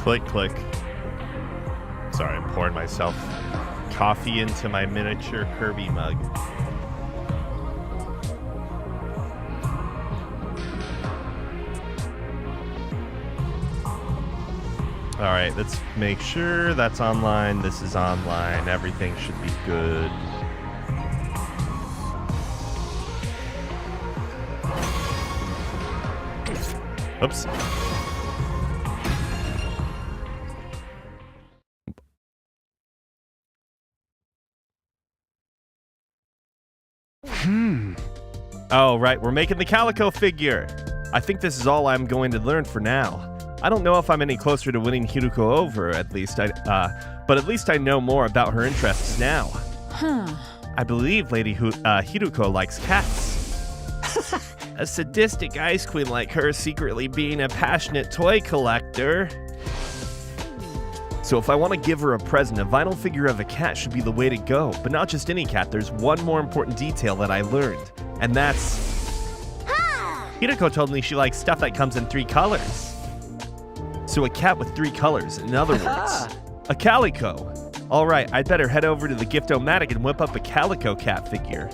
Click, click. Sorry, I'm pouring myself coffee into my miniature Kirby mug. All right, let's make sure that's online. This is online. Everything should be good. Oops. Oh, right. We're making the calico figure. I think this is all I'm going to learn for now. I don't know if I'm any closer to winning Hiruko over, but at least I know more about her interests now. I believe Lady Hiruko likes cats. A sadistic ice queen like her secretly being a passionate toy collector. So if I want to give her a present, a vinyl figure of a cat should be the way to go. But not just any cat, there's one more important detail that I learned. And that's... Hiruko told me she likes stuff that comes in 3 colors. So a cat with 3 colors, in other words. A calico. Alright, I'd better head over to the Gift-O-Matic and whip up a calico cat figure.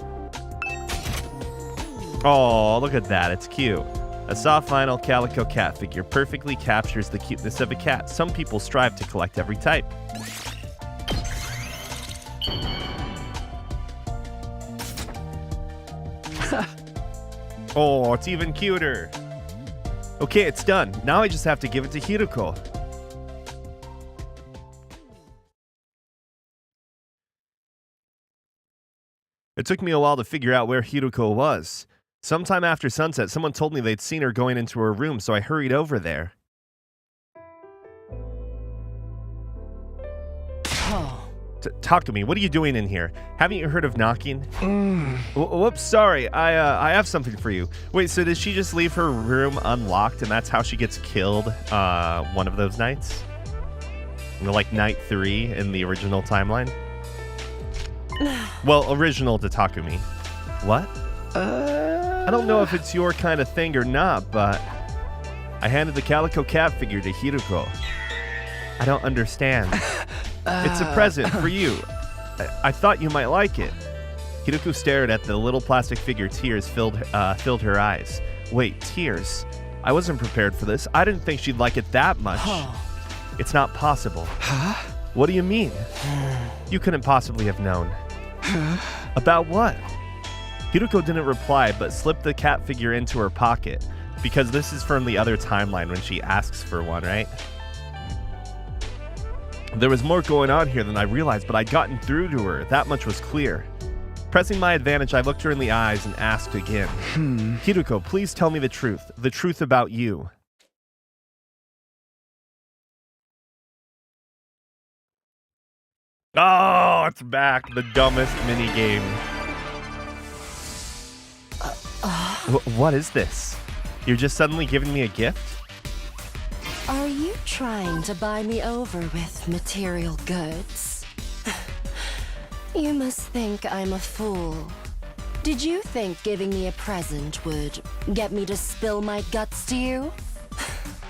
Oh, look at that, it's cute. A soft vinyl calico cat figure perfectly captures the cuteness of a cat. Some people strive to collect every type. Oh, it's even cuter. Okay, it's done. Now I just have to give it to Hiruko. It took me a while to figure out where Hiruko was. Sometime after sunset, someone told me they'd seen her going into her room, so I hurried over there. Talk to me. What are you doing in here? Haven't you heard of knocking? Whoops, sorry. I have something for you. Wait, so did she just leave her room unlocked and that's how she gets killed one of those nights? Like night 3 in the original timeline? Well, original to Takumi. What? I don't know if it's your kind of thing or not, but I handed the calico cat figure to Hiruko. I don't understand. It's a present for you. I thought you might like it. Hiruko stared at the little plastic figure. Tears filled her eyes. Wait, tears? I wasn't prepared for this. I didn't think she'd like it that much. It's not possible. What do you mean? You couldn't possibly have known. About what? Hiruko didn't reply, but slipped the cat figure into her pocket. Because this is from the other timeline when she asks for one, right? There was more going on here than I realized, but I'd gotten through to her. That much was clear. Pressing my advantage, I looked her in the eyes and asked again. Hiruko, please tell me the truth about you. Oh, it's back, the dumbest minigame. What is this? You're just suddenly giving me a gift? Are you trying to buy me over with material goods? You must think I'm a fool. Did you think giving me a present would get me to spill my guts to you?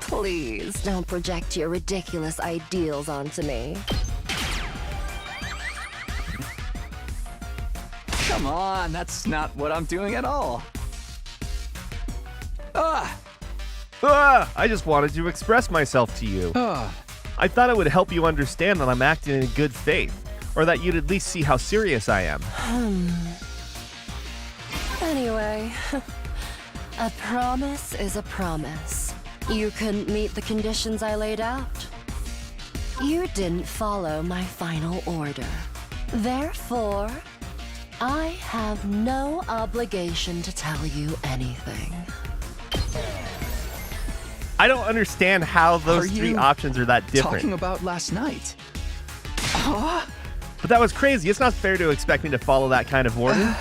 Please don't project your ridiculous ideals onto me. Come on, that's not what I'm doing at all. I just wanted to express myself to you. I thought it would help you understand that I'm acting in good faith, or that you'd at least see how serious I am. Anyway, a promise is a promise. You couldn't meet the conditions I laid out. You didn't follow my final order. Therefore, I have no obligation to tell you anything. I don't understand how those 3 options are that different. Talking about last night. But that was crazy. It's not fair to expect me to follow that kind of order.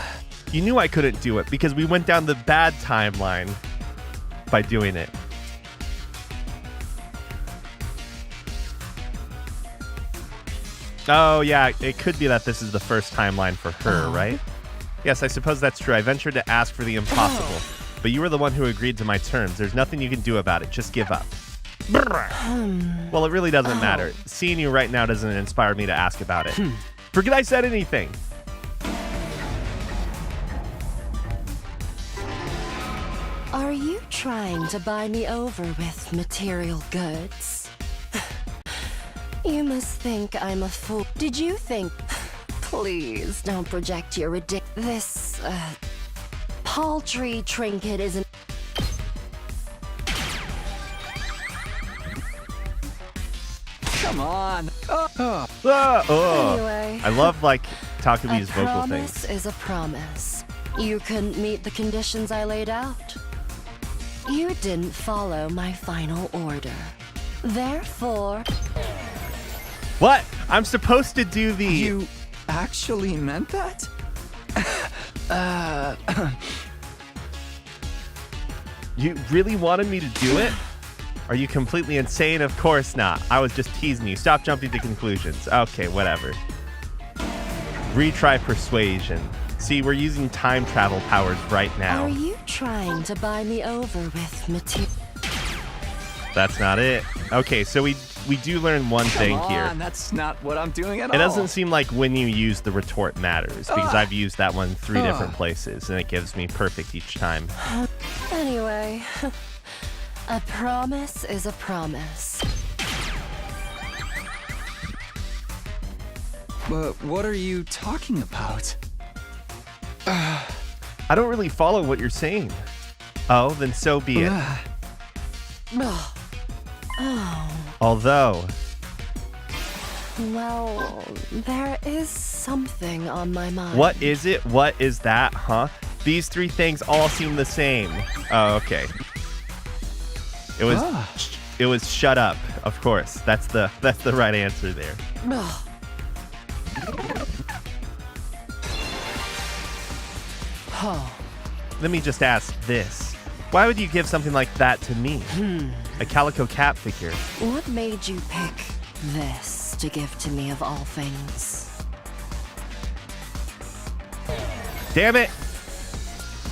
You knew I couldn't do it because we went down the bad timeline by doing it. Oh, yeah, it could be that this is the first timeline for her, right? Yes, I suppose that's true. I ventured to ask for the impossible. But you were the one who agreed to my terms. There's nothing you can do about it. Just give up. Well, it really doesn't matter. Seeing you right now doesn't inspire me to ask about it. Forget I said anything. Are you trying to buy me over with material goods? You must think I'm a fool. Did you think... Please don't project your This, paltry trinket isn't... Come on. Anyway, I love, like, Takumi's a vocal promise things. is a promise. You couldn't meet the conditions I laid out. You didn't follow my final order. Therefore... What? I'm supposed to do the... You actually meant that? You really wanted me to do it? Are you completely insane? Of course not. I was just teasing you. Stop jumping to conclusions. Okay, whatever. Retry persuasion. See, we're using time travel powers right now. Are you trying to buy me over with material? That's not it. Okay, so we do learn one thing Come here. on, that's not what I'm doing at all. It doesn't seem like when you use the retort matters, because I've used that one 3 different places, and it gives me perfect each time. Anyway, a promise is a promise. But what are you talking about? I don't really follow what you're saying. Oh, then so be it. Oh, Although, well, there is something on my mind. what is it? What is that, huh? These 3 things all seem the same. Oh, okay. It was shut up, of course. That's the right answer there. Ugh. Oh, Let me just ask this. Why would you give something like that to me? A calico cat figure. what made you pick this to give to me of all things? Damn it!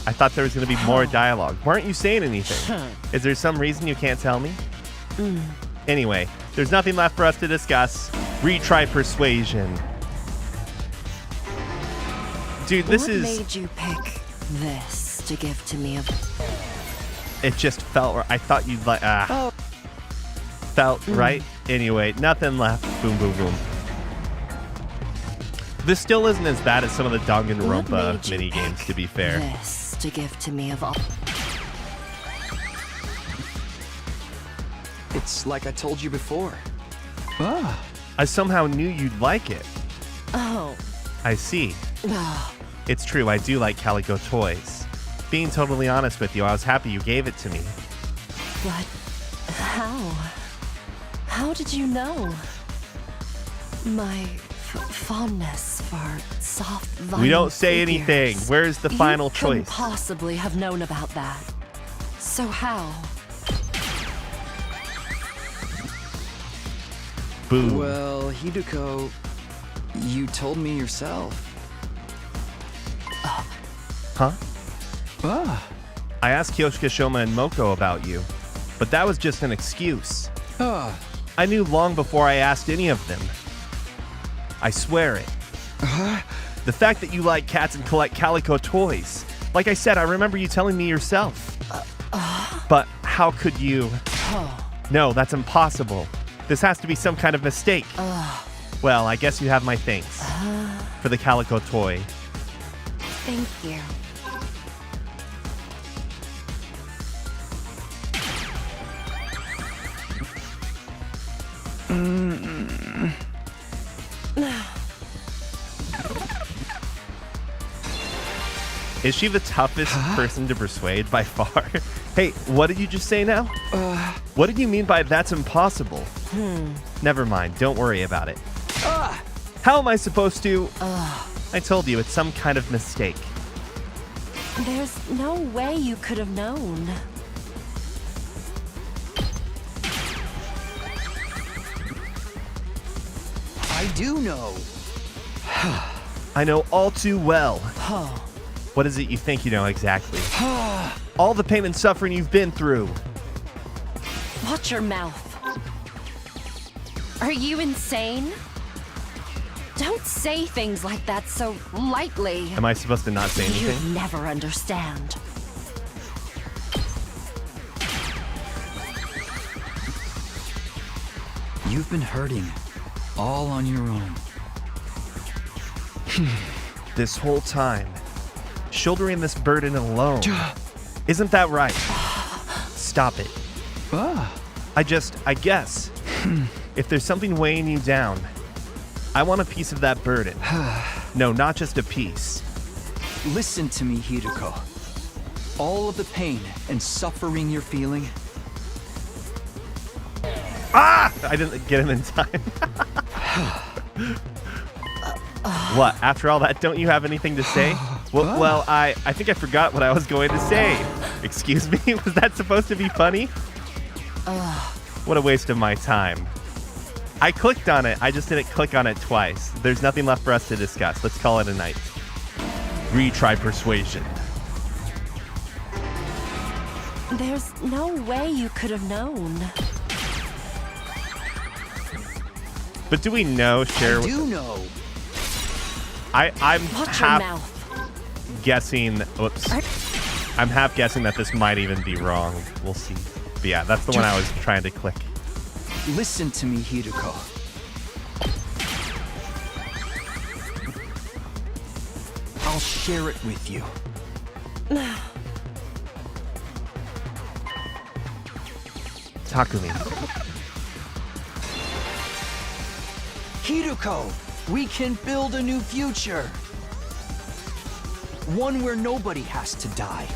I thought there was going to be more dialogue. Why aren't you saying anything? Is there some reason you can't tell me? Anyway, there's nothing left for us to discuss. Retry persuasion. Dude, this what is... made you pick this to give to me of... It just felt... I thought you'd like... Felt right? Anyway, nothing left. Boom, boom, boom. This still isn't as bad as some of the What Danganronpa made you mini-games, pick to be fair. This to give to me of all... It's like I told you before. I somehow knew you'd like it. Oh. I see. Oh. It's true, I do like calico toys. Being totally honest with you, I was happy you gave it to me. But how? How did you know? My fondness for soft, violent We don't say figures. anything. Where's the final You couldn't choice? possibly have known about that. So how? Boom. Well, Hideko, you told me yourself. Huh? I asked Kyoshika, Shoma, and Moko about you, but that was just an excuse. I knew long before I asked any of them. I swear it. The fact that you like cats and collect calico toys. Like I said, I remember you telling me yourself. But how could you? No, that's impossible. This has to be some kind of mistake. Well, I guess you have my thanks for the calico toy. Thank you. Is she the toughest person to persuade by far? Hey, what did you just say now? What did you mean by that's impossible? Never mind, don't worry about it. How am I supposed to? I told you, it's some kind of mistake. There's no way you could have known. I do know. I know all too well. What is it you think you know exactly? All the pain and suffering you've been through. Watch your mouth. Are you insane? Don't say things like that so lightly. Am I supposed to not say anything? You'd never understand. You've been hurting all on your own. This whole time, shouldering this burden alone. Isn't that right? Stop it. I guess, if there's something weighing you down, I want a piece of that burden. No, not just a piece. Listen to me, Hiruko. All of the pain and suffering you're feeling. Ah! I didn't get him in time. What? After all that, don't you have anything to say? Well, I think I forgot what I was going to say. Excuse me? Was that supposed to be funny? What a waste of my time. I clicked on it. I just didn't click on it twice. There's nothing left for us to discuss. Let's call it a night. Retry persuasion. There's no way you could have known. But do we know, Cher? I do know. I'm Watch your half mouth. guessing. Whoops. I'm half guessing that this might even be wrong. We'll see. But yeah, that's the one I was trying to click. Listen to me, Hiruko. I'll share it with you. Takumi. Hiruko, we can build a new future. One where nobody has to die.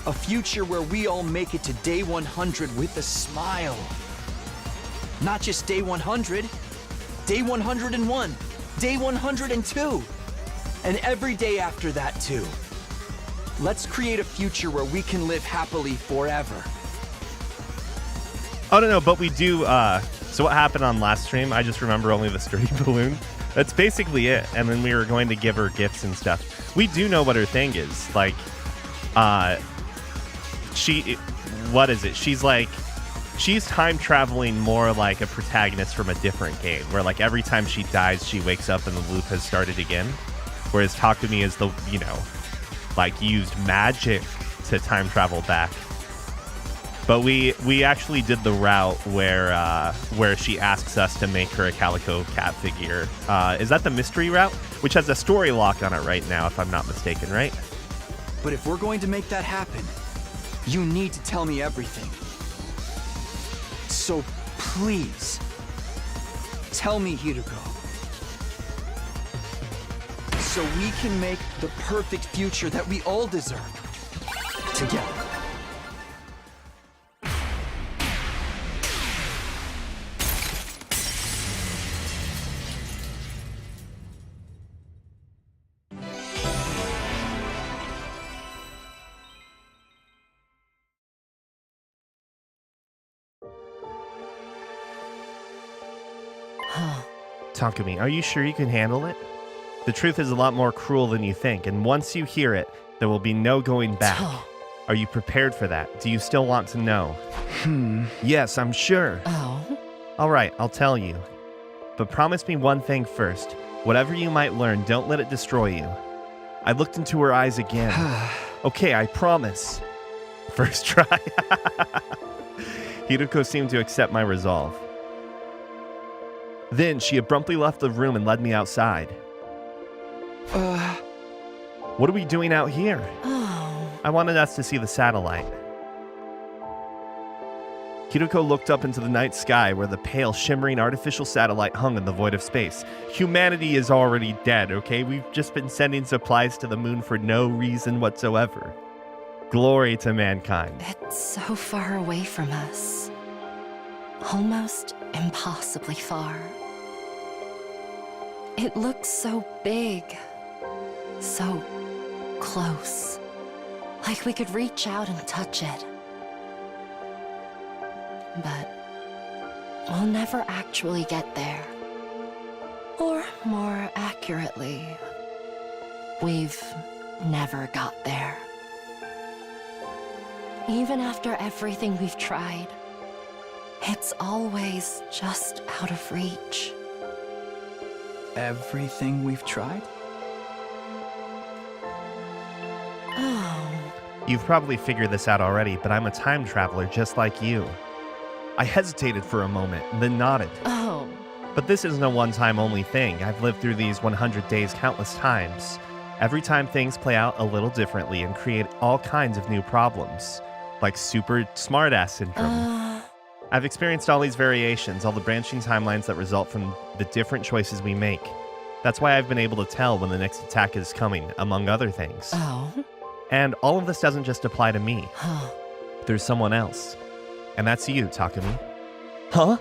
A future where we all make it to day 100 with a smile. Not just day 100, day 101, day 102, and every day after that too. Let's create a future where we can live happily forever. Oh, no, but we do, so what happened on last stream, I just remember only the sturdy balloon. That's basically it, and then we were going to give her gifts and stuff. We do know what her thing is, like, what is it? She's time traveling more like a protagonist from a different game, where like every time she dies, she wakes up and the loop has started again. Whereas Takumi is the, like used magic to time travel back. But we actually did the route where she asks us to make her a calico cat figure. Is that the mystery route? Which has a story lock on it right now, if I'm not mistaken, right? But if we're going to make that happen, you need to tell me everything. So please, tell me, Hiruko. So we can make the perfect future that we all deserve. Together. Takumi, are you sure you can handle it? The truth is a lot more cruel than you think, and once you hear it, there will be no going back. Are you prepared for that? Do you still want to know? Yes, I'm sure. Oh? All right, I'll tell you. But promise me one thing first. Whatever you might learn, don't let it destroy you. I looked into her eyes again. Okay, I promise. First try. Hiruko seemed to accept my resolve. Then she abruptly left the room and led me outside. What are we doing out here? Oh. I wanted us to see the satellite. Hiruko looked up into the night sky where the pale, shimmering artificial satellite hung in the void of space. Humanity is already dead, okay? We've just been sending supplies to the moon for no reason whatsoever. Glory to mankind. It's so far away from us. Almost impossibly far. It looks so big. So close. Like we could reach out and touch it. But we'll never actually get there. Or more accurately, we've never got there. Even after everything we've tried, It's always just out of reach. Everything we've tried? Oh. You've probably figured this out already, but I'm a time traveler just like you. I hesitated for a moment, then nodded. Oh. But this isn't a one-time only thing. I've lived through these 100 days countless times. Every time things play out a little differently and create all kinds of new problems, like super smartass syndrome. I've experienced all these variations, all the branching timelines that result from the different choices we make. That's why I've been able to tell when the next attack is coming, among other things. Oh. And all of this doesn't just apply to me. Huh. There's someone else. And that's you, Takumi. Huh?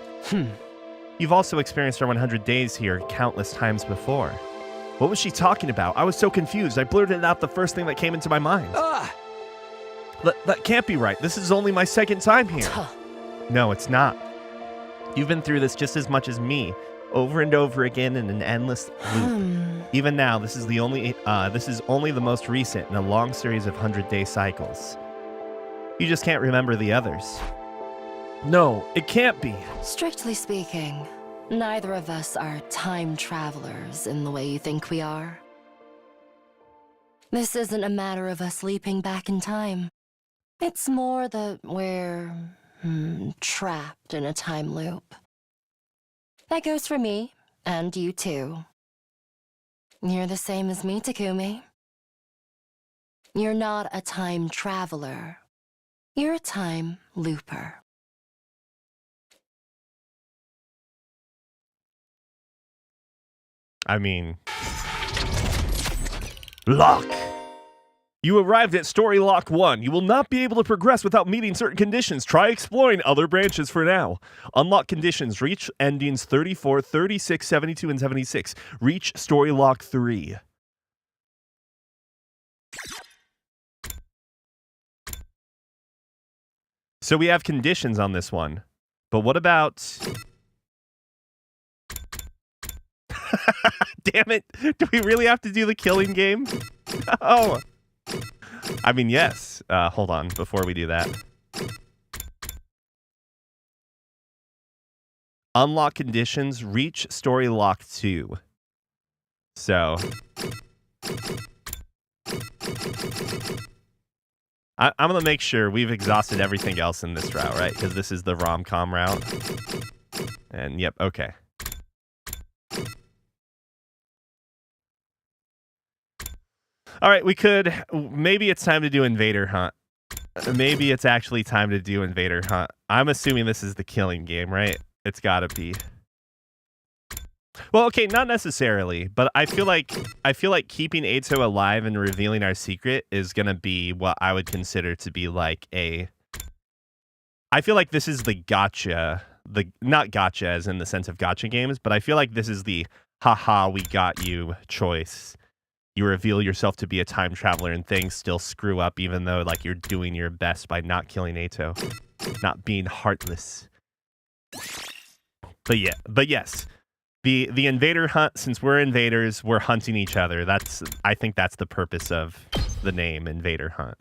You've also experienced our 100 days here countless times before. What was she talking about? I was so confused. I blurted out the first thing that came into my mind. That can't be right. This is only my second time here. No, it's not. You've been through this just as much as me, over and over again in an endless loop. Even now, this is only the most recent in a long series of 100-day cycles. You just can't remember the others. No, it can't be. Strictly speaking, neither of us are time travelers in the way you think we are. This isn't a matter of us leaping back in time. It's more that we're trapped in a time loop. That goes for me, and you too. You're the same as me, Takumi. You're not a time traveler. You're a time looper. I mean... Lock! You arrived at Story Lock 1. You will not be able to progress without meeting certain conditions. Try exploring other branches for now. Unlock conditions. Reach endings 34, 36, 72, and 76. Reach Story Lock 3. So we have conditions on this one. But what about... Damn it. Do we really have to do the killing game? Oh. I mean, yes. Hold on before we do that. Unlock conditions. Reach Story Lock 2. So. I'm going to make sure we've exhausted everything else in this route, right? Because this is the rom-com route. And yep, okay. All right, we could... Maybe it's time to do Invader Hunt. Maybe it's actually time to do Invader Hunt. I'm assuming this is the killing game, right? It's gotta be. Well, okay, not necessarily, but I feel like keeping Eito alive and revealing our secret is gonna be what I would consider to be like a... I feel like this is the gotcha. Not gotcha as in the sense of gotcha games, but I feel like this is the haha, we got you choice. You reveal yourself to be a time traveler and things still screw up even though like you're doing your best by not killing Eito. Not being heartless. But yes. The Invader Hunt, since we're invaders, we're hunting each other. I think that's the purpose of the name Invader Hunt.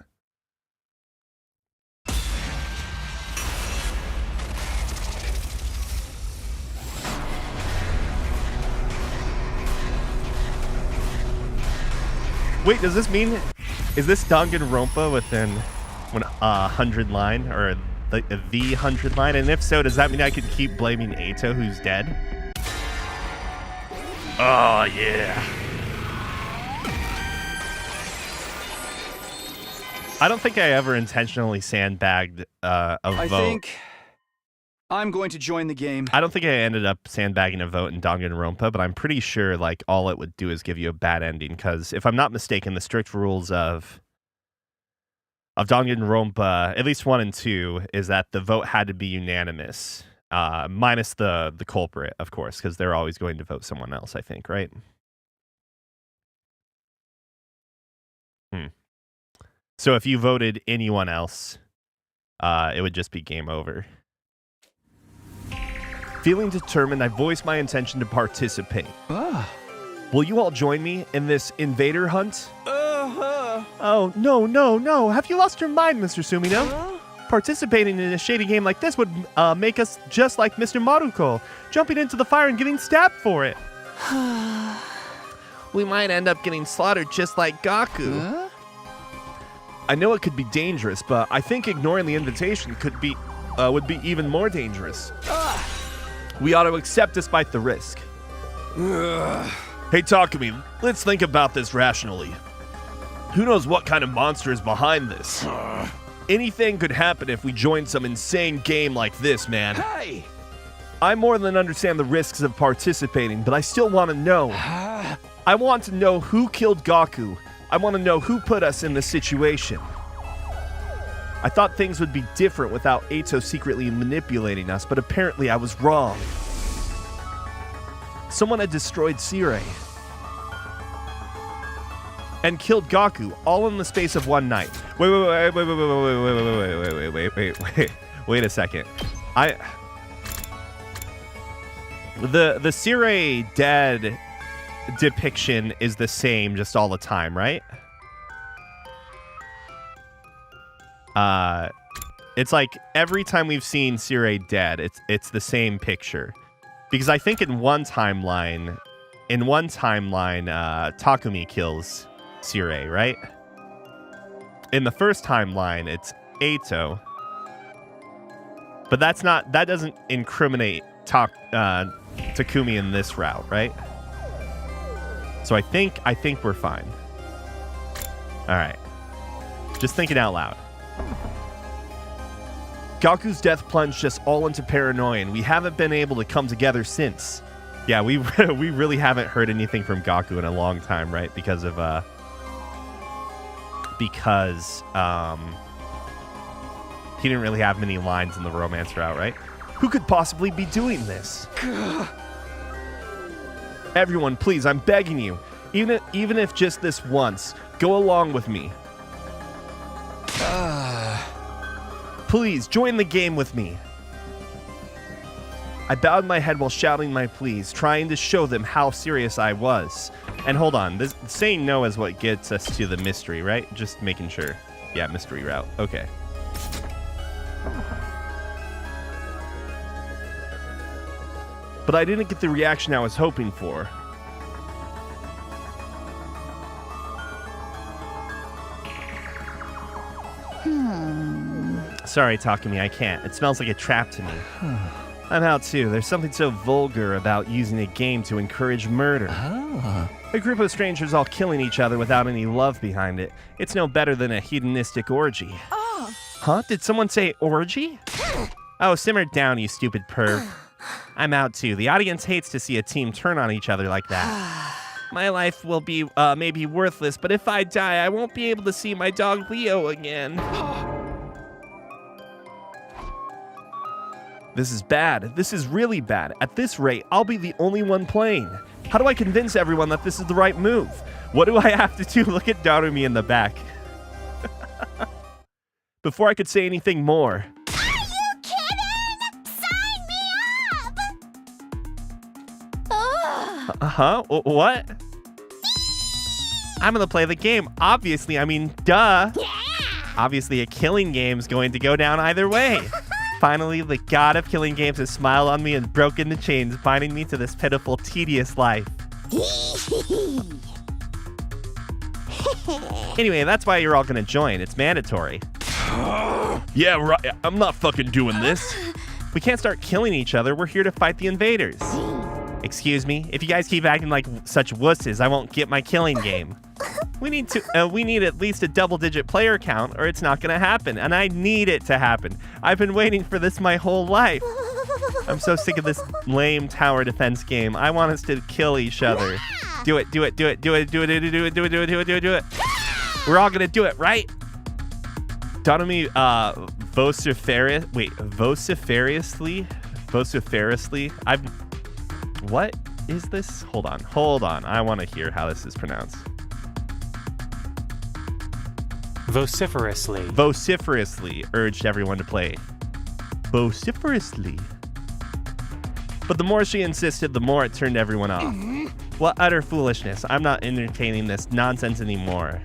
Wait, does this mean... Is this Danganronpa within 100 line? Or the 100 line? And if so, does that mean I could keep blaming Eito, who's dead? Oh, yeah. I don't think I ever intentionally sandbagged a vote. I think I'm going to join the game. I don't think I ended up sandbagging a vote in Danganronpa, but I'm pretty sure like all it would do is give you a bad ending. Because if I'm not mistaken, the strict rules of Danganronpa, at least 1 and 2, is that the vote had to be unanimous, minus the culprit, of course, because they're always going to vote someone else. I think, right? So if you voted anyone else, it would just be game over. Feeling determined, I voice my intention to participate. Will you all join me in this invader hunt? Oh, no. Have you lost your mind, Mr. Sumino? Participating in a shady game like this would make us just like Mr. Maruko, jumping into the fire and getting stabbed for it. We might end up getting slaughtered just like Gaku. Huh? I know it could be dangerous, but I think ignoring the invitation would be even more dangerous. We ought to accept despite the risk. Hey, Takumi, let's think about this rationally. Who knows what kind of monster is behind this? Anything could happen if we join some insane game like this, man. Hey! I more than understand the risks of participating, but I still want to know. I want to know who killed Gaku. I want to know who put us in this situation. I thought things would be different without Eito secretly manipulating us, but apparently I was wrong. Someone had destroyed Sirei and killed Gaku all in the space of one night. Wait a second. The Sirei dead depiction is the same just all the time, right? It's like every time we've seen Sirei dead, it's the same picture. Because I think in one timeline, Takumi kills Sirei, right? In the first timeline, it's Eito. But that doesn't incriminate Takumi in this route, right? So I think we're fine. All right. Just thinking out loud. Gaku's death plunged us all into paranoia, and we haven't been able to come together since. Yeah, we really haven't heard anything from Gaku in a long time, right? Because he didn't really have many lines in the romance route, right? Who could possibly be doing this? Everyone, please, I'm begging you. Even if just this once, go along with me. Please, join the game with me. I bowed my head while shouting my pleas, trying to show them how serious I was. And hold on, this saying no is what gets us to the mystery, right? Just making sure. Yeah, mystery route. Okay. But I didn't get the reaction I was hoping for. Sorry, Takumi, I can't. It smells like a trap to me. I'm out too. There's something so vulgar about using a game to encourage murder. A group of strangers all killing each other without any love behind it. It's no better than a hedonistic orgy. Huh? Did someone say orgy? Oh, simmer down, you stupid perv. I'm out too. The audience hates to see a team turn on each other like that. My life will be maybe worthless, but if I die, I won't be able to see my dog Leo again. This is bad. This is really bad. At this rate, I'll be the only one playing. How do I convince everyone that this is the right move? What do I have to do? Look at Darumi in the back. Before I could say anything more. Are you kidding? Sign me up! What? I'm gonna play the game. Obviously, I mean, duh. Yeah! Obviously, a killing game's going to go down either way. Finally, the god of killing games has smiled on me and broken the chains binding me to this pitiful, tedious life. Anyway, that's why you're all gonna join. It's mandatory. Yeah, right. I'm not fucking doing this. We can't start killing each other. We're here to fight the invaders. Excuse me? If you guys keep acting like such wusses, I won't get my killing game. We need at least a double-digit player count, or it's not gonna happen, and I need it to happen. I've been waiting for this my whole life. I'm so sick of this lame tower defense game. I want us to kill each other. Do it. We're all gonna do it, right? Donami, vociferously. What is this? Hold on. I want to hear how this is pronounced. Vociferously urged everyone to play. Vociferously. But the more she insisted, the more it turned everyone off. What utter foolishness. I'm not entertaining this nonsense anymore.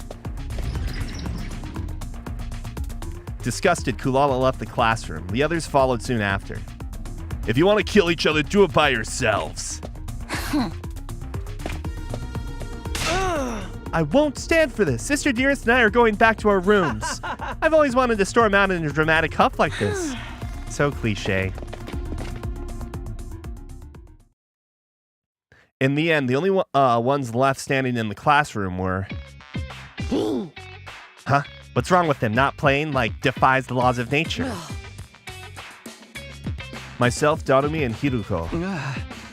Disgusted, Kulala left the classroom. The others followed soon after. If you want to kill each other, do it by yourselves. I won't stand for this. Sister Dearest and I are going back to our rooms. I've always wanted to storm out in a dramatic huff like this. So cliche. In the end, the only ones left standing in the classroom were... Huh? What's wrong with him? Not playing like defies the laws of nature. Myself, Darumi, and Hiruko.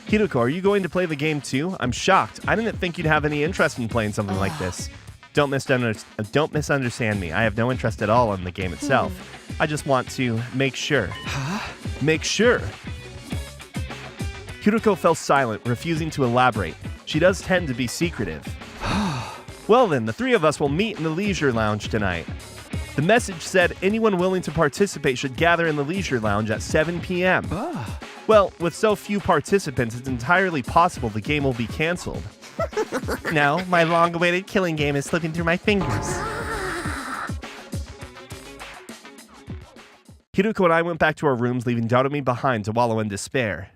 Hiruko, are you going to play the game too? I'm shocked. I didn't think you'd have any interest in playing something like this. Don't misunderstand me. I have no interest at all in the game itself. I just want to make sure. Make sure. Hiruko fell silent, refusing to elaborate. She does tend to be secretive. Well then, the three of us will meet in the leisure lounge tonight. The message said anyone willing to participate should gather in the leisure lounge at 7 p.m. Well, with so few participants, it's entirely possible the game will be canceled. Now, my long-awaited killing game is slipping through my fingers. Hiruko and I went back to our rooms, leaving Darumi behind to wallow in despair.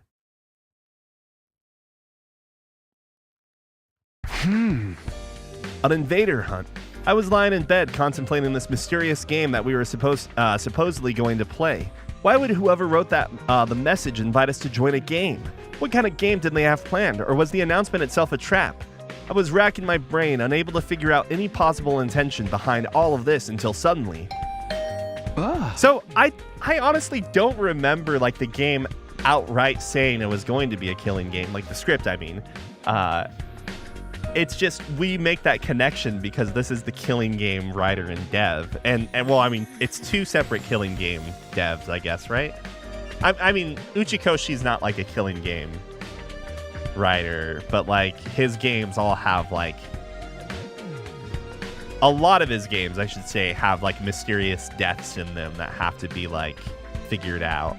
An invader hunt. I was lying in bed contemplating this mysterious game that we were supposedly going to play. Why would whoever wrote that the message invite us to join a game? What kind of game did they have planned, or was the announcement itself a trap? I was racking my brain, unable to figure out any possible intention behind all of this until suddenly. So I honestly don't remember like the game outright saying it was going to be a killing game, like the script, I mean. It's just we make that connection because this is the killing game writer and dev. And well, I mean, it's two separate killing game devs, I guess, right? I mean, Uchikoshi's not like a killing game writer, but like his games all have like... A lot of his games, I should say, have like mysterious deaths in them that have to be like figured out.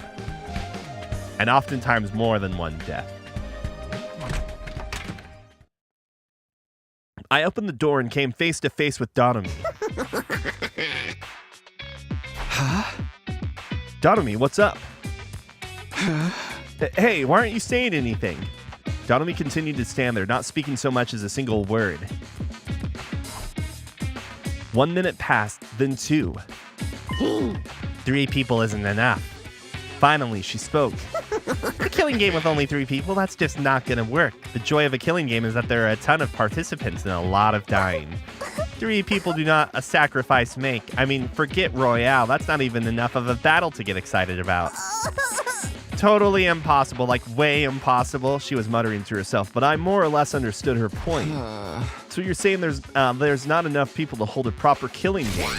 And oftentimes more than one death. I opened the door and came face to face with Darumi. Huh? Darumi, what's up? Hey, why aren't you saying anything? Darumi continued to stand there, not speaking so much as a single word. 1 minute passed, then 2. 3 people isn't enough. Finally, she spoke. A killing game with only 3 people, that's just not gonna work. The joy of a killing game is that there are a ton of participants and a lot of dying. 3 people do not a sacrifice make. I mean, forget Royale, that's not even enough of a battle to get excited about. Totally impossible, like way impossible, she was muttering to herself, but I more or less understood her point. So you're saying there's not enough people to hold a proper killing game?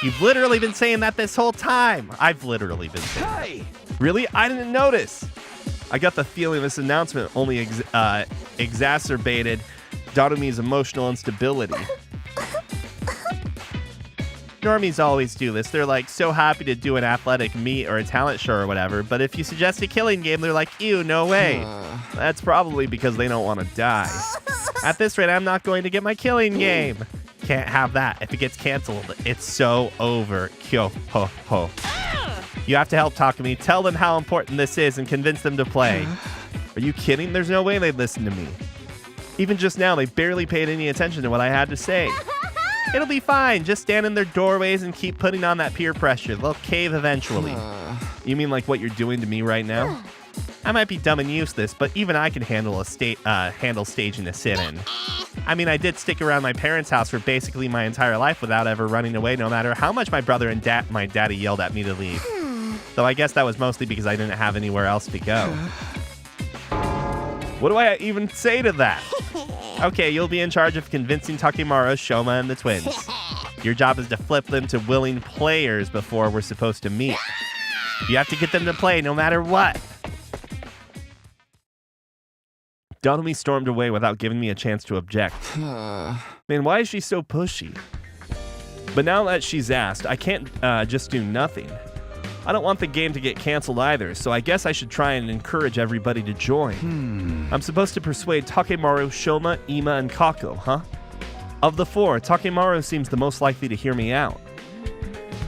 You've literally been saying that this whole time. I've literally been saying that. Really? I didn't notice. I got the feeling this announcement only exacerbated Darumi's emotional instability. Normies always do this. They're like so happy to do an athletic meet or a talent show or whatever, but if you suggest a killing game, they're like, ew, no way. That's probably because they don't want to die. At this rate, I'm not going to get my killing game. Can't have that. If it gets canceled, it's so over. Kyo ho ho. You have to help Takumi. Tell them how important this is and convince them to play. Are you kidding? There's no way they'd listen to me. Even just now, they barely paid any attention to what I had to say. It'll be fine. Just stand in their doorways and keep putting on that peer pressure. They'll cave eventually. You mean like what you're doing to me right now? I might be dumb and useless, but even I can handle staging a sit-in. I mean, I did stick around my parents' house for basically my entire life without ever running away, no matter how much my brother and my daddy yelled at me to leave. Though I guess that was mostly because I didn't have anywhere else to go. What do I even say to that? Okay, you'll be in charge of convincing Takemaru, Shoma, and the twins. Your job is to flip them to willing players before we're supposed to meet. You have to get them to play no matter what. Darumi stormed away without giving me a chance to object. Man, why is she so pushy? But now that she's asked, I can't just do nothing. I don't want the game to get canceled either, so I guess I should try and encourage everybody to join. I'm supposed to persuade Takemaru, Shoma, Ima, and Kako, huh? Of the 4, Takemaru seems the most likely to hear me out.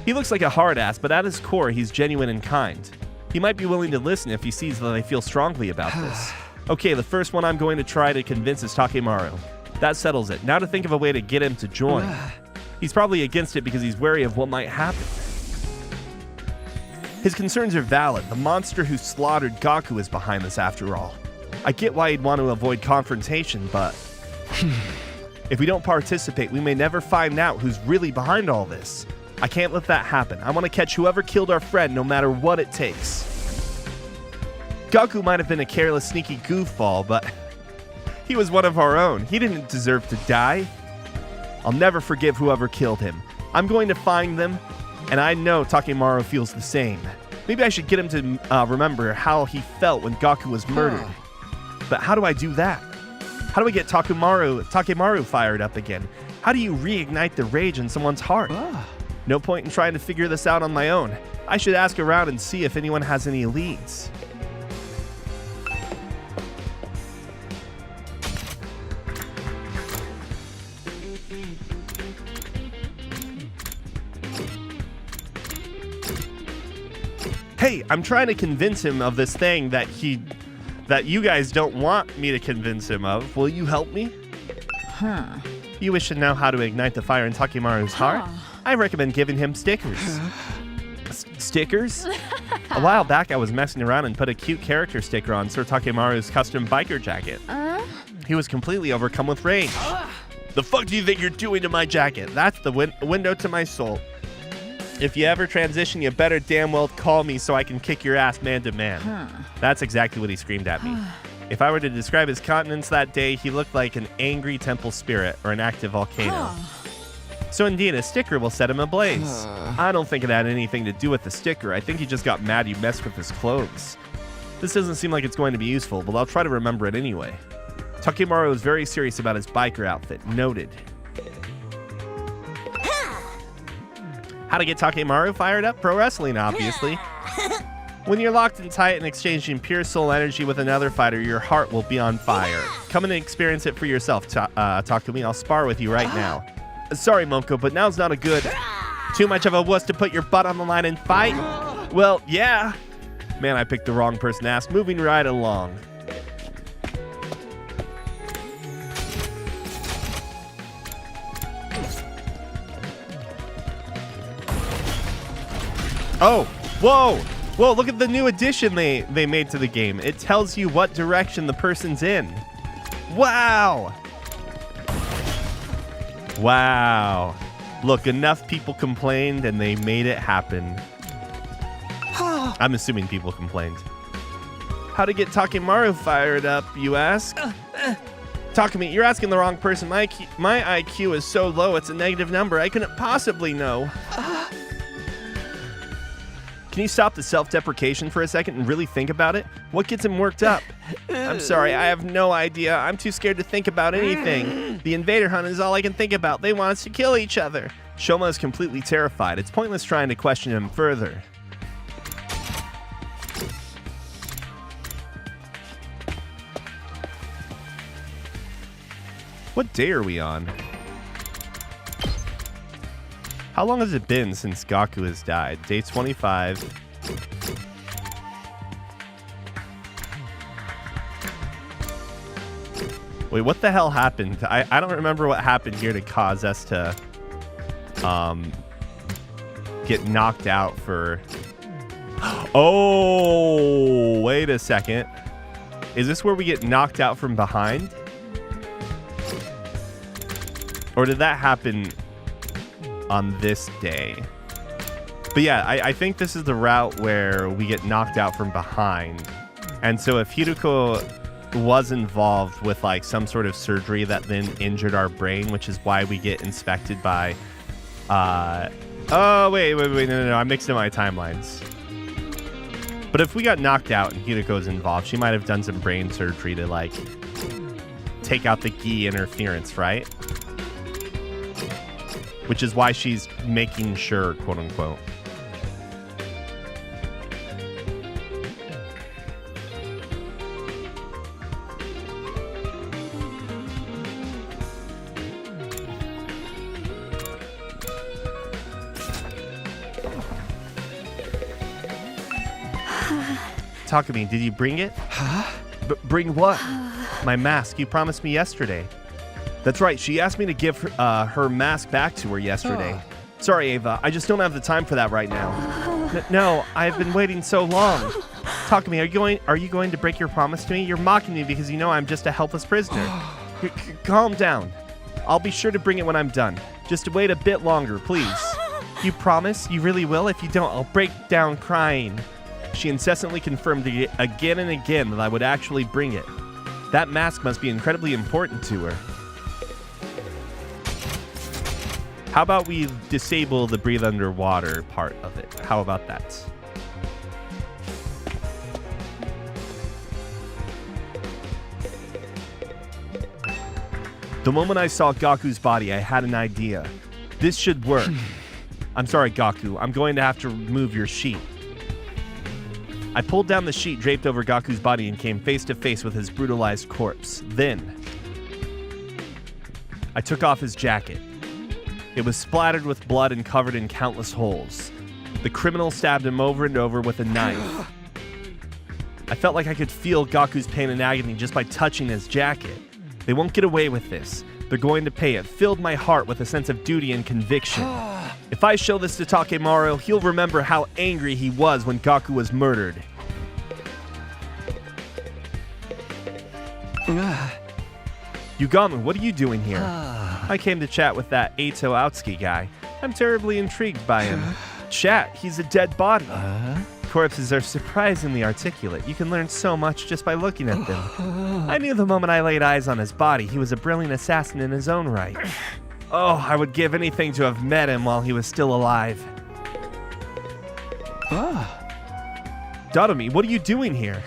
He looks like a hard ass, but at his core, he's genuine and kind. He might be willing to listen if he sees that I feel strongly about this. Okay, the first one I'm going to try to convince is Takemaru. That settles it. Now to think of a way to get him to join. He's probably against it because he's wary of what might happen. His concerns are valid. The monster who slaughtered Gaku is behind this after all. I get why he'd want to avoid confrontation, but if we don't participate, we may never find out who's really behind all this. I can't let that happen. I want to catch whoever killed our friend no matter what it takes. Gaku might have been a careless, sneaky goofball, but he was one of our own. He didn't deserve to die. I'll never forgive whoever killed him. I'm going to find them, and I know Takemaru feels the same. Maybe I should get him to remember how he felt when Gaku was murdered. But how do I do that? How do I get Takemaru fired up again? How do you reignite the rage in someone's heart? No point in trying to figure this out on my own. I should ask around and see if anyone has any leads. Hey, I'm trying to convince him of this thing that you guys don't want me to convince him of. Will you help me? You wish to know how to ignite the fire in Takemaru's heart? I recommend giving him stickers. Stickers? A while back, I was messing around and put a cute character sticker on Sir Takemaru's custom biker jacket. He was completely overcome with rage. The fuck do you think you're doing to my jacket? That's the window to my soul. If you ever transition, you better damn well call me so I can kick your ass man to man. That's exactly what he screamed at me. If I were to describe his countenance that day, he looked like an angry temple spirit or an active volcano. So indeed, a sticker will set him ablaze. I don't think it had anything to do with the sticker. I think he just got mad you messed with his clothes. This doesn't seem like it's going to be useful, but I'll try to remember it anyway. Takemaru is very serious about his biker outfit. Noted. How to get Takemaru fired up? Pro wrestling, obviously. When you're locked in tight and exchanging pure soul energy with another fighter, your heart will be on fire. Come and experience it for yourself, Takumi. I'll spar with you right now. Sorry, Monko, but now's not a good... Too much of a wuss to put your butt on the line and fight? Well, yeah. Man, I picked the wrong person to ask. Moving right along. Oh, whoa. Whoa, look at the new addition they made to the game. It tells you what direction the person's in. Wow. Wow. Look, enough people complained and they made it happen. I'm assuming people complained. How to get Takemaru fired up, you ask? Takumi, you're asking the wrong person. My IQ is so low, it's a negative number. I couldn't possibly know. Can you stop the self-deprecation for a second and really think about it? What gets him worked up? I'm sorry, I have no idea. I'm too scared to think about anything. The invader hunt is all I can think about. They want us to kill each other. Shoma is completely terrified. It's pointless trying to question him further. What day are we on? How long has it been since Gaku has died? Day 25. Wait, what the hell happened? I don't remember what happened here to cause us to get knocked out for... Oh, wait a second. Is this where we get knocked out from behind? Or did that happen on this day? But yeah, I think this is the route where we get knocked out from behind. And so if Hiruko was involved with like some sort of surgery that then injured our brain, which is why we get inspected by oh wait, no, I'm mixing my timelines. But if we got knocked out and Hiruko's involved, she might have done some brain surgery to like take out the gi interference, right? Which is why she's making sure, quote unquote. Takumi, did you bring it? Huh? Bring what? My mask. You promised me yesterday. That's right. She asked me to give her mask back to her yesterday. Sorry, Ava. I just don't have the time for that right now. No, I've been waiting so long. Takumi, are you going to break your promise to me? You're mocking me because you know I'm just a helpless prisoner. Calm down. I'll be sure to bring it when I'm done. Just wait a bit longer, please. You promise? You really will? If you don't, I'll break down crying. She incessantly confirmed again and again that I would actually bring it. That mask must be incredibly important to her. How about we disable the breathe underwater part of it? How about that? The moment I saw Gaku's body, I had an idea. This should work. I'm sorry, Gaku. I'm going to have to remove your sheet. I pulled down the sheet draped over Gaku's body and came face to face with his brutalized corpse. Then, I took off his jacket. It was splattered with blood and covered in countless holes. The criminal stabbed him over and over with a knife. I felt like I could feel Gaku's pain and agony just by touching his jacket. They won't get away with this. They're going to pay. It filled my heart with a sense of duty and conviction. If I show this to Takemaru, he'll remember how angry he was when Gaku was murdered. Yugamu, what are you doing here? I came to chat with that Eito Aotsuki guy. I'm terribly intrigued by him. Chat, he's a dead body. Corpses are surprisingly articulate. You can learn so much just by looking at them. I knew the moment I laid eyes on his body, he was a brilliant assassin in his own right. Oh, I would give anything to have met him while he was still alive. Dotomi, what are you doing here?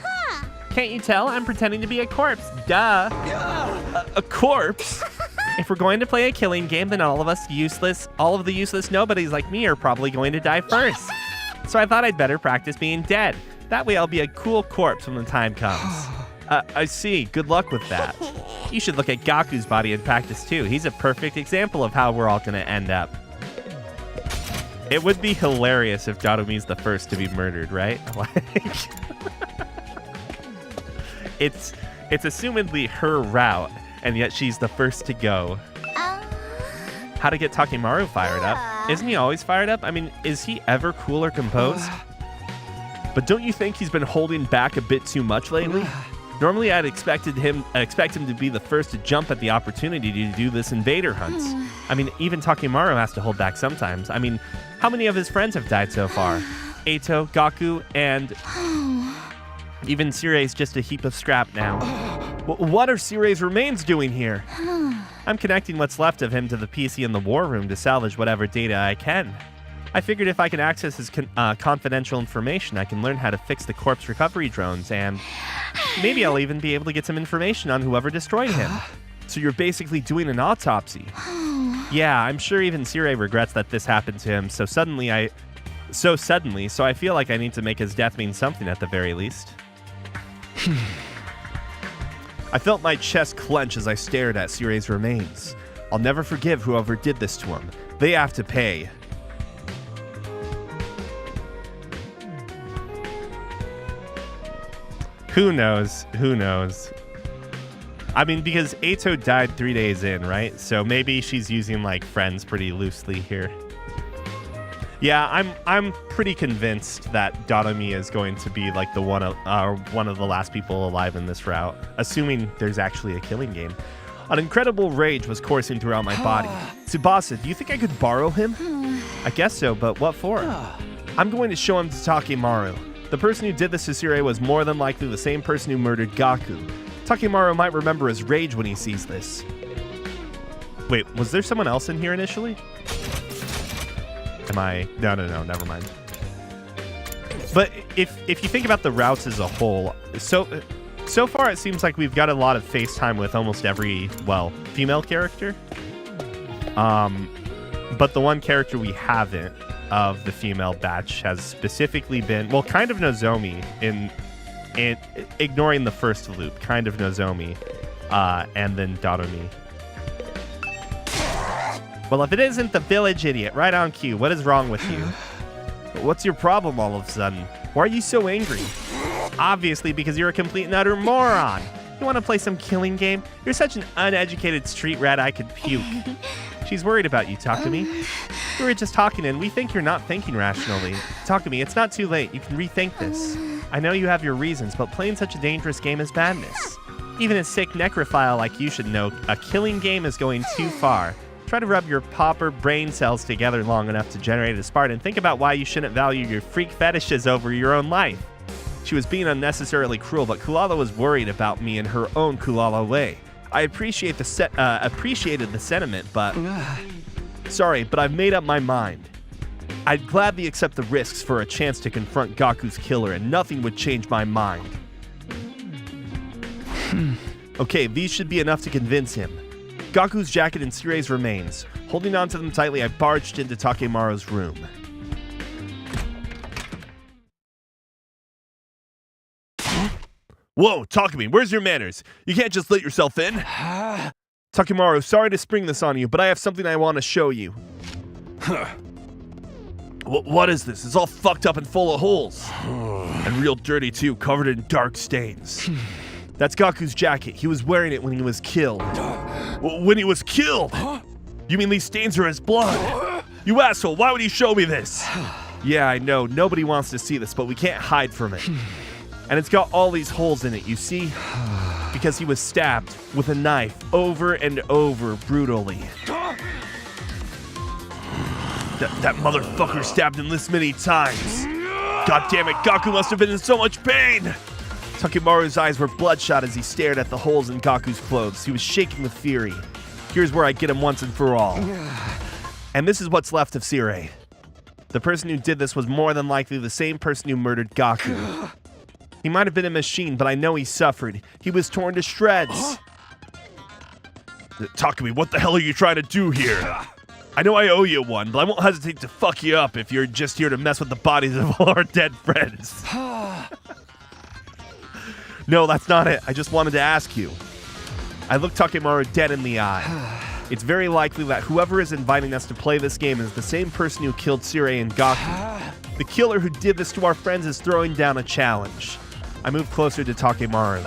Can't you tell? I'm pretending to be a corpse. Duh. A corpse? If we're going to play a killing game, then all of the useless nobodies like me are probably going to die first. So I thought I'd better practice being dead. That way I'll be a cool corpse when the time comes. I see. Good luck with that. You should look at Gaku's body in practice too. He's a perfect example of how we're all going to end up. It would be hilarious if Dotomi's the first to be murdered, right? Like, it's assumedly her route, and yet she's the first to go. How to get Takemaru fired up? Isn't he always fired up? I mean, is he ever cool or composed? But don't you think he's been holding back a bit too much lately? Normally, I'd expect him to be the first to jump at the opportunity to do this invader hunt. I mean, even Takemaru has to hold back sometimes. I mean, how many of his friends have died so far? Eito, Gaku, and even Sirei's just a heap of scrap now. What are Sirei's remains doing here? I'm connecting what's left of him to the PC in the war room to salvage whatever data I can. I figured if I can access his confidential information, I can learn how to fix the corpse recovery drones, and maybe I'll even be able to get some information on whoever destroyed him. So you're basically doing an autopsy. Yeah, I'm sure even Sirei regrets that this happened to him so suddenly, so I feel like I need to make his death mean something at the very least. I felt my chest clench as I stared at Sirei's remains. I'll never forgive whoever did this to him. They have to pay. Who knows? Who knows? I mean, because Eito died 3 days in, right? So maybe she's using, like, friends pretty loosely here. Yeah, I'm pretty convinced that Dotomi is going to be like one of the last people alive in this route, assuming there's actually a killing game. An incredible rage was coursing throughout my body. Tsubasa, do you think I could borrow him? I guess so, but what for? I'm going to show him to Takemaru. The person who did this to Sirei was more than likely the same person who murdered Gaku. Takemaru might remember his rage when he sees this. Wait, was there someone else in here initially? No, never mind. But if you think about the routes as a whole, so far it seems like we've got a lot of face time with almost every, well, female character. But the one character we haven't of the female batch has specifically been, well, kind of Nozomi in ignoring the first loop, kind of Nozomi, and then Dotomi. Well, if it isn't the village idiot, right on cue. What is wrong with you? What's your problem all of a sudden? Why are you so angry? Obviously, because you're a complete and utter moron. You want to play some killing game? You're such an uneducated street rat I could puke. She's worried about you, Takumi. We were just talking and we think you're not thinking rationally. Takumi, it's not too late. You can rethink this. I know you have your reasons, but playing such a dangerous game is madness. Even a sick necrophile like you should know a killing game is going too far. Try to rub your pauper brain cells together long enough to generate a spark and think about why you shouldn't value your freak fetishes over your own life. She was being unnecessarily cruel, but Kulala was worried about me in her own Kulala way. I appreciated the sentiment, but... Sorry, but I've made up my mind. I'd gladly accept the risks for a chance to confront Gaku's killer, and nothing would change my mind. Okay, these should be enough to convince him. Gaku's jacket and Sirei's remains. Holding onto them tightly, I barged into Takemaru's room. Whoa, Takumi, where's your manners? You can't just let yourself in. Takemaru, sorry to spring this on you, but I have something I want to show you. What is this? It's all fucked up and full of holes. And real dirty too, covered in dark stains. That's Gaku's jacket. He was wearing it when he was killed. When he was killed? You mean these stains are his blood? You asshole, why would you show me this? Yeah, I know, nobody wants to see this, but we can't hide from it. And it's got all these holes in it, you see? Because he was stabbed with a knife over and over brutally. That motherfucker stabbed him this many times. God damn it, Gaku must have been in so much pain. Takemaru's eyes were bloodshot as he stared at the holes in Gaku's clothes. He was shaking with fury. Here's where I get him once and for all. And this is what's left of Sirei. The person who did this was more than likely the same person who murdered Gaku. He might have been a machine, but I know he suffered. He was torn to shreds. Takumi, what the hell are you trying to do here? I know I owe you one, but I won't hesitate to fuck you up if you're just here to mess with the bodies of all our dead friends. No, that's not it. I just wanted to ask you. I looked Takemaru dead in the eye. It's very likely that whoever is inviting us to play this game is the same person who killed Sirei and Gaku. The killer who did this to our friends is throwing down a challenge. I moved closer to Takemaru.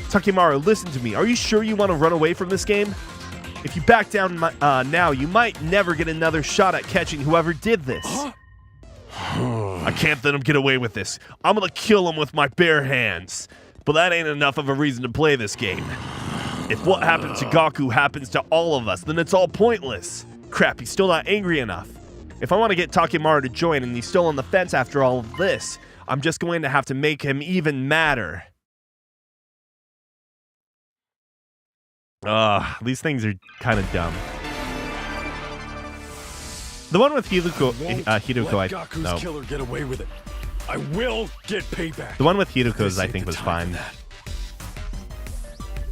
Takemaru, listen to me. Are you sure you want to run away from this game? If you back down now, you might never get another shot at catching whoever did this. I can't let him get away with this. I'm gonna kill him with my bare hands. But that ain't enough of a reason to play this game. If what happened to Gaku happens to all of us, then it's all pointless. Crap, he's still not angry enough. If I want to get Takemaru to join and he's still on the fence after all of this, I'm just going to have to make him even madder. These things are kind of dumb. The one with Hiruko, no. Killer get away with it. I will get payback. The one with Hiruko's, I think, was fine.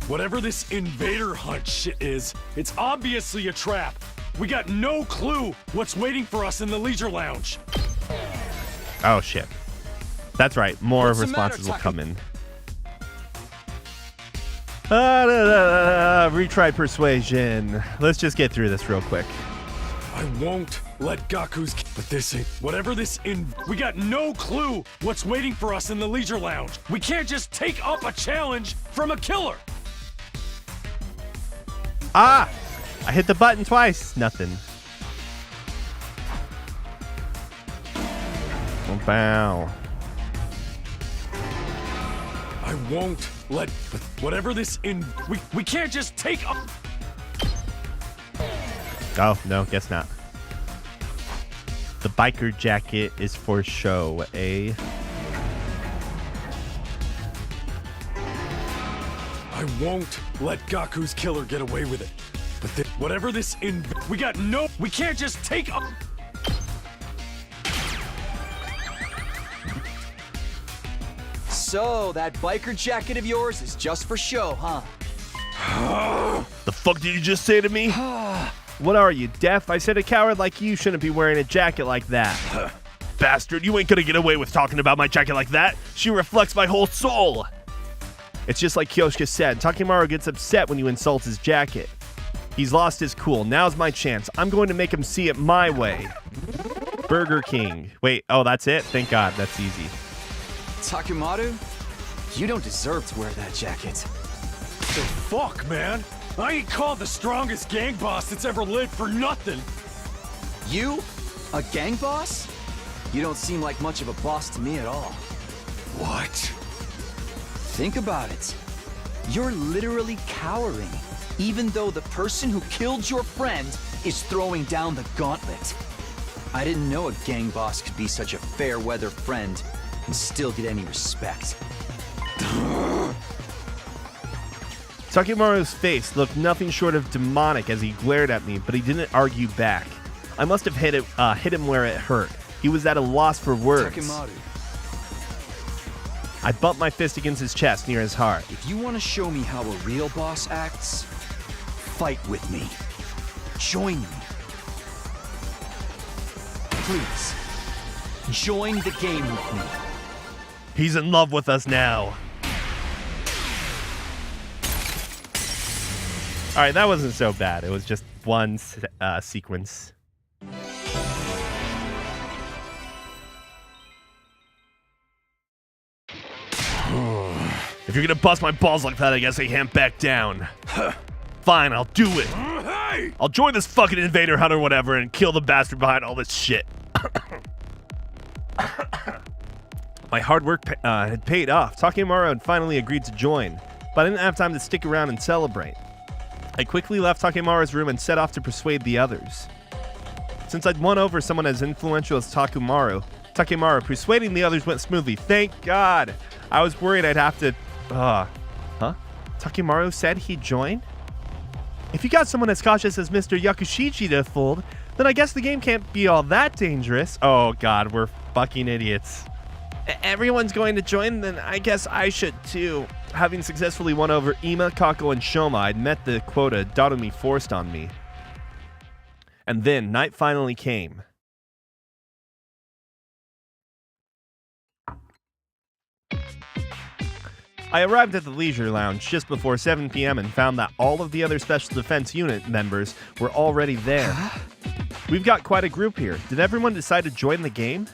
Whatever this invader hunt shit is, it's obviously a trap. We got no clue what's waiting for us in the leisure lounge. Oh, shit. That's right. More responses will come in. Retry persuasion. Let's just get through this real quick. I won't let Gaku's... But this ain't... Whatever this we got no clue what's waiting for us in the leisure lounge. We can't just take up a challenge from a killer. Ah! I hit the button twice. Nothing. Oh, bow. I won't let... Whatever this we can't just take up... Oh, no, guess not. The biker jacket is for show, eh? I won't let Gaku's killer get away with it. But whatever this we got no... We can't just take up... So, that biker jacket of yours is just for show, huh? The fuck did you just say to me? What are you, deaf? I said a coward like you shouldn't be wearing a jacket like that. Bastard, you ain't gonna get away with talking about my jacket like that. She reflects my whole soul. It's just like Kyosuke said, Takemaru gets upset when you insult his jacket. He's lost his cool. Now's my chance. I'm going to make him see it my way. Burger King. Wait, oh, that's it? Thank God, that's easy. Takemaru, You don't deserve to wear that jacket. The fuck, man? I ain't called the strongest gang boss that's ever lived for nothing. You? A gang boss? You don't seem like much of a boss to me at all. What? Think about it. You're literally cowering, even though the person who killed your friend is throwing down the gauntlet. I didn't know a gang boss could be such a fair-weather friend and still get any respect. Takemaru's face looked nothing short of demonic as he glared at me, but he didn't argue back. I must have hit him where it hurt. He was at a loss for words. Takemaru, I bumped my fist against his chest near his heart. if you want to show me how a real boss acts, fight with me. Join me. Please, join the game with me. He's in love with us now. All right, that wasn't so bad. It was just one sequence. If you're gonna bust my balls like that, I guess I can't back down. Fine, I'll do it. Hey! I'll join this fucking invader hunt or whatever and kill the bastard behind all this shit. My hard work had paid off. Takemaru had finally agreed to join, but I didn't have time to stick around and celebrate. I quickly left Takemaru's room and set off to persuade the others. Since I'd won over someone as influential as Takemaru, persuading the others went smoothly. Thank God! I was worried I'd have to... Huh? Takemaru said he'd join? If you got someone as cautious as Mr. Yakushichi to fold, then I guess the game can't be all that dangerous. Oh God, we're fucking idiots. Everyone's going to join, then I guess I should too. Having successfully won over Ima, Kako, and Shoma, I'd met the quota Darumi forced on me. And then night finally came. I arrived at the Leisure Lounge just before 7 p.m. and found that all of the other Special Defense Unit members were already there. We've got quite a group here. Did everyone decide to join the game?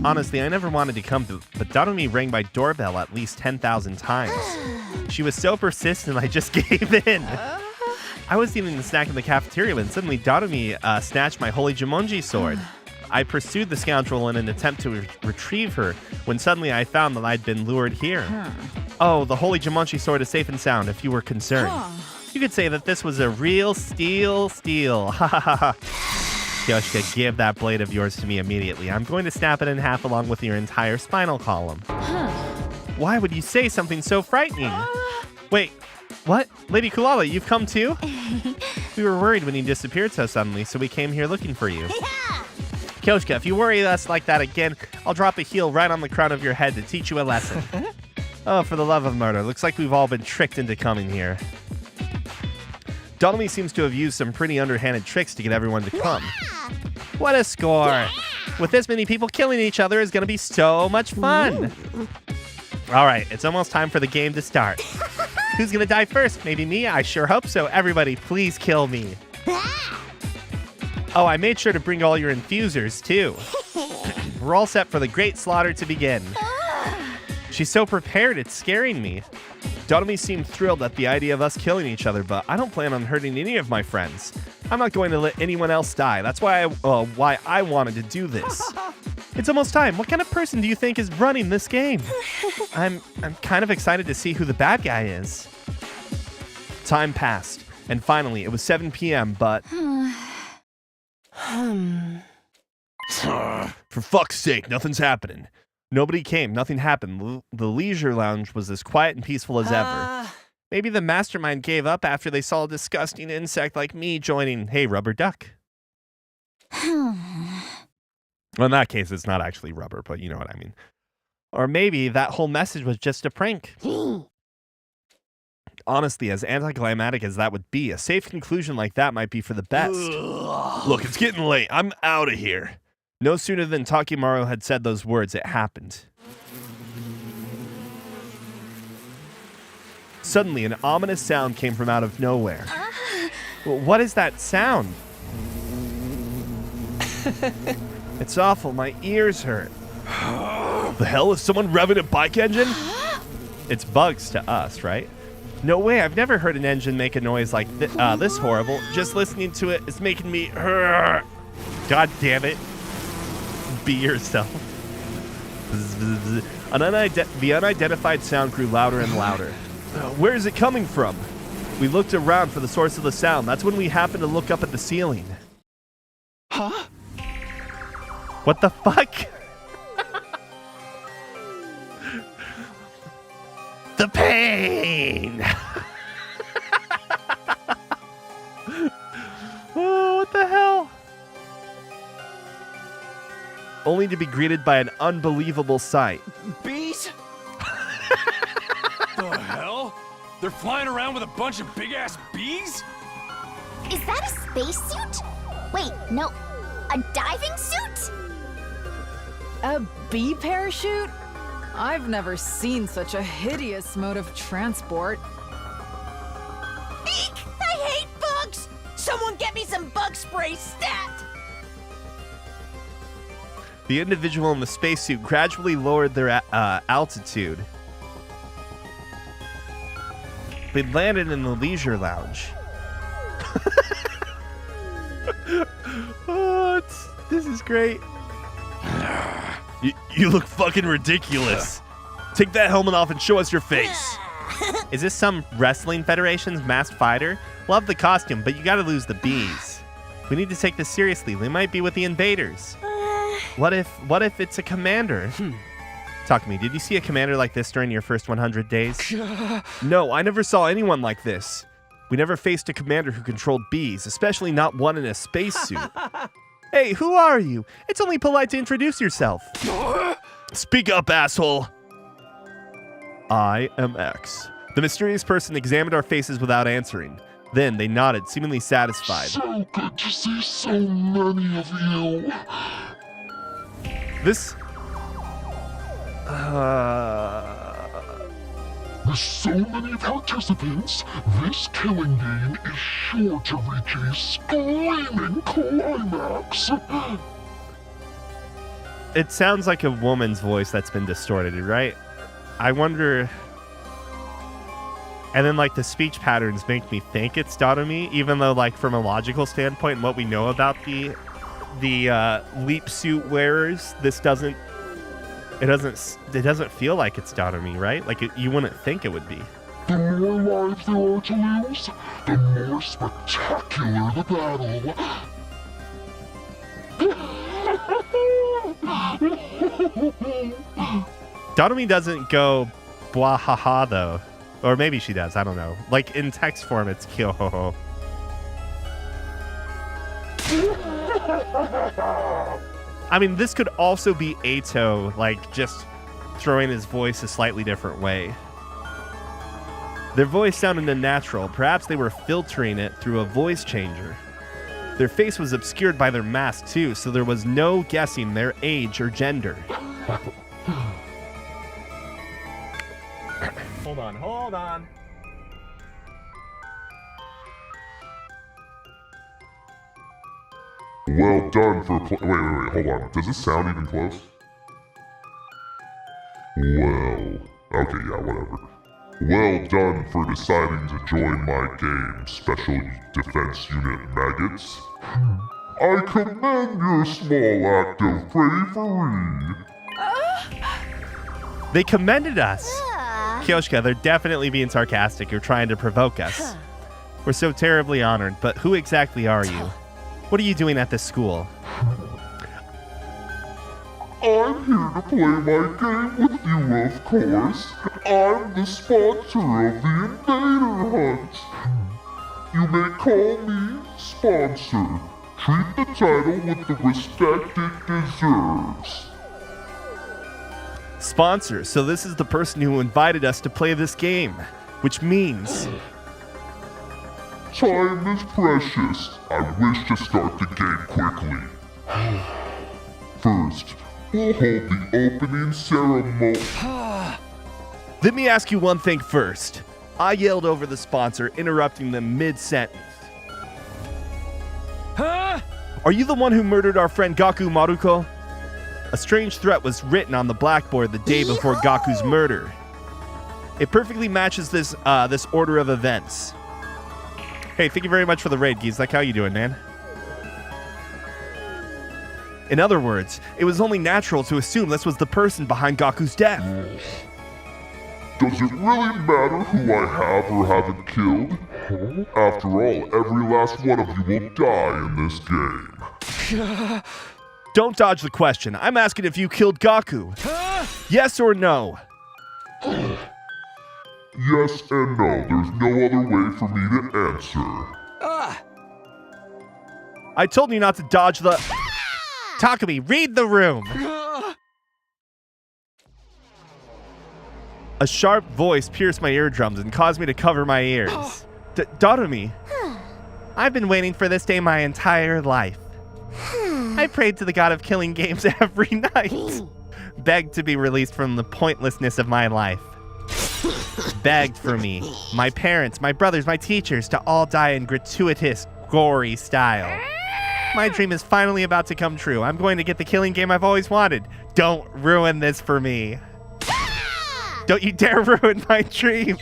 Honestly, I never wanted to come to, but Darumi rang my doorbell at least 10,000 times. She was so persistent, I just gave in. I was eating a snack in the cafeteria when suddenly Darumi snatched my Holy Jumonji sword. I pursued the scoundrel in an attempt to retrieve her, when suddenly I found that I'd been lured here. Oh, the Holy Jumonji sword is safe and sound, if you were concerned. You could say that this was a real steal. Ha ha ha ha. Kyoshika, give that blade of yours to me immediately. I'm going to snap it in half along with your entire spinal column. Why would you say something so frightening? Wait, what? Lady Kulala, you've come too? We were worried when you disappeared so suddenly, so we came here looking for you. Kyoshika, if you worry us like that again, I'll drop a heel right on the crown of your head to teach you a lesson. Oh, for the love of murder. Looks like we've all been tricked into coming here. Darumi seems to have used some pretty underhanded tricks to get everyone to come. What a score! Yeah. With this many people killing each other is going to be so much fun! All right, it's almost time for the game to start. Who's going to die first? Maybe me? I sure hope so. Everybody, please kill me. Oh, I made sure to bring all your infusers, too. We're all set for the great slaughter to begin. She's so prepared, it's scaring me. Darumi seemed thrilled at the idea of us killing each other, but I don't plan on hurting any of my friends. I'm not going to let anyone else die. That's why I wanted to do this. It's almost time. What kind of person do you think is running this game? I'm kind of excited to see who the bad guy is. Time passed, and finally, it was 7 p.m., but... For fuck's sake, nothing's happening. Nobody came, nothing happened. The Leisure Lounge was as quiet and peaceful as ever. Maybe the mastermind gave up after they saw a disgusting insect like me joining. Hey, rubber duck. Well, in that case, it's not actually rubber, but you know what I mean. Or maybe that whole message was just a prank. Honestly, as anticlimactic as that would be, a safe conclusion like that might be for the best. Look, it's getting late. I'm out of here. No sooner than Takemaru had said those words, it happened. Suddenly, an ominous sound came from out of nowhere. What is that sound? It's awful. My ears hurt. The hell? Is someone revving a bike engine? It's bugs to us, right? No way, I've never heard an engine make a noise like this horrible. Just listening to it is making me... God damn it. Be yourself. The unidentified sound grew louder and louder. Where is it coming from? We looked around for the source of the sound. That's when we happened to look up at the ceiling. Huh? What the fuck? The pain! Oh, what the hell? Only to be greeted by an unbelievable sight. Bees? The hell? They're flying around with a bunch of big-ass bees? Is that a spacesuit? Wait, no. A diving suit? A bee parachute? I've never seen such a hideous mode of transport. Eek! I hate bugs! Someone get me some bug spray stat! The individual in the spacesuit gradually lowered their altitude. They landed in the leisure lounge. Oh, this is great. You look fucking ridiculous. Take that helmet off and show us your face. Is this some wrestling federation's masked fighter? Love the costume, but you gotta lose the bees. We need to take this seriously. They might be with the invaders. What if it's a commander? Talk to me. Did you see a commander like this during your first 100 days? No, I never saw anyone like this. We never faced a commander who controlled bees, especially not one in a spacesuit. Hey, who are you? It's only polite to introduce yourself. Speak up, asshole. I am X. The mysterious person examined our faces without answering. Then they nodded, seemingly satisfied. So good to see so many of you. This... With so many participants, this killing game is sure to reach a screaming climax. It sounds like a woman's voice that's been distorted, right? I wonder... And then, like, the speech patterns make me think it's Dotomi, even though, like, from a logical standpoint and what we know about the leap suit wearers, this doesn't... It doesn't feel like it's Dotomi, right? Like, you wouldn't think it would be. The more lives there are to lose, the more spectacular the battle. Dotomi doesn't go bwahaha, though. Or maybe she does, I don't know. Like, in text form, it's kyohoho. I mean, this could also be Eito, like, just throwing his voice a slightly different way. Their voice sounded unnatural. Perhaps they were filtering it through a voice changer. Their face was obscured by their mask, too, so there was no guessing their age or gender. Hold on. Well done for wait, hold on. Does this sound even close? Well, okay, yeah, whatever. Well done for deciding to join my game, Special Defense Unit Maggots. I commend your small act of bravery. They commended us. Kyoshka, they're definitely being sarcastic. You're trying to provoke us. We're so terribly honored, but who exactly are you? What are you doing at this school? I'm here to play my game with you, of course. I'm the sponsor of the Invader Hunt. You may call me Sponsor. Treat the title with the respect it deserves. Sponsor, so this is the person who invited us to play this game, which means... Time is precious. I wish to start the game quickly. First, we'll hold the opening ceremony. Let me ask you one thing first. I yelled over the sponsor, interrupting them mid-sentence. Huh? Are you the one who murdered our friend Gaku Maruko? A strange threat was written on the blackboard the day before Gaku's murder. It perfectly matches this this order of events. Hey, thank you very much for the raid, Geese. Like, how you doing, man? In other words, it was only natural to assume this was the person behind Gaku's death. Does it really matter who I have or haven't killed? After all, every last one of you will die in this game. Don't dodge the question. I'm asking if you killed Gaku. Yes or no? Yes and no. There's no other way for me to answer. I told you not to dodge the... Takumi, read the room. A sharp voice pierced my eardrums and caused me to cover my ears. Dorumi, I've been waiting for this day my entire life. I prayed to the god of killing games every night. Begged to be released from the pointlessness of my life. Begged for me, my parents, my brothers, my teachers to all die in gratuitous, gory style. My dream is finally about to come true. I'm going to get the killing game I've always wanted. Don't ruin this for me. Don't you dare ruin my dream.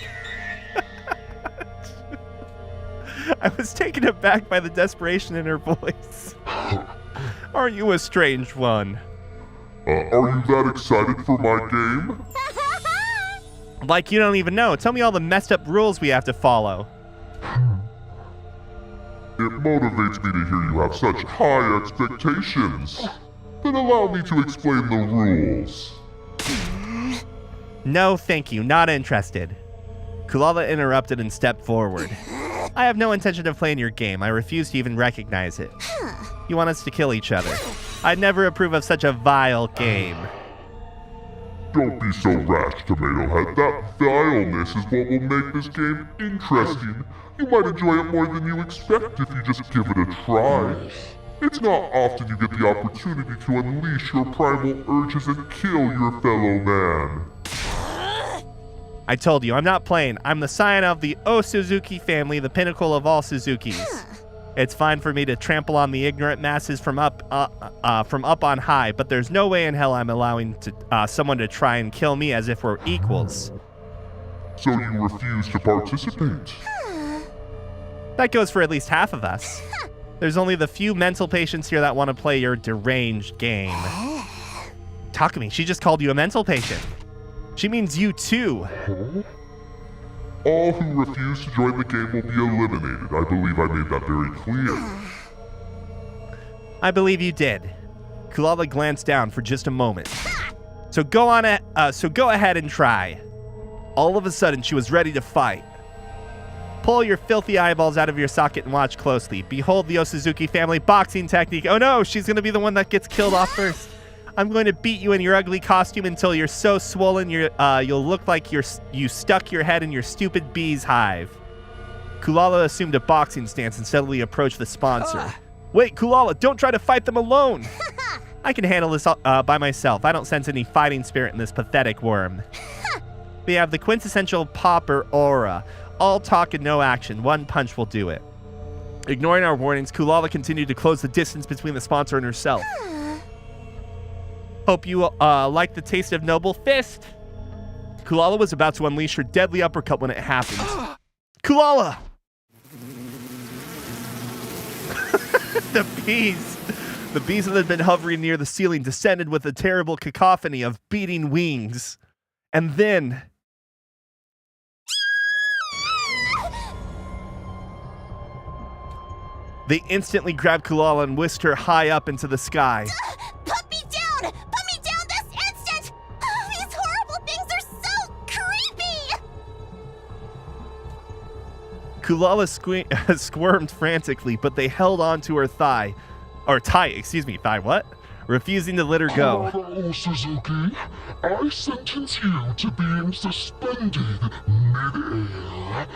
I was taken aback by the desperation in her voice. Are you a strange one? Are you that excited for my game? Like you don't even know. Tell me all the messed up rules we have to follow. It motivates me to hear you have such high expectations. Then allow me to explain the rules. No, thank you. Not interested. Kulala interrupted and stepped forward. I have no intention of playing your game. I refuse to even recognize it. You want us to kill each other. I'd never approve of such a vile game. Don't be so rash, Tomato Head. That vileness is what will make this game interesting. You might enjoy it more than you expect if you just give it a try. It's not often you get the opportunity to unleash your primal urges and kill your fellow man. I told you, I'm not playing. I'm the scion of the Suzuki family, the pinnacle of all Suzukis. It's fine for me to trample on the ignorant masses from up on high, but there's no way in hell I'm allowing someone to try and kill me as if we're equals. So you refuse to participate? That goes for at least half of us. There's only the few mental patients here that want to play your deranged game. Takumi, she just called you a mental patient. She means you too. All who refuse to join the game will be eliminated. I believe I made that very clear. I believe you did. Kulala glanced down for just a moment. So go ahead and try. All of a sudden, she was ready to fight. Pull your filthy eyeballs out of your socket and watch closely. Behold the Osuzuki family boxing technique. Oh no, she's going to be the one that gets killed off first. I'm going to beat you in your ugly costume until you're so swollen you'll look like you stuck your head in your stupid bee's hive. Kulala assumed a boxing stance and steadily approached the sponsor. Wait, Kulala, don't try to fight them alone. I can handle this by myself. I don't sense any fighting spirit in this pathetic worm. They have the quintessential pauper aura. All talk and no action. One punch will do it. Ignoring our warnings, Kulala continued to close the distance between the sponsor and herself. Hope you like the taste of Noble Fist. Kulala was about to unleash her deadly uppercut when it happened. Kulala! The bees that had been hovering near the ceiling descended with a terrible cacophony of beating wings. And then... they instantly grabbed Kulala and whisked her high up into the sky. Put me down! Put me down this instant! Oh, these horrible things are so creepy! Kulala squirmed frantically, but they held onto her thigh. Thigh what? Refusing to let her go. Oh, Suzuki, I sentence you to being suspended mid-air.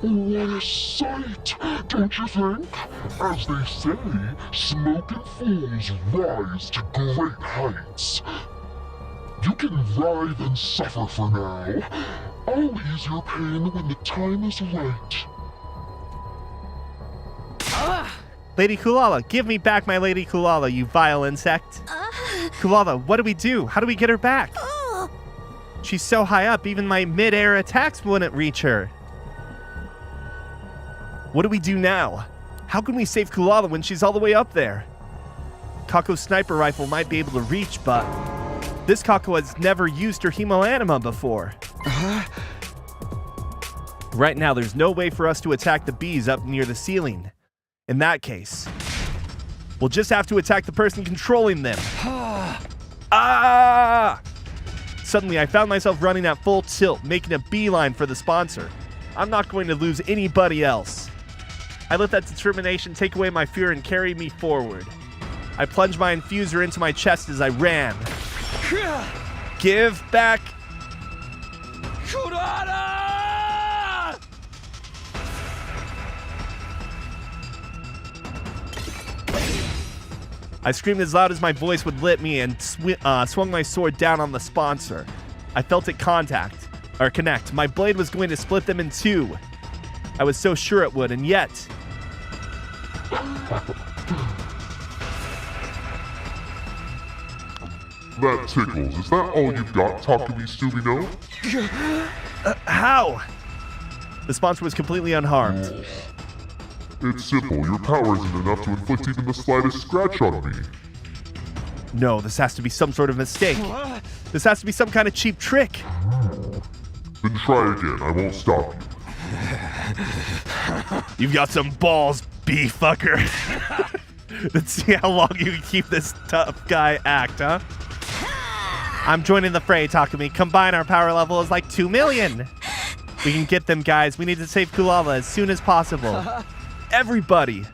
What a sight, don't you think? As they say, smoking fools rise to great heights. You can writhe and suffer for now. I'll ease your pain when the time is right. Lady Kulala, give me back my Lady Kulala, you vile insect. Kulala, what do we do? How do we get her back? She's so high up, even my mid-air attacks wouldn't reach her. What do we do now? How can we save Kulala when she's all the way up there? Kako's sniper rifle might be able to reach, but this Kako has never used her hemoanima before. Right now, there's no way for us to attack the bees up near the ceiling. In that case, we'll just have to attack the person controlling them. Ah! Suddenly, I found myself running at full tilt, making a beeline for the sponsor. I'm not going to lose anybody else. I let that determination take away my fear and carry me forward. I plunged my infuser into my chest as I ran. Give back. Kurata! I screamed as loud as my voice would let me and swung my sword down on the sponsor. I felt it connect. My blade was going to split them in two. I was so sure it would, and yet... That tickles. Is that all you've got, Takumi Sumino? How? The sponsor was completely unharmed. It's simple. Your power isn't enough to inflict even the slightest scratch on me. No, this has to be some sort of mistake. This has to be some kind of cheap trick. Then try again. I won't stop you. You've got some balls, bee fucker. Let's see how long you can keep this tough guy act, huh? I'm joining the fray, Takumi. Combine our power level is like 2 million. We can get them, guys. We need to save Kulala as soon as possible. Everybody.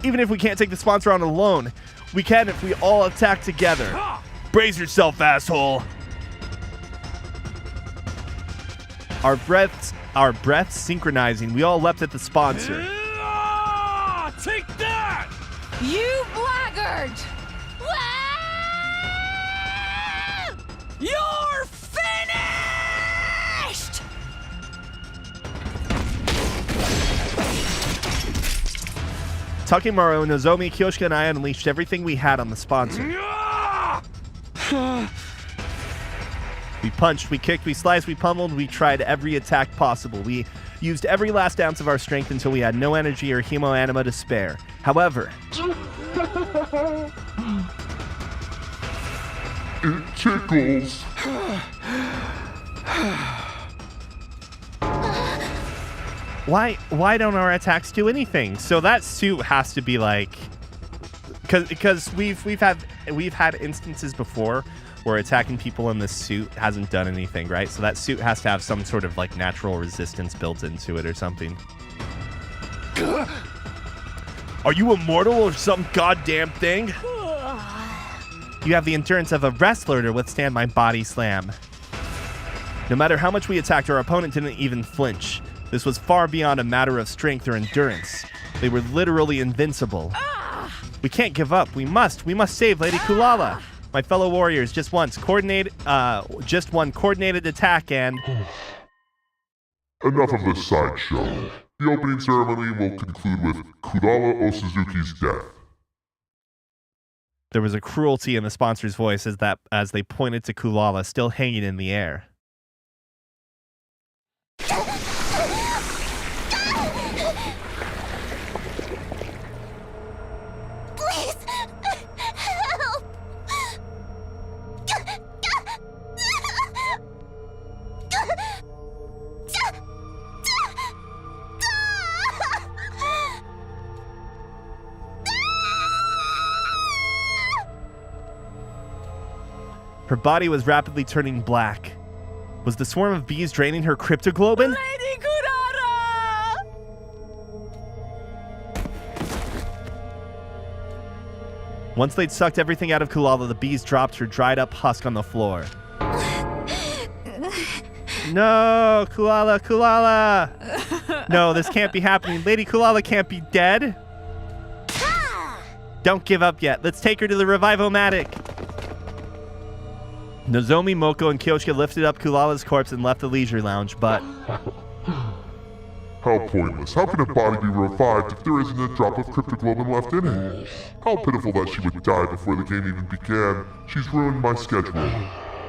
Even if we can't take the sponsor on alone, we can if we all attack together. Brace yourself, asshole. Our breaths synchronizing. We all leapt at the sponsor. Take that! You blackguard! You're finished! Takimaru, Nozomi, Kyoshika, and I unleashed everything we had on the sponsor. We punched, we kicked, we sliced, we pummeled, we tried every attack possible. We used every last ounce of our strength until we had no energy or hemoanima to spare. However... It tickles. Why don't our attacks do anything? So that suit has to be like... Because we've had instances before where attacking people in this suit hasn't done anything, right? So that suit has to have some sort of like natural resistance built into it or something. Are you immortal or some goddamn thing? You have the endurance of a wrestler to withstand my body slam. No matter how much we attacked, our opponent didn't even flinch. This was far beyond a matter of strength or endurance. They were literally invincible. We can't give up. We must save Lady Kulala. My fellow warriors, just one coordinated attack and... Enough of this sideshow. The opening ceremony will conclude with Kulala Osuzuki's death. There was a cruelty in the sponsor's voice as they pointed to Kulala, still hanging in the air. Please, help! Her body was rapidly turning black. Was the swarm of bees draining her cryptoglobin? Lady Kurata! Once they'd sucked everything out of Kulala, the bees dropped her dried up husk on the floor. No, Kulala! No, this can't be happening. Lady Kulala can't be dead. Don't give up yet. Let's take her to the Revivomatic. Nozomi, Moko, and Kyoshika lifted up Kulala's corpse and left the leisure lounge, but... How pointless. How can a body be revived if there isn't a drop of cryptoglobin left in it? How pitiful that she would die before the game even began. She's ruined my schedule.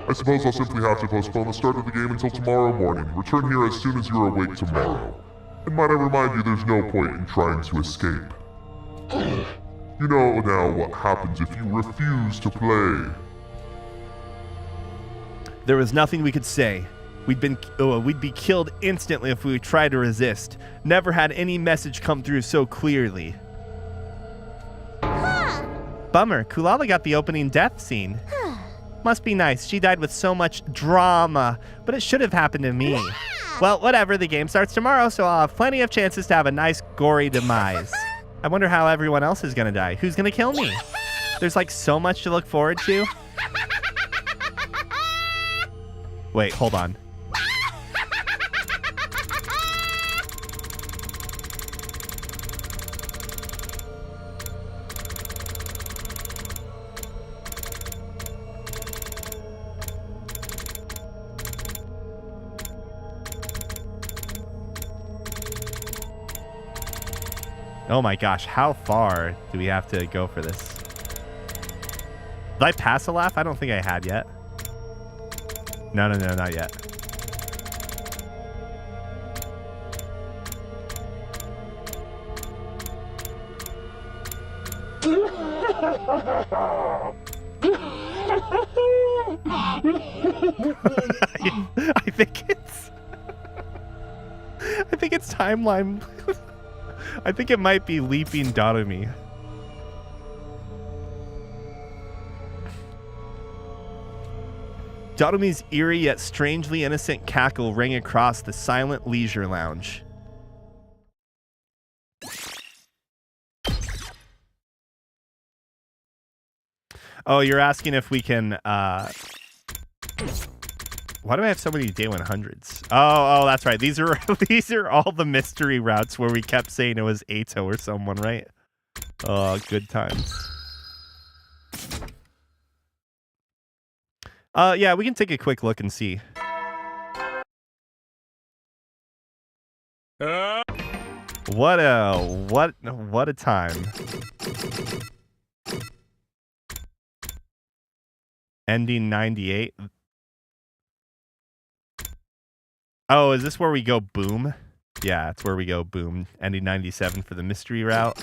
I suppose I'll simply have to postpone the start of the game until tomorrow morning. Return here as soon as you're awake tomorrow. And might I remind you, there's no point in trying to escape. You know now what happens if you refuse to play. There was nothing we could say. We'd be killed instantly if we tried to resist. Never had any message come through so clearly. Bummer, Kulala got the opening death scene. Must be nice. She died with so much drama, but it should have happened to me. Well, whatever. The game starts tomorrow, so I'll have plenty of chances to have a nice, gory demise. I wonder how everyone else is gonna die. Who's gonna kill me? There's like so much to look forward to. Wait, hold on. Oh my gosh, how far do we have to go for this? Did I pass a laugh? I don't think I had yet. No, not yet. I think it's timeline. I think it might be Leaping Dotomy. Dotomy's eerie yet strangely innocent cackle rang across the silent leisure lounge. Oh, you're asking if we can, why do I have so many day 100s? Oh, that's right. These are all the mystery routes where we kept saying it was Ato or someone, right? Oh, good times. Yeah, we can take a quick look and see. What a time. Ending 98. Oh, is this where we go boom? Yeah, it's where we go boom. Ending 97 for the mystery route.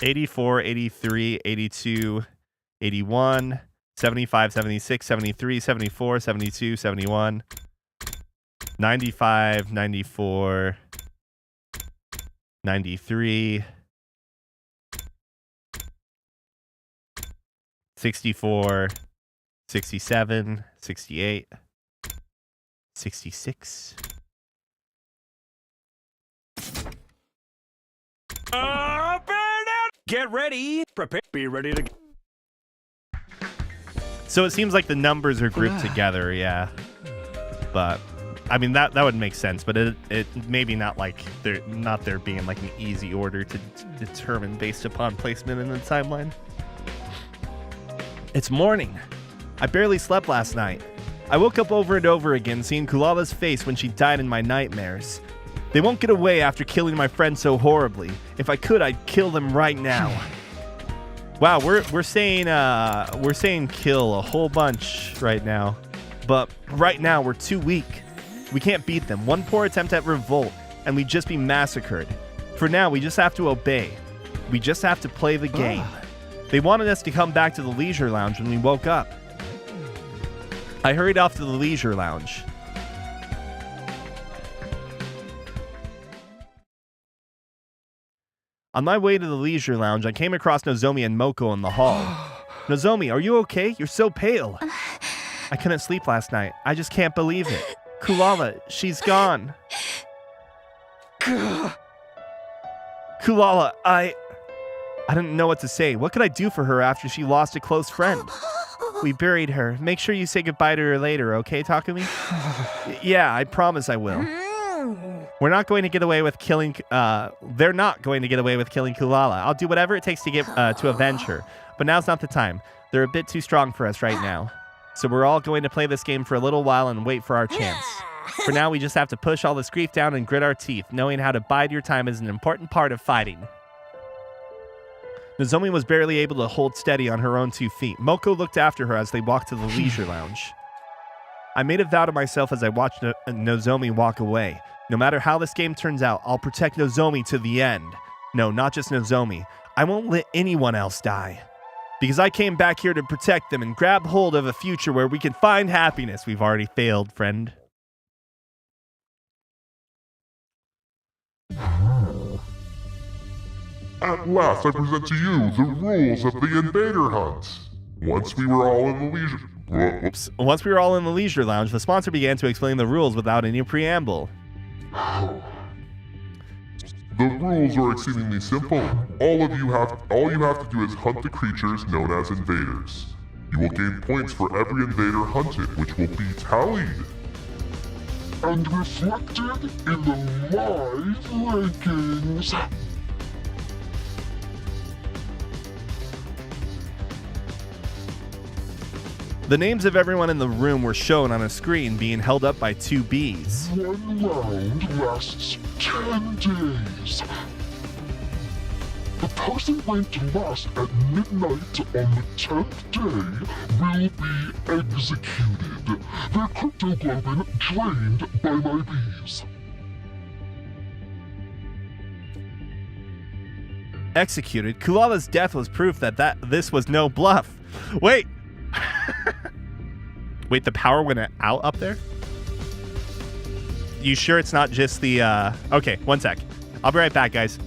84, 83, 82, 81, 75, 76, 73, 74, 72, 71, 95, 94, 93, 64, 67, 68, 66. Get ready. Prepare. Be ready to... So it seems like the numbers are grouped together, yeah. But I mean that would make sense, but it maybe not like there being like an easy order to determine based upon placement in the timeline. It's morning. I barely slept last night. I woke up over and over again seeing Kulala's face when she died in my nightmares. They won't get away after killing my friend so horribly. If I could, I'd kill them right now. Wow, we're saying kill a whole bunch right now. But right now we're too weak. We can't beat them. One poor attempt at revolt and we'd just be massacred. For now, we just have to obey. We just have to play the game. They wanted us to come back to the leisure lounge when we woke up. I hurried off to the leisure lounge. On my way to the leisure lounge, I came across Nozomi and Moko in the hall. Nozomi, are you okay? You're so pale. I couldn't sleep last night. I just can't believe it. Kulala, she's gone. Kulala, I didn't know what to say. What could I do for her after she lost a close friend? We buried her. Make sure you say goodbye to her later, okay, Takumi? Yeah, I promise I will. We're not going to get away with killing... they're not going to get away with killing Kulala. I'll do whatever it takes to get to avenge her. But now's not the time. They're a bit too strong for us right now. So we're all going to play this game for a little while and wait for our chance. For now, we just have to push all this grief down and grit our teeth. Knowing how to bide your time is an important part of fighting. Nozomi was barely able to hold steady on her own 2 feet. Moko looked after her as they walked to the leisure lounge. I made a vow to myself as I watched Nozomi walk away. No matter how this game turns out, I'll protect Nozomi to the end. No, not just Nozomi. I won't let anyone else die. Because I came back here to protect them and grab hold of a future where we can find happiness. We've already failed, friend. At last I present to you the rules of the Invader Hunt. Once we were all in the leisure... Once we were all in the leisure lounge, the sponsor began to explain the rules without any preamble. The rules are exceedingly simple. All you have to do is hunt the creatures known as invaders. You will gain points for every invader hunted, which will be tallied and reflected in the live rankings. The names of everyone in the room were shown on a screen being held up by 2 bees. One round lasts 10 days. The person ranked last at midnight on the 10th day will be executed. Their cryptoglobin drained by my bees. Executed? Kulala's death was proof that this was no bluff. Wait! Wait, the power went out up there? You sure it's not just the, Okay, one sec. I'll be right back, guys.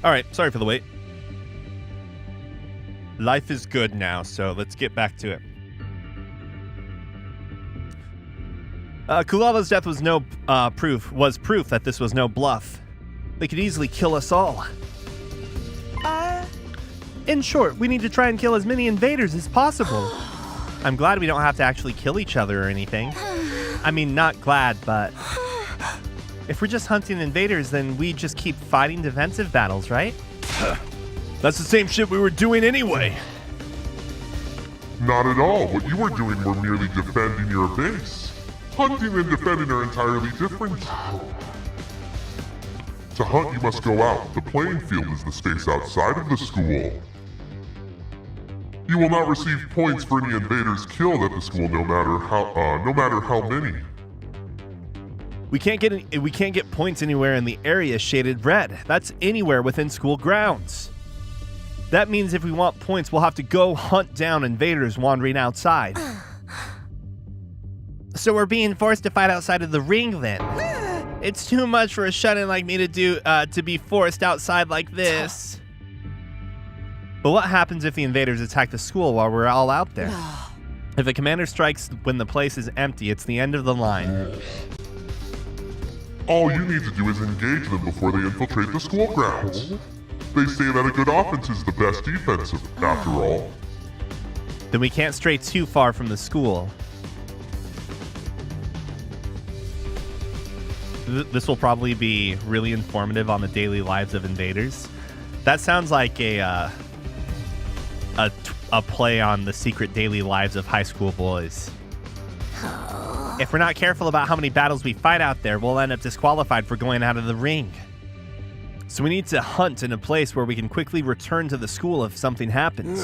All right, sorry for the wait. Life is good now, so let's get back to it. Kulala's death was proof that this was no bluff. They could easily kill us all. In short, we need to try and kill as many invaders as possible. I'm glad we don't have to actually kill each other or anything. I mean, not glad, but if we're just hunting invaders, then we just keep fighting defensive battles, right? That's the same shit we were doing anyway. Not at all. What you were doing were merely defending your base. Hunting and defending are entirely different. To hunt, you must go out. The playing field is the space outside of the school. You will not receive points for any invaders killed at the school, no matter how many. We can't get points anywhere in the area shaded red. That's anywhere within school grounds. That means if we want points, we'll have to go hunt down invaders wandering outside. So we're being forced to fight outside of the ring then. It's too much for a shut-in like me to be forced outside like this. But what happens if the invaders attack the school while we're all out there? If a commander strikes when the place is empty, it's the end of the line. All you need to do is engage them before they infiltrate the school grounds. They say that a good offense is the best defense, after all. Then we can't stray too far from the school. This will probably be really informative on the daily lives of invaders. That sounds like a play on the secret daily lives of high school boys. If we're not careful about how many battles we fight out there, we'll end up disqualified for going out of the ring. So we need to hunt in a place where we can quickly return to the school if something happens.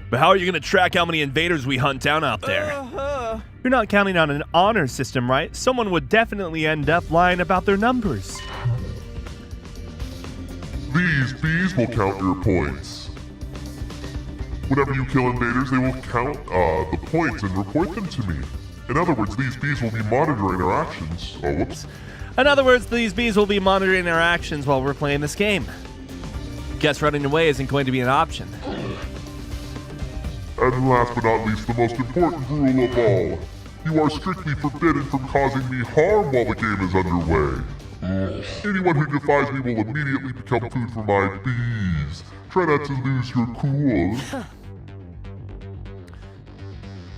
But how are you going to track how many invaders we hunt down out there? You're not counting on an honor system, right? Someone would definitely end up lying about their numbers. These bees will count your points. Whenever you kill invaders, they will count the points and report them to me. In other words, these bees will be monitoring our actions. Oh, whoops. In other words, these bees will be monitoring our actions while we're playing this game. Guess running away isn't going to be an option. And last but not least, the most important rule of all. You are strictly forbidden from causing me harm while the game is underway. Anyone who defies me will immediately become food for my bees. Try not to lose your cool.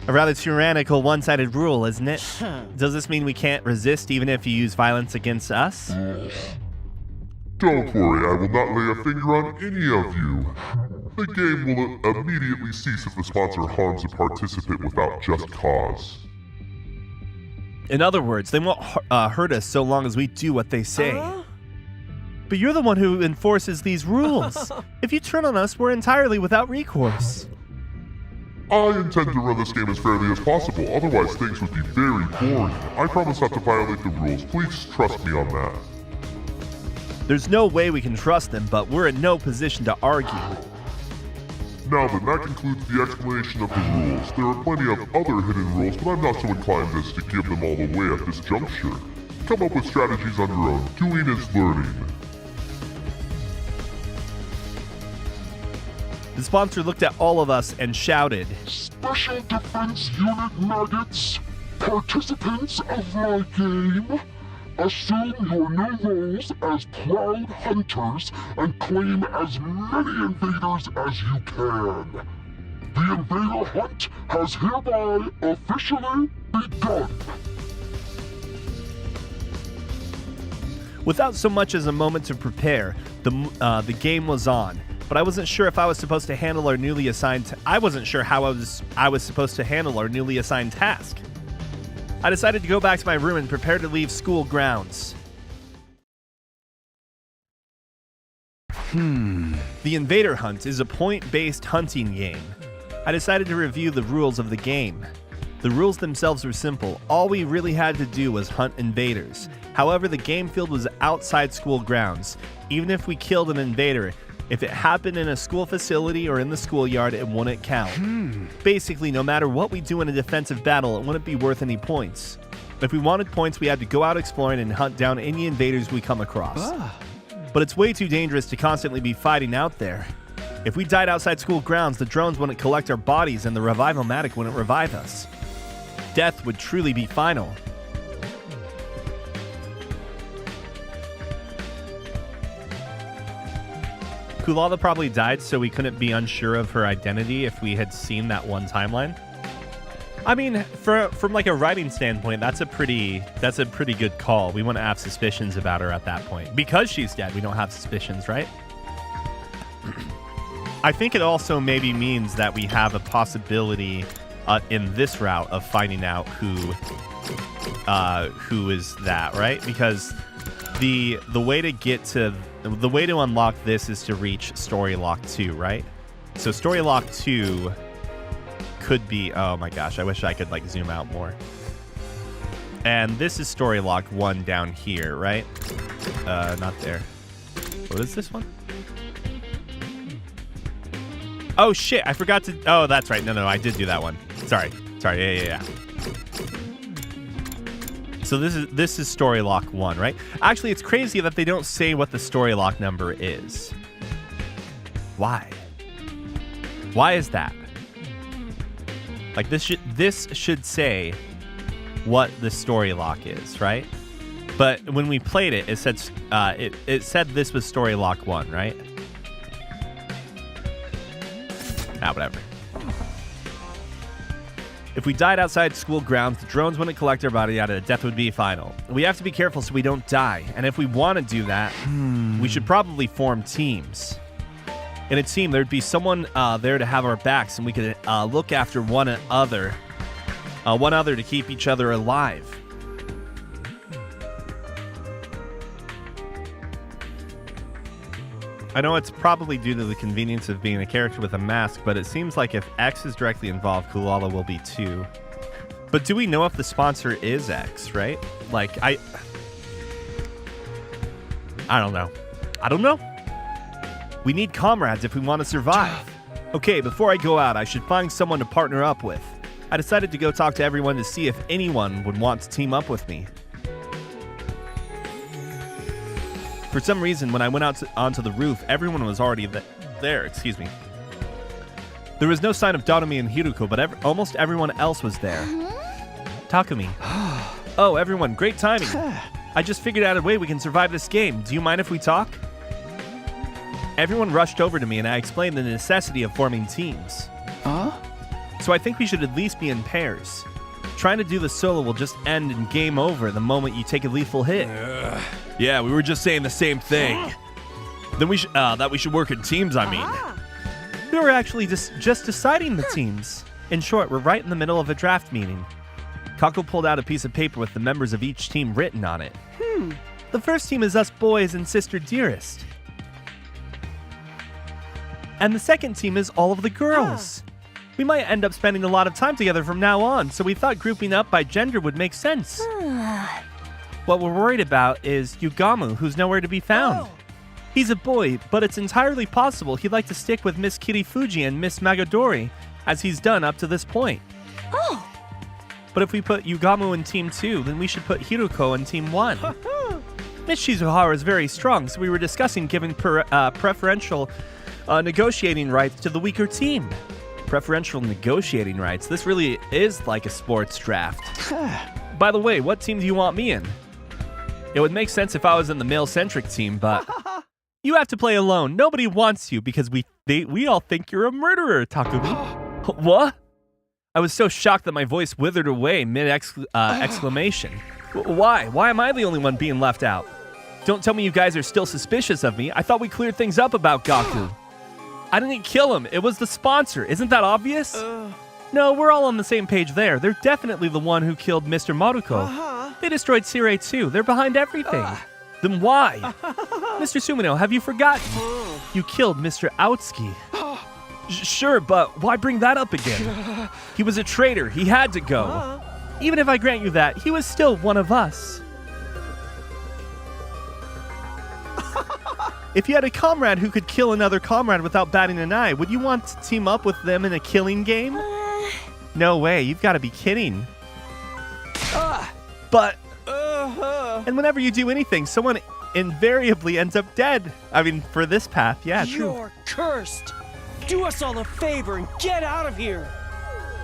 A rather tyrannical, one-sided rule, isn't it? Does this mean we can't resist even if you use violence against us? Don't worry, I will not lay a finger on any of you. The game will immediately cease if the sponsor harms a participant without just cause. In other words, they won't hurt us so long as we do what they say. But you're the one who enforces these rules. If you turn on us, we're entirely without recourse. I intend to run this game as fairly as possible, otherwise things would be very boring. I promise not to violate the rules. Please trust me on that. There's no way we can trust them, but we're in no position to argue. Now then, that concludes the explanation of the rules. There are plenty of other hidden rules, but I'm not so inclined as to give them all away at this juncture. Come up with strategies on your own. Doing is learning. The sponsor looked at all of us and shouted, Special Defense Unit Maggots, participants of my game, assume your new roles as proud hunters and claim as many invaders as you can. The invader hunt has hereby officially begun. Without so much as a moment to prepare, the game was on. But I wasn't sure if I was supposed to handle our newly assigned. I wasn't sure how I was supposed to handle our newly assigned task. I decided to go back to my room and prepare to leave school grounds. The Invader Hunt is a point-based hunting game. I decided to review the rules of the game. The rules themselves were simple. All we really had to do was hunt invaders. However, the game field was outside school grounds. Even if we killed an invader, if it happened in a school facility or in the schoolyard, it wouldn't count. Basically, no matter what we do in a defensive battle, it wouldn't be worth any points. If we wanted points, we had to go out exploring and hunt down any invaders we come across. But it's way too dangerous to constantly be fighting out there. If we died outside school grounds, the drones wouldn't collect our bodies and the Revival-matic wouldn't revive us. Death would truly be final. Kulala probably died so we couldn't be unsure of her identity if we had seen that one timeline. I mean, from like a writing standpoint, that's a pretty good call. We wouldn't have suspicions about her at that point. Because she's dead, we don't have suspicions, right? I think it also maybe means that we have a possibility in this route of finding out who is that, right? Because the way to unlock this is to reach Story Lock 2, right? So Story Lock 2 could be, oh my gosh, I wish I could like zoom out more. And this is Story Lock 1 down here, right? Not there. What is this one? Oh shit, I forgot to, oh that's right, no, I did do that one. Sorry, yeah. So this is Story Lock 1, right? Actually, it's crazy that they don't say what the Story Lock number is. Why? Why is that? Like this should say what the Story Lock is, right? But when we played it, it said it said this was Story Lock 1, right? Ah, whatever. If we died outside school grounds, the drones wouldn't collect our body out of death would be final. We have to be careful so we don't die. And if we want to do that, we should probably form teams. In a team, there'd be someone there to have our backs, and we could look after one another to keep each other alive. I know it's probably due to the convenience of being a character with a mask, but it seems like if X is directly involved, Kulala will be too. But do we know if the sponsor is X, right? Like, I don't know. I don't know. We need comrades if we want to survive. Okay, before I go out, I should find someone to partner up with. I decided to go talk to everyone to see if anyone would want to team up with me. For some reason, when I went out onto the roof, everyone was already there. Excuse me. There was no sign of Donomi and Hiruko, but almost everyone else was there. Takumi. Oh, everyone, great timing. I just figured out a way we can survive this game. Do you mind if we talk? Everyone rushed over to me, and I explained the necessity of forming teams. So I think we should at least be in pairs. Trying to do the solo will just end in game over the moment you take a lethal hit. Yeah, we were just saying the same thing. Then we should work in teams, I mean. We were actually just deciding the teams. In short, we're right in the middle of a draft meeting. Kako pulled out a piece of paper with the members of each team written on it. The first team is us boys and Sister Dearest. And the second team is all of the girls. We might end up spending a lot of time together from now on, so we thought grouping up by gender would make sense. What we're worried about is Yugamu, who's nowhere to be found. He's a boy, but it's entirely possible he'd like to stick with Miss Kirifuji and Miss Magadori, as he's done up to this point. But if we put Yugamu in Team 2, then we should put Hiruko in Team 1. Miss Shizuhara is very strong, so we were discussing giving preferential negotiating rights to the weaker team. Preferential negotiating rights? This really is like a sports draft. By the way, what team do you want me in? It would make sense if I was in the male-centric team, but you have to play alone. Nobody wants you because we all think you're a murderer, Takumi. What? I was so shocked that my voice withered away mid-exclamation. Why? Why am I the only one being left out? Don't tell me you guys are still suspicious of me. I thought we cleared things up about Gaku. I didn't kill him. It was the sponsor. Isn't that obvious? No, we're all on the same page there. They're definitely the one who killed Mr. Maruko. They destroyed Sirei too. They're behind everything. Then why? Mr. Sumino, have you forgotten? You killed Mr. Aotsuki. Sure, but why bring that up again? He was a traitor. He had to go. Even if I grant you that, he was still one of us. If you had a comrade who could kill another comrade without batting an eye, would you want to team up with them in a killing game? No way, you've got to be kidding. But... And whenever you do anything, someone invariably ends up dead. I mean, for this path, yeah, true. You're cursed. Do us all a favor and get out of here.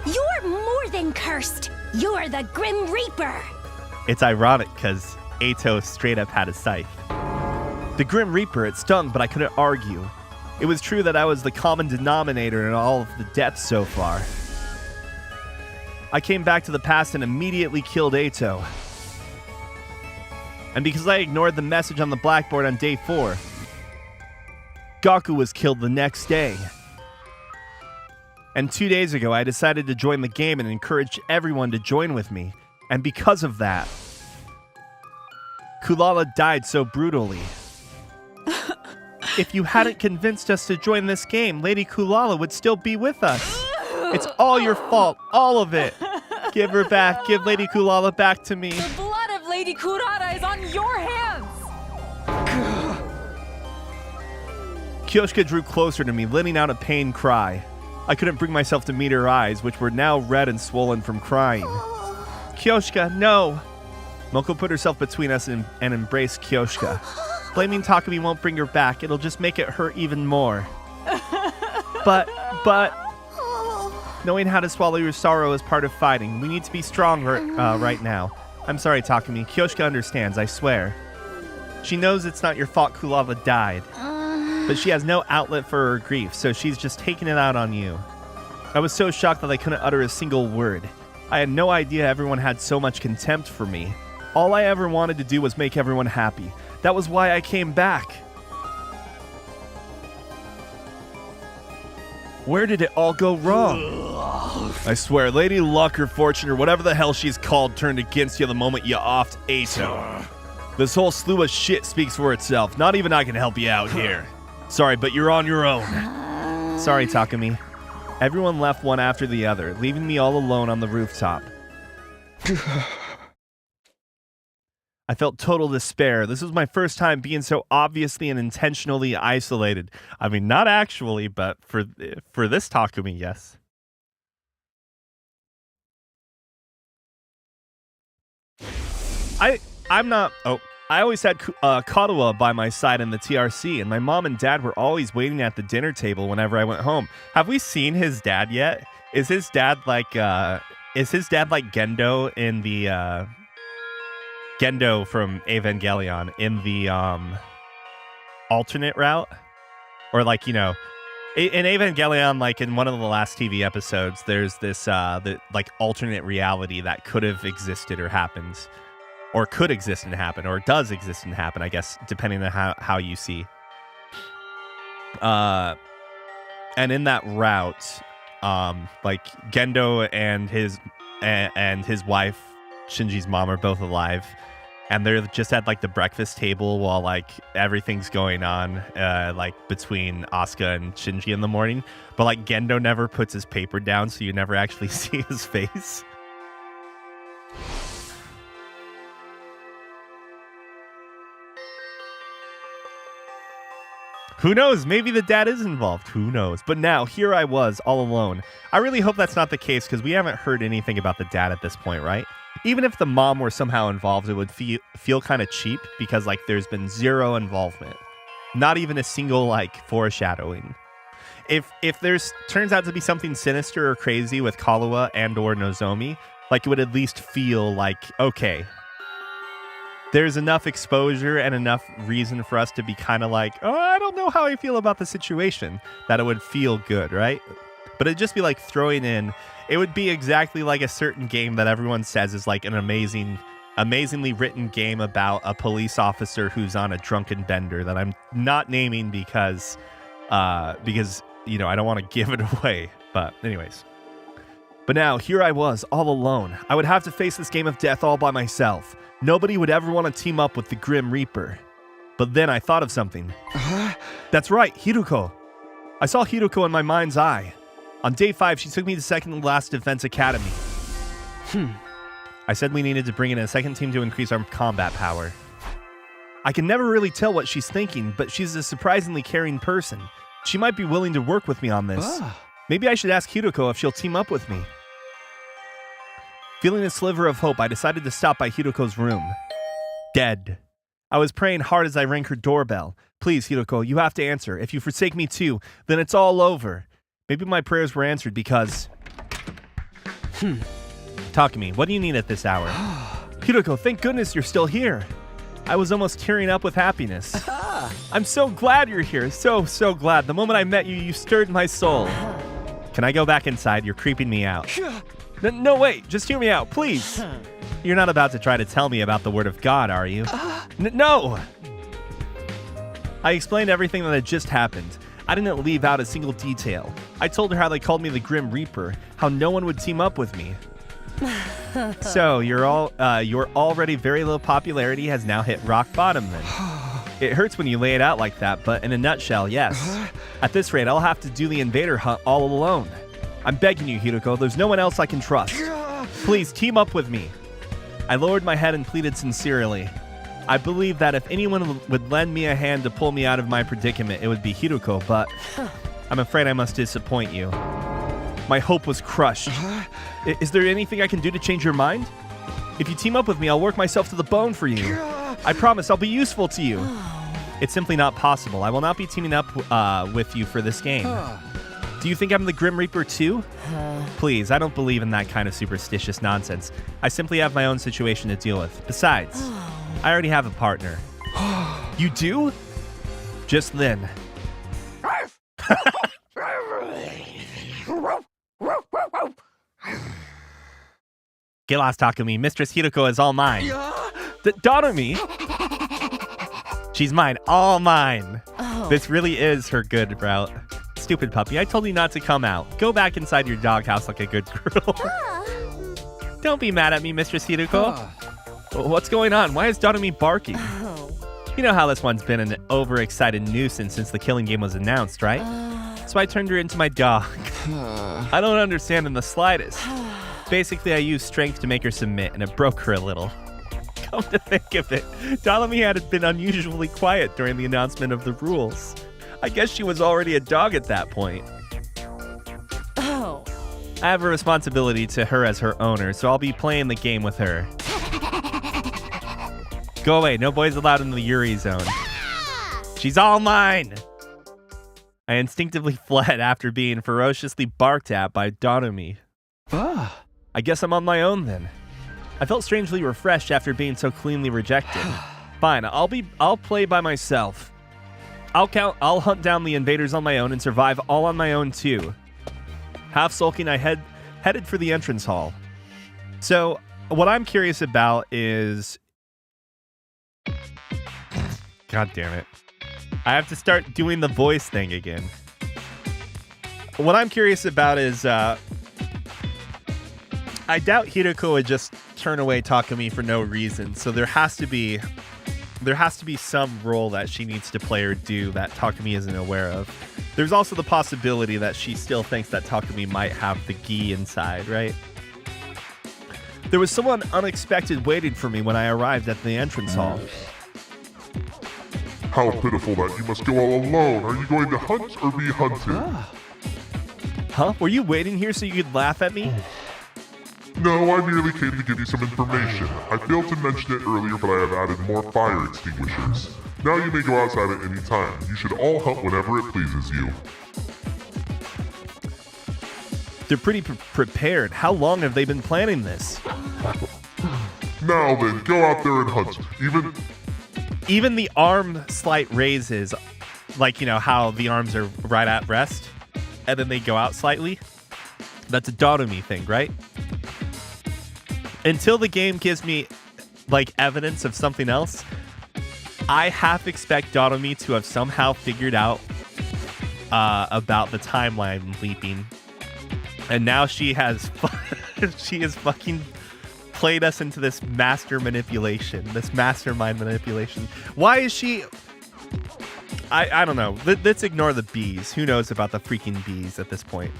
You're more than cursed. You're the Grim Reaper. It's ironic because Ato straight up had a scythe. The Grim Reaper, it stung, but I couldn't argue. It was true that I was the common denominator in all of the deaths so far. I came back to the past and immediately killed Ato. And because I ignored the message on the blackboard on day 4, Gaku was killed the next day. And 2 days ago, I decided to join the game and encourage everyone to join with me. And because of that, Kulala died so brutally. If you hadn't convinced us to join this game, Lady Kulala would still be with us. It's all your fault, all of it. Give her back. Give Lady Kulala back to me. The blood of Lady Kurata is on your hands! Kyoshka drew closer to me, letting out a pained cry. I couldn't bring myself to meet her eyes, which were now red and swollen from crying. Kyoshka, no! Moko put herself between us and embraced Kyoshka. Blaming Takumi won't bring her back. It'll just make it hurt even more. But... Knowing how to swallow your sorrow is part of fighting. We need to be stronger right now. I'm sorry, Takumi. Kyoshka understands, I swear. She knows it's not your fault Kulala died. But she has no outlet for her grief, so she's just taking it out on you. I was so shocked that I couldn't utter a single word. I had no idea everyone had so much contempt for me. All I ever wanted to do was make everyone happy. That was why I came back. Where did it all go wrong? I swear, Lady Luck or Fortune or whatever the hell she's called turned against you the moment you offed Ato. This whole slew of shit speaks for itself. Not even I can help you out here. Sorry, but you're on your own. Sorry, Takumi. Everyone left one after the other, leaving me all alone on the rooftop. I felt total despair. This was my first time being so obviously and intentionally isolated. I mean, not actually, but for this Takumi, yes. I'm not... Oh, I always had Katawa by my side in the TRC, and my mom and dad were always waiting at the dinner table whenever I went home. Have we seen his dad yet? Is his dad like Gendo in the Gendo from Evangelion in the alternate route? Or like, you know, in Evangelion, like in one of the last TV episodes, there's this like alternate reality that could have existed or happened. Or could exist and happen, or does exist and happen, I guess, depending on how you see. And in that route, like Gendo and his wife, Shinji's mom, are both alive, and they're just at like the breakfast table while like everything's going on, like between Asuka and Shinji in the morning. But like Gendo never puts his paper down, so you never actually see his face. Who knows? Maybe the dad is involved. Who knows? But now, here I was, all alone. I really hope that's not the case, because we haven't heard anything about the dad at this point, right? Even if the mom were somehow involved, it would feel kind of cheap, because, like, there's been zero involvement. Not even a single, like, foreshadowing. If there's turns out to be something sinister or crazy with Kaluwa and or Nozomi, like, it would at least feel like, okay, there's enough exposure and enough reason for us to be kind of like, oh, I don't know how I feel about the situation, that it would feel good, right? But it'd just be like throwing in, it would be exactly like a certain game that everyone says is like an amazingly written game about a police officer who's on a drunken bender that I'm not naming because, you know, I don't want to give it away. But anyways. But now, here I was, all alone. I would have to face this game of death all by myself. Nobody would ever want to team up with the Grim Reaper. But then I thought of something. That's right, Hiruko. I saw Hiruko in my mind's eye. On day 5, she took me to second to last Defense Academy. I said we needed to bring in a second team to increase our combat power. I can never really tell what she's thinking, but she's a surprisingly caring person. She might be willing to work with me on this. Maybe I should ask Hiruko if she'll team up with me. Feeling a sliver of hope, I decided to stop by Hiruko's room. Dead. I was praying hard as I rang her doorbell. Please, Hiroko, you have to answer. If you forsake me too, then it's all over. Maybe my prayers were answered because... Takumi, what do you need at this hour? Hiroko, thank goodness you're still here. I was almost tearing up with happiness. I'm so glad you're here. So glad. The moment I met you, you stirred my soul. Can I go back inside? You're creeping me out. No, wait. Just hear me out, please. You're not about to try to tell me about the word of God, are you? No! I explained everything that had just happened. I didn't leave out a single detail. I told her how they called me the Grim Reaper, how no one would team up with me. So, your already very low popularity has now hit rock bottom then. It hurts when you lay it out like that, but in a nutshell, yes. At this rate, I'll have to do the invader hunt all alone. I'm begging you, Hiroko, there's no one else I can trust. Please, team up with me. I lowered my head and pleaded sincerely. I believe that if anyone would lend me a hand to pull me out of my predicament, it would be Hiroko, but I'm afraid I must disappoint you. My hope was crushed. Is there anything I can do to change your mind? If you team up with me, I'll work myself to the bone for you. I promise I'll be useful to you. It's simply not possible. I will not be teaming up with you for this game. Do you think I'm the Grim Reaper too? Please, I don't believe in that kind of superstitious nonsense. I simply have my own situation to deal with. Besides, I already have a partner. You do? Just then. Get lost, Takumi. Mistress Hiroko is all mine. Daughter me? She's mine. All mine. This really is her good route. Stupid puppy. I told you not to come out. Go back inside your doghouse like a good girl. Don't be mad at me, Mistress Hiroko. What's going on? Why is Daughter-me barking? You know how this one's been an overexcited nuisance since the killing game was announced, right? So I turned her into my dog. I don't understand in the slightest. Basically, I used strength to make her submit, and it broke her a little. Come to think of it, Daughter-me had been unusually quiet during the announcement of the rules. I guess she was already a dog at that point. I have a responsibility to her as her owner, so I'll be playing the game with her. Go away, no boys allowed in the Yuri zone. She's all mine! I instinctively fled after being ferociously barked at by Daughter-me. I guess I'm on my own then. I felt strangely refreshed after being so cleanly rejected. Fine, I'll play by myself. I'll hunt down the invaders on my own and survive all on my own too. Half sulking, I headed for the entrance hall. So, what I'm curious about is... God damn it. I have to start doing the voice thing again. What I'm curious about is... I doubt Hiroko would just turn away Takumi for no reason, so there has to be some role that she needs to play or do that Takumi isn't aware of. There's also the possibility that she still thinks that Takumi might have the gi inside, right? There was someone unexpected waiting for me when I arrived at the entrance hall. How pitiful that you must go all alone. Are you going to hunt or be hunted? Huh? Were you waiting here so you could laugh at me? No, I merely came to give you some information. I failed to mention it earlier, but I have added more fire extinguishers. Now you may go outside at any time. You should all hunt whenever it pleases you. They're pretty prepared. How long have they been planning this? Now then, go out there and hunt. Even the arm slight raises, like, you know, how the arms are right at rest, and then they go out slightly. That's a Daughter-me thing, right? Until the game gives me, like, evidence of something else, I half expect Daughter-me to have somehow figured out about the timeline leaping. And now she has fucking played us into this mastermind manipulation. Why is she... I don't know. Let's ignore the bees. Who knows about the freaking bees at this point?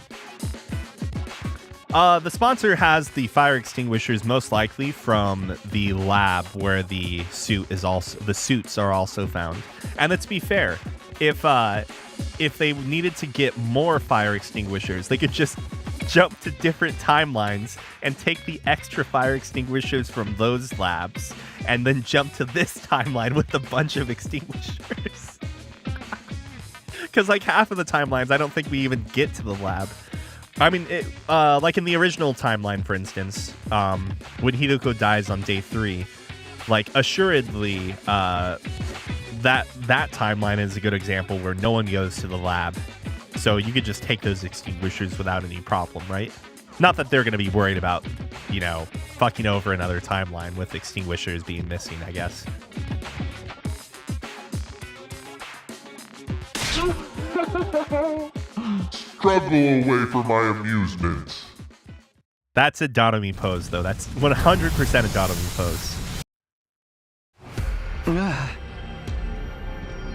The sponsor has the fire extinguishers most likely from the lab where the suits are also found. And let's be fair, if they needed to get more fire extinguishers, they could just jump to different timelines and take the extra fire extinguishers from those labs and then jump to this timeline with a bunch of extinguishers. Because like half of the timelines, I don't think we even get to the lab. I mean, like in the original timeline, for instance, when Hideko dies on day 3, like assuredly, that timeline is a good example where no one goes to the lab. So you could just take those extinguishers without any problem, right? Not that they're going to be worried about, you know, fucking over another timeline with extinguishers being missing, I guess. Struggle away for my amusement. That's a Donomi pose, though. That's 100% a Donomi pose.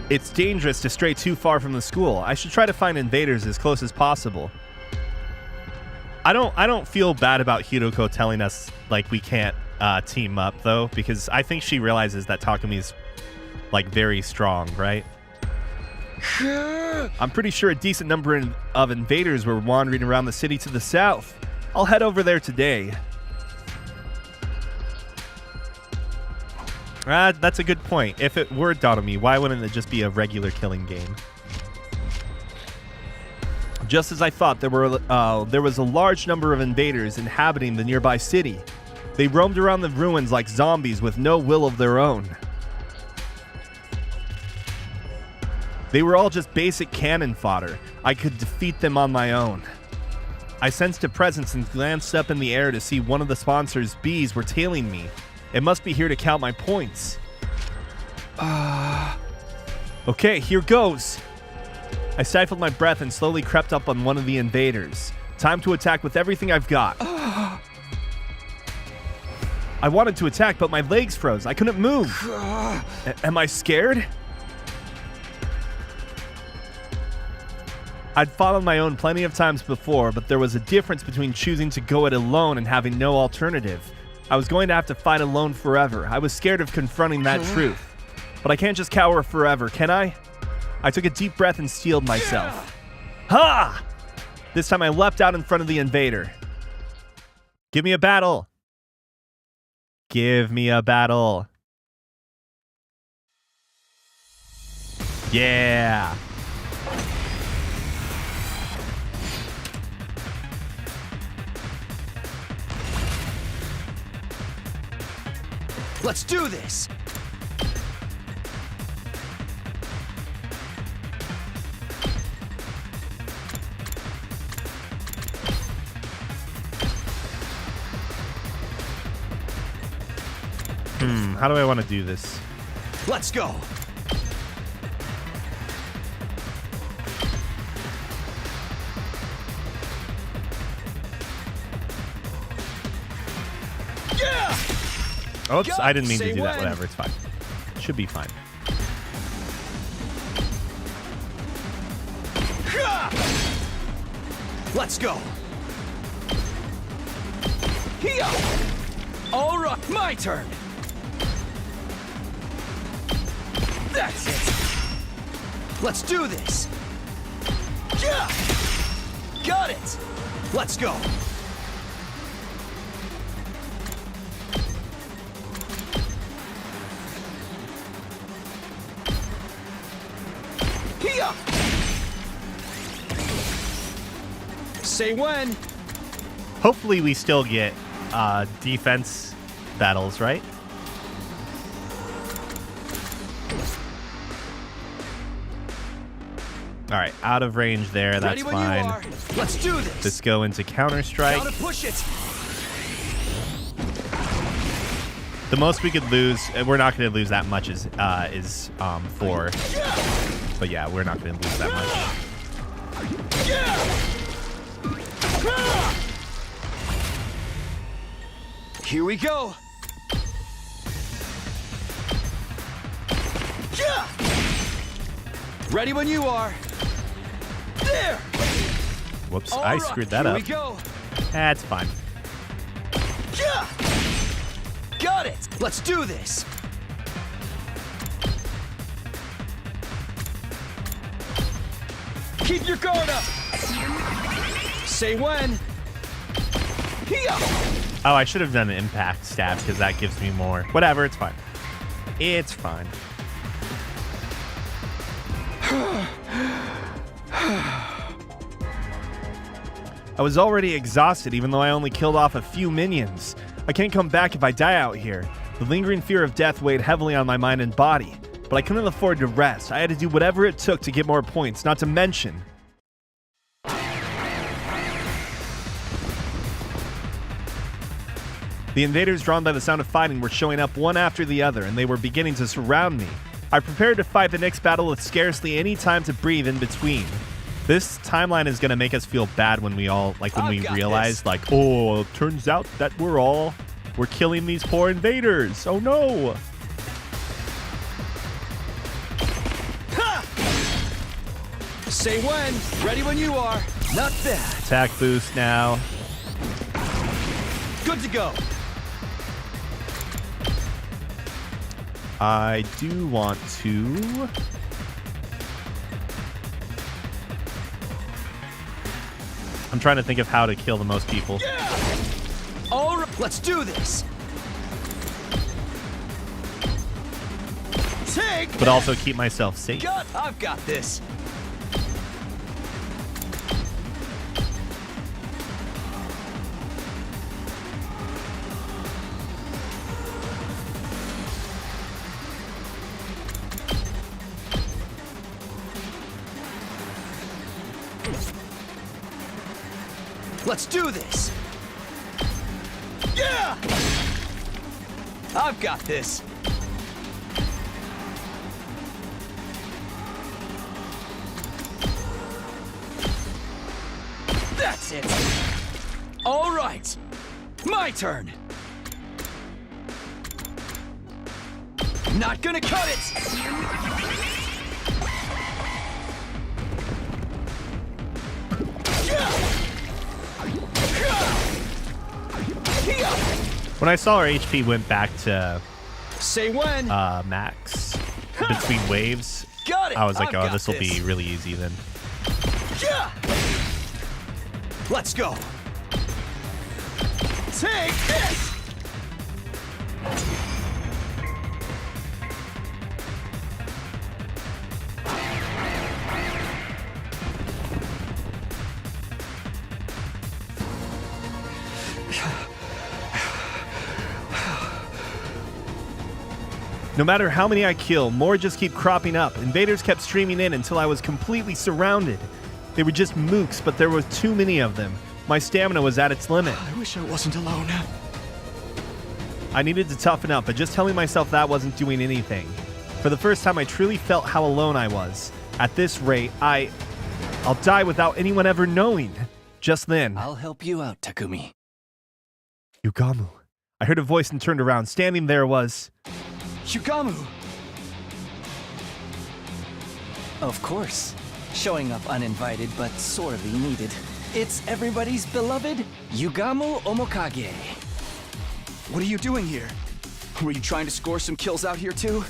It's dangerous to stray too far from the school. I should try to find invaders as close as possible. I don't feel bad about Hiroko telling us like we can't team up though, because I think she realizes that Takumi's like very strong, right? I'm pretty sure a decent number of invaders were wandering around the city to the south. I'll head over there today. That's a good point. If it were Donomi, why wouldn't it just be a regular killing game? Just as I thought, there was a large number of invaders inhabiting the nearby city. They roamed around the ruins like zombies with no will of their own. They were all just basic cannon fodder. I could defeat them on my own. I sensed a presence and glanced up in the air to see one of the sponsors' bees were tailing me. It must be here to count my points. Okay, here goes. I stifled my breath and slowly crept up on one of the invaders. Time to attack with everything I've got. I wanted to attack, but my legs froze. I couldn't move. Am I scared? I'd fallen my own plenty of times before, but there was a difference between choosing to go it alone and having no alternative. I was going to have to fight alone forever. I was scared of confronting that truth. But I can't just cower forever, can I? I took a deep breath and steeled myself. Ha! This time I leapt out in front of the invader. Give me a battle. Give me a battle. Yeah. Let's do this! How do I want to do this? Let's go! Yeah! Oops, I didn't mean to Say do that. when. Whatever, it's fine. Should be fine. Let's go! Here! All right, my turn! That's it! Let's do this! Yeah! Got it! Let's go! Here! Say when! Hopefully we still get defense battles, right? All right, out of range there. That's Ready when fine. you are. Let's do this. Let's go into Counter-Strike. Gotta push it. The most we could lose, we're not going to lose that much, is 4. But yeah, we're not going to lose that much. Here we go. Ready when you are. There. Whoops, All I right, screwed that here up. we go. That's fine. Got it. Let's do this. Keep your guard up. Say when. Oh, I should have done an impact stab because that gives me more. Whatever, it's fine. It's fine. I was already exhausted even though I only killed off a few minions. I can't come back if I die out here. The lingering fear of death weighed heavily on my mind and body, but I couldn't afford to rest. I had to do whatever it took to get more points, not to mention the invaders, drawn by the sound of fighting, were showing up one after the other, and they were beginning to surround me. I prepared to fight the next battle with scarcely any time to breathe in between. This timeline is going to make us feel bad when we all, like, when we realize, like, oh, it turns out that we're killing these poor invaders. Oh, no. Say when. Ready when you are. Not bad. Attack boost now. Good to go. I do want to... I'm trying to think of how to kill the most people. Yeah! All right, let's do this. Take but also keep myself safe. I've got this. Let's do this! Yeah! I've got this. That's it. All right. My turn. Not gonna cut it. When I saw our HP went back to say when max between waves, got it. I was like, oh, this will be really easy then. Yeah. Let's go. Take this. No matter how many I kill, more just keep cropping up. Invaders kept streaming in until I was completely surrounded. They were just mooks, but there were too many of them. My stamina was at its limit. I wish I wasn't alone. I needed to toughen up, but just telling myself that wasn't doing anything. For the first time, I truly felt how alone I was. At this rate, I'll die without anyone ever knowing. Just then, I'll help you out, Takumi. Yugamu. I heard a voice and turned around. Standing there was... Yugamu! Of course. Showing up uninvited but sorely needed. It's everybody's beloved Yugamu Omokage. What are you doing here? Were you trying to score some kills out here too?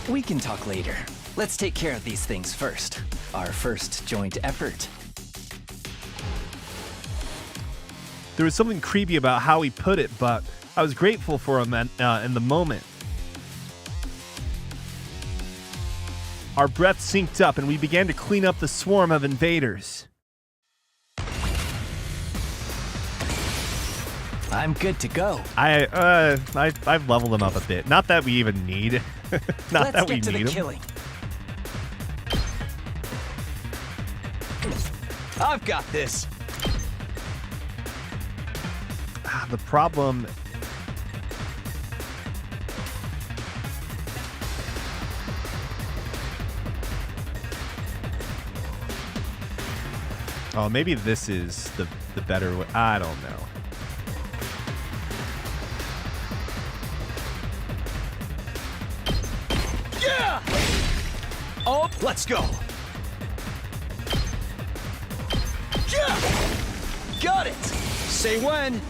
We can talk later. Let's take care of these things first. Our first joint effort. There was something creepy about how he put it, but I was grateful for him in the moment. Our breath synced up, and we began to clean up the swarm of invaders. I'm good to go. I've leveled them up a bit. Not that we even need. Not that we need them. Let's get to the killing. I've got this. The problem... Oh, maybe this is the better way. I don't know. Yeah! Oh, let's go. Yeah! Got it. Say when.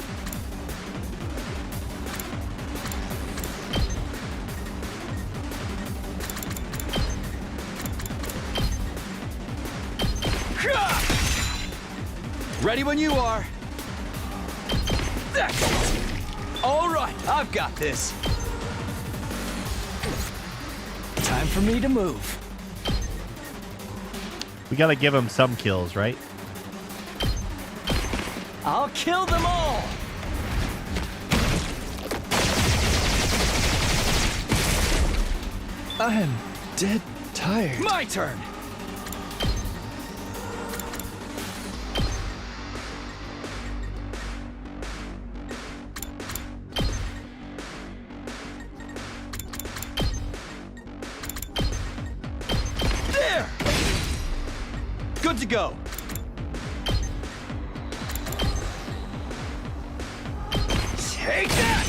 Ready when you are. That's it! All right, I've got this. Time for me to move. We gotta give him some kills, right? I'll kill them all! I'm dead tired. My turn! There! Good to go. Take that!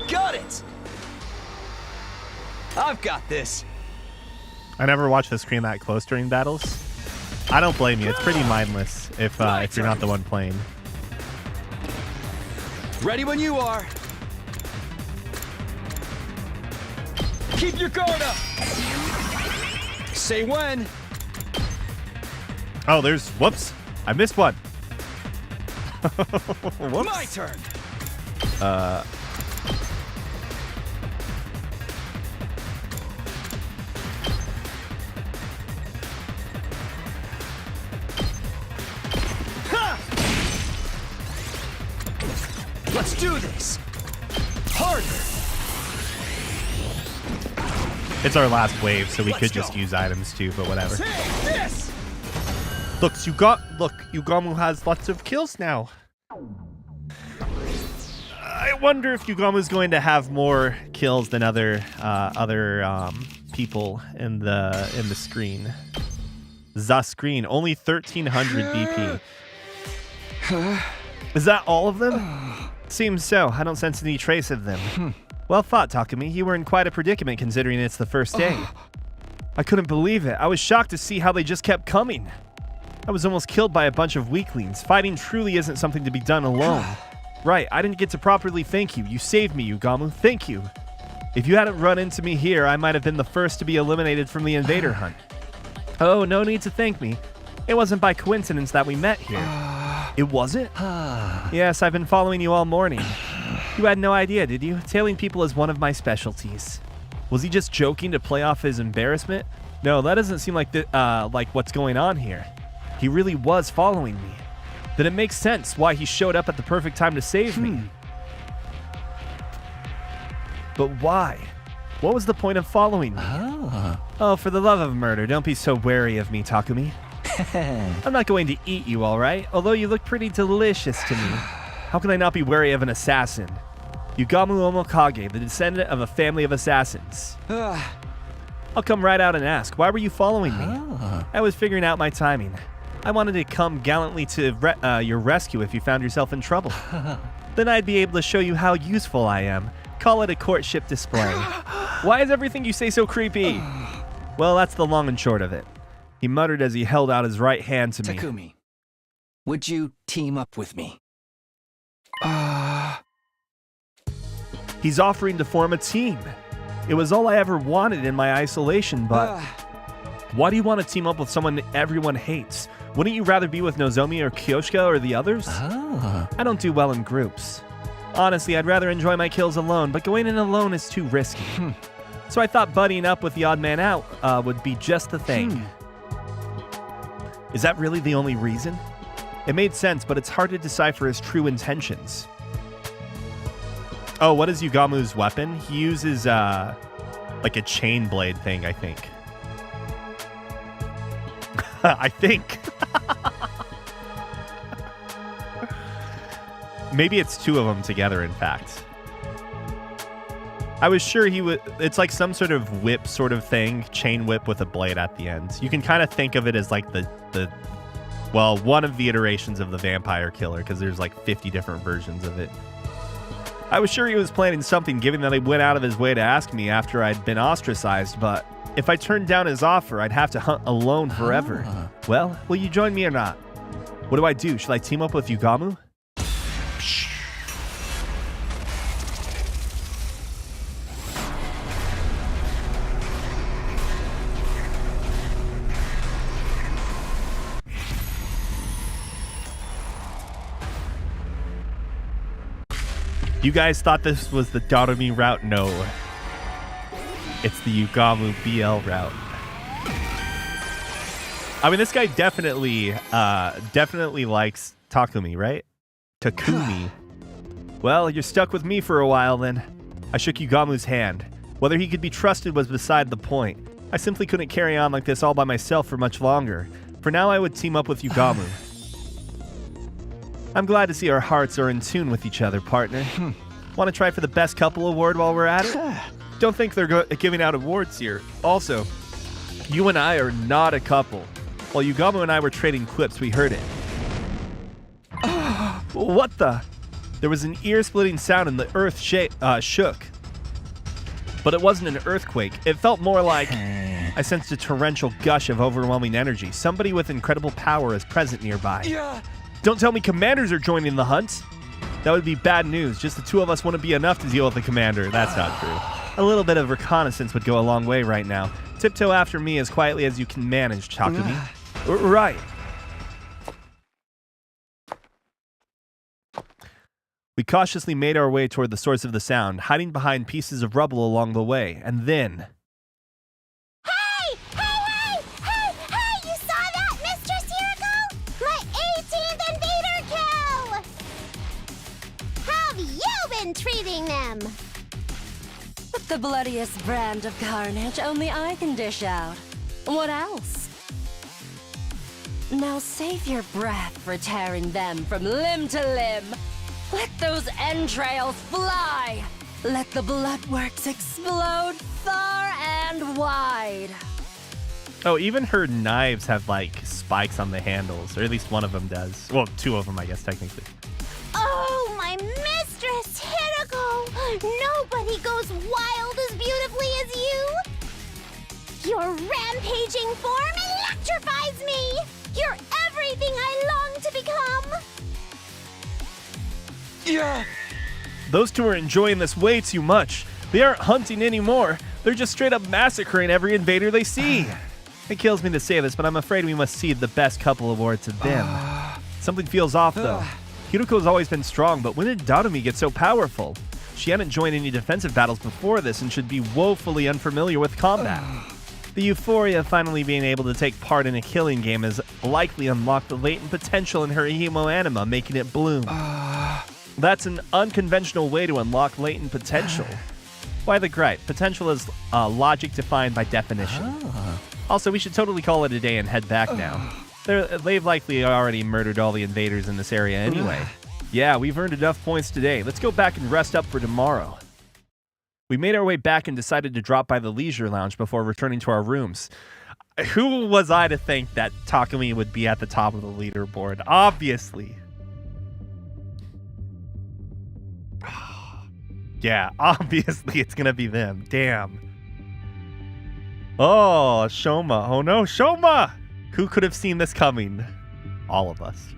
Got it! I've got this. I never watched the screen that close during battles. I don't blame you. It's pretty mindless if you're not the one playing. Ready when you are. Keep your guard up. Say when. Oh, there's... Whoops. I missed one. Whoops. My turn. Ha! Let's do this. Harder. It's our last wave, so we Let's could just go. use items too, but whatever. Take this. Look, Yugamu has lots of kills now. I wonder if Yugamu's going to have more kills than other people in the screen. The screen, only 1300 BP. Is that all of them? Seems so. I don't sense any trace of them. Well thought, Takumi. You were in quite a predicament considering it's the first day. I couldn't believe it. I was shocked to see how they just kept coming. I was almost killed by a bunch of weaklings. Fighting truly isn't something to be done alone. Right, I didn't get to properly thank you. You saved me, Yugamu. Thank you. If you hadn't run into me here, I might have been the first to be eliminated from the invader hunt. Oh, no need to thank me. It wasn't by coincidence that we met here. It wasn't? Yes, I've been following you all morning. You had no idea, did you? Tailing people is one of my specialties. Was he just joking to play off his embarrassment? No, that doesn't seem like what's going on here. He really was following me. Then it makes sense why he showed up at the perfect time to save me. But why? What was the point of following me? Oh, for the love of murder, don't be so wary of me, Takumi. I'm not going to eat you, all right? Although you look pretty delicious to me. How can I not be wary of an assassin? Yugamu Omokage, the descendant of a family of assassins. I'll come right out and ask, why were you following me? I was figuring out my timing. I wanted to come gallantly to your rescue if you found yourself in trouble. Then I'd be able to show you how useful I am. Call it a courtship display. Why is everything you say so creepy? Well, that's the long and short of it. He muttered as he held out his right hand to me. Takumi, would you team up with me? He's offering to form a team. It was all I ever wanted in my isolation, but why do you want to team up with someone everyone hates? Wouldn't you rather be with Nozomi or Kyoshika or the others? I don't do well in groups. Honestly, I'd rather enjoy my kills alone, but going in alone is too risky. So I thought buddying up with the odd man out would be just the thing. Is that really the only reason? It made sense, but it's hard to decipher his true intentions. Oh, what is Yugamu's weapon? He uses like a chain blade thing, I think. I think. Maybe it's two of them together, in fact. I was sure he would... It's like some sort of whip sort of thing. Chain whip with a blade at the end. You can kind of think of it as like well, one of the iterations of the vampire killer, because there's like 50 different versions of it. I was sure he was planning something, given that he went out of his way to ask me after I'd been ostracized, but if I turned down his offer, I'd have to hunt alone forever. Well, will you join me or not? What do I do? Should I team up with Yugamu? You guys thought this was the Doremi route? No. It's the Yugamu BL route. I mean, this guy definitely likes Takumi, right? Takumi. Well, you're stuck with me for a while then. I shook Yugamu's hand. Whether he could be trusted was beside the point. I simply couldn't carry on like this all by myself for much longer. For now, I would team up with Yugamu. I'm glad to see our hearts are in tune with each other, partner. Want to try for the best couple award while we're at it? Don't think they're giving out awards here. Also, you and I are not a couple. While Yugamu and I were trading clips, we heard it. What the? There was an ear-splitting sound and the earth shook. But it wasn't an earthquake. It felt more like I sensed a torrential gush of overwhelming energy. Somebody with incredible power is present nearby. Yeah. Don't tell me commanders are joining the hunt. That would be bad news. Just the two of us wouldn't be enough to deal with the commander. That's not true. A little bit of reconnaissance would go a long way right now. Tiptoe after me as quietly as you can manage, Takumi. Right. We cautiously made our way toward the source of the sound, hiding behind pieces of rubble along the way, and then... Hey! You saw that, Mistress Hiroko? My 18th invader kill! How have you been treating them? The bloodiest brand of carnage only I can dish out. What else? Now save your breath for tearing them from limb to limb. Let those entrails fly! Let the bloodworks explode far and wide! Oh, even her knives have, like, spikes on the handles. Or at least one of them does. Well, two of them, I guess, technically. Oh, my Mistress Hiroko! Nobody goes wild as beautifully as you! Your rampaging form electrifies me! You're everything I long to become! Yeah. Those two are enjoying this way too much. They aren't hunting anymore. They're just straight up massacring every invader they see. It kills me to say this, but I'm afraid we must cede the best couple award to them. Something feels off, though. Hiroko's always been strong, but when did Doremi get so powerful? She hadn't joined any defensive battles before this and should be woefully unfamiliar with combat. The euphoria of finally being able to take part in a killing game has likely unlocked the latent potential in her hemoanima, making it bloom. That's an unconventional way to unlock latent potential. Why the gripe? Potential is logic defined by definition. Also, we should totally call it a day and head back now. They've likely already murdered all the invaders in this area anyway. Yeah, we've earned enough points today. Let's go back and rest up for tomorrow. We made our way back and decided to drop by the leisure lounge before returning to our rooms. Who was I to think that Takumi would be at the top of the leaderboard? Obviously. Yeah, obviously it's gonna be them. Damn. Oh, Shoma. Oh no, Shoma! Who could have seen this coming? All of us.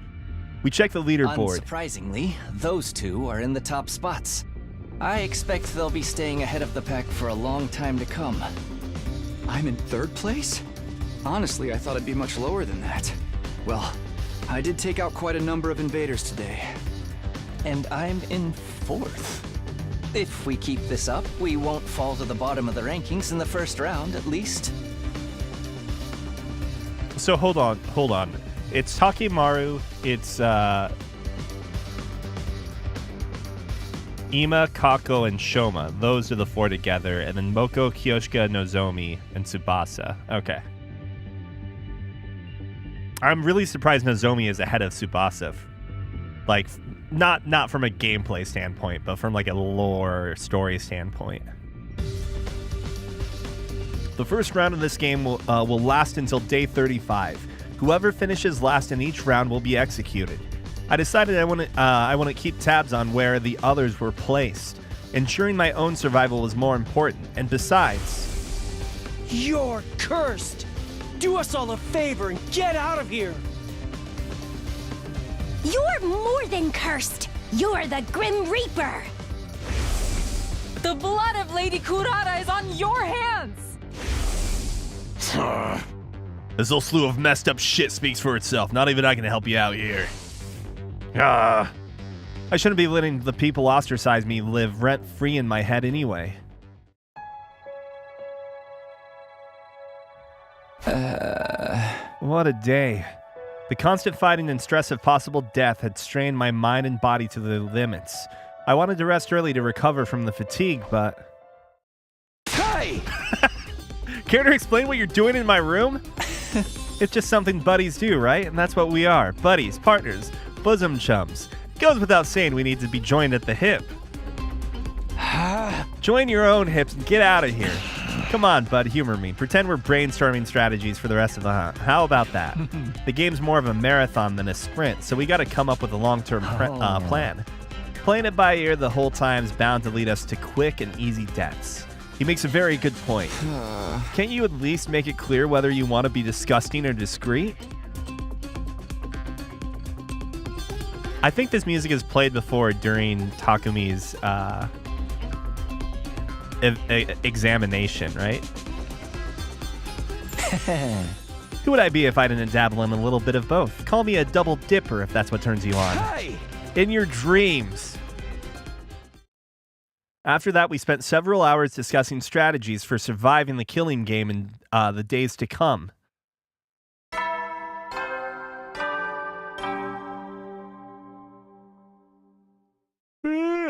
We checked the leaderboard. Unsurprisingly, those two are in the top spots. I expect they'll be staying ahead of the pack for a long time to come. I'm in third place? Honestly, I thought I'd be much lower than that. Well, I did take out quite a number of invaders today. And I'm in fourth. If we keep this up, we won't fall to the bottom of the rankings in the first round, at least. So hold on. It's Takimaru, it's Ima, Kako, and Shoma. Those are the four together, and then Moko, Kyoshika, Nozomi, and Tsubasa. Okay. I'm really surprised Nozomi is ahead of Tsubasa. Like, not from a gameplay standpoint, but from like a lore story standpoint. The first round of this game will last until day 35. Whoever finishes last in each round will be executed. I decided I want to keep tabs on where the others were placed. Ensuring my own survival was more important, and besides... You're cursed! Do us all a favor and get out of here! You're more than cursed! You're the Grim Reaper! The blood of Lady Kurata is on your hands! This whole slew of messed up shit speaks for itself. Not even I can help you out here. I I shouldn't be letting the people ostracize me live rent-free in my head anyway. What a day. The constant fighting and stress of possible death had strained my mind and body to the limits. I wanted to rest early to recover from the fatigue, but... Hey! Care to explain what you're doing in my room? It's just something buddies do, right? And that's what we are. Buddies, partners, bosom chums. Goes without saying we need to be joined at the hip. Join your own hips and get out of here. Come on, bud, humor me. Pretend we're brainstorming strategies for the rest of the hunt. How about that? The game's more of a marathon than a sprint, so we gotta come up with a long-term plan. Playing it by ear the whole time is bound to lead us to quick and easy deaths. He makes a very good point. Can't you at least make it clear whether you want to be disgusting or discreet? I think this music is played before during Takumi's examination, right? Who would I be if I didn't dabble in a little bit of both? Call me a double dipper if that's what turns you on. Hey! In your dreams. After that, we spent several hours discussing strategies for surviving the killing game in the days to come.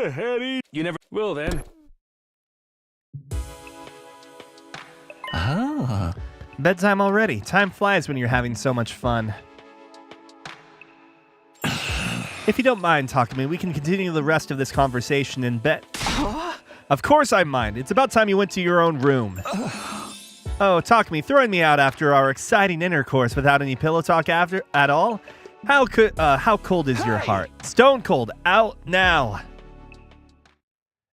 Hetty. You never will then. Ah. Bedtime already. Time flies when you're having so much fun. If you don't mind, Takumi, we can continue the rest of this conversation in bed. Of course I mind. It's about time you went to your own room. Oh, Takumi, throwing me out after our exciting intercourse without any pillow talk after at all? How cold is your heart? Stone cold. Out now.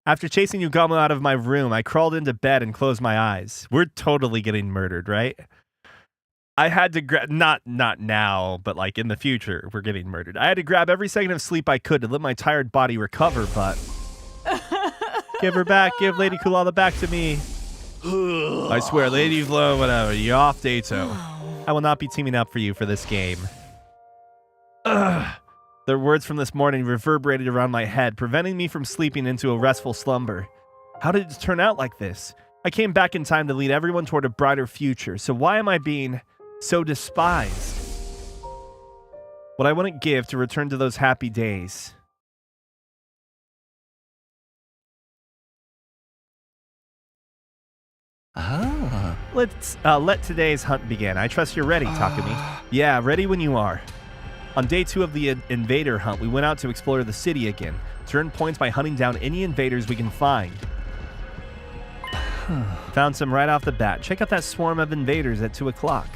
After chasing Yugamo out of my room, I crawled into bed and closed my eyes. We're totally getting murdered, right? I had to grab, not now, but like in the future, we're getting murdered. I had to grab every second of sleep I could to let my tired body recover, but... Give her back, give Lady Kulala back to me. I swear, Lady Flo, whatever, you're off Dato. I will not be teaming up for you for this game. Their words from this morning reverberated around my head, preventing me from sleeping into a restful slumber. How did it turn out like this? I came back in time to lead everyone toward a brighter future, so why am I being so despised? What I wouldn't give to return to those happy days. Ah. Let's let today's hunt begin. I trust you're ready, Takumi. Yeah, ready when you are. On day 2 of the invader hunt, we went out to explore the city again. To earn points by hunting down any invaders we can find. Found some right off the bat. Check out that swarm of invaders at 2 o'clock.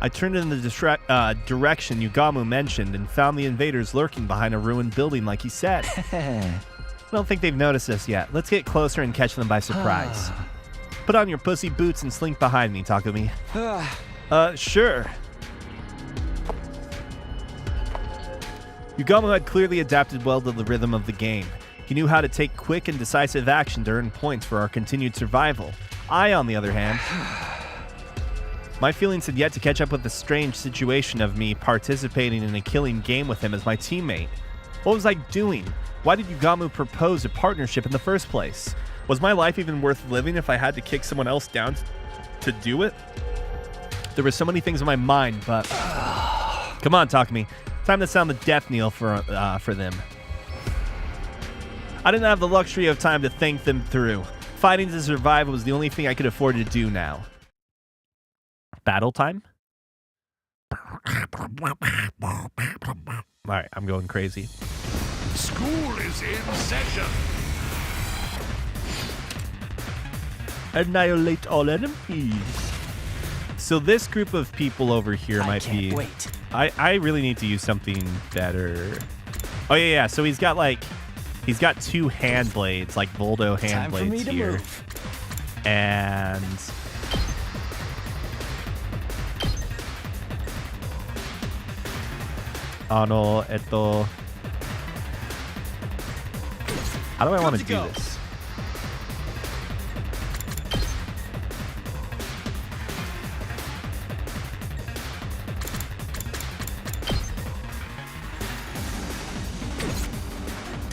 I turned in the direction Yugamo mentioned and found the invaders lurking behind a ruined building like he said. I don't think they've noticed us yet. Let's get closer and catch them by surprise. Put on your pussy boots and slink behind me, Takumi. Sure. Yugamo had clearly adapted well to the rhythm of the game. He knew how to take quick and decisive action to earn points for our continued survival. I, on the other hand, my feelings had yet to catch up with the strange situation of me participating in a killing game with him as my teammate. What was I doing? Why did Yugamo propose a partnership in the first place? Was my life even worth living if I had to kick someone else down to do it? There were so many things in my mind, but... Come on, Takumi. Time to sound the death knell for them. I didn't have the luxury of time to think them through. Fighting to survive was the only thing I could afford to do now. Battle time? Alright, I'm going crazy. School is in session. Annihilate all enemies. So this group of people over here might be... Wait. I really need to use something better. Oh, yeah. So he's got 2 hand blades, like Voldo hand blades here. Move. And... Oh no, how do I want to do this?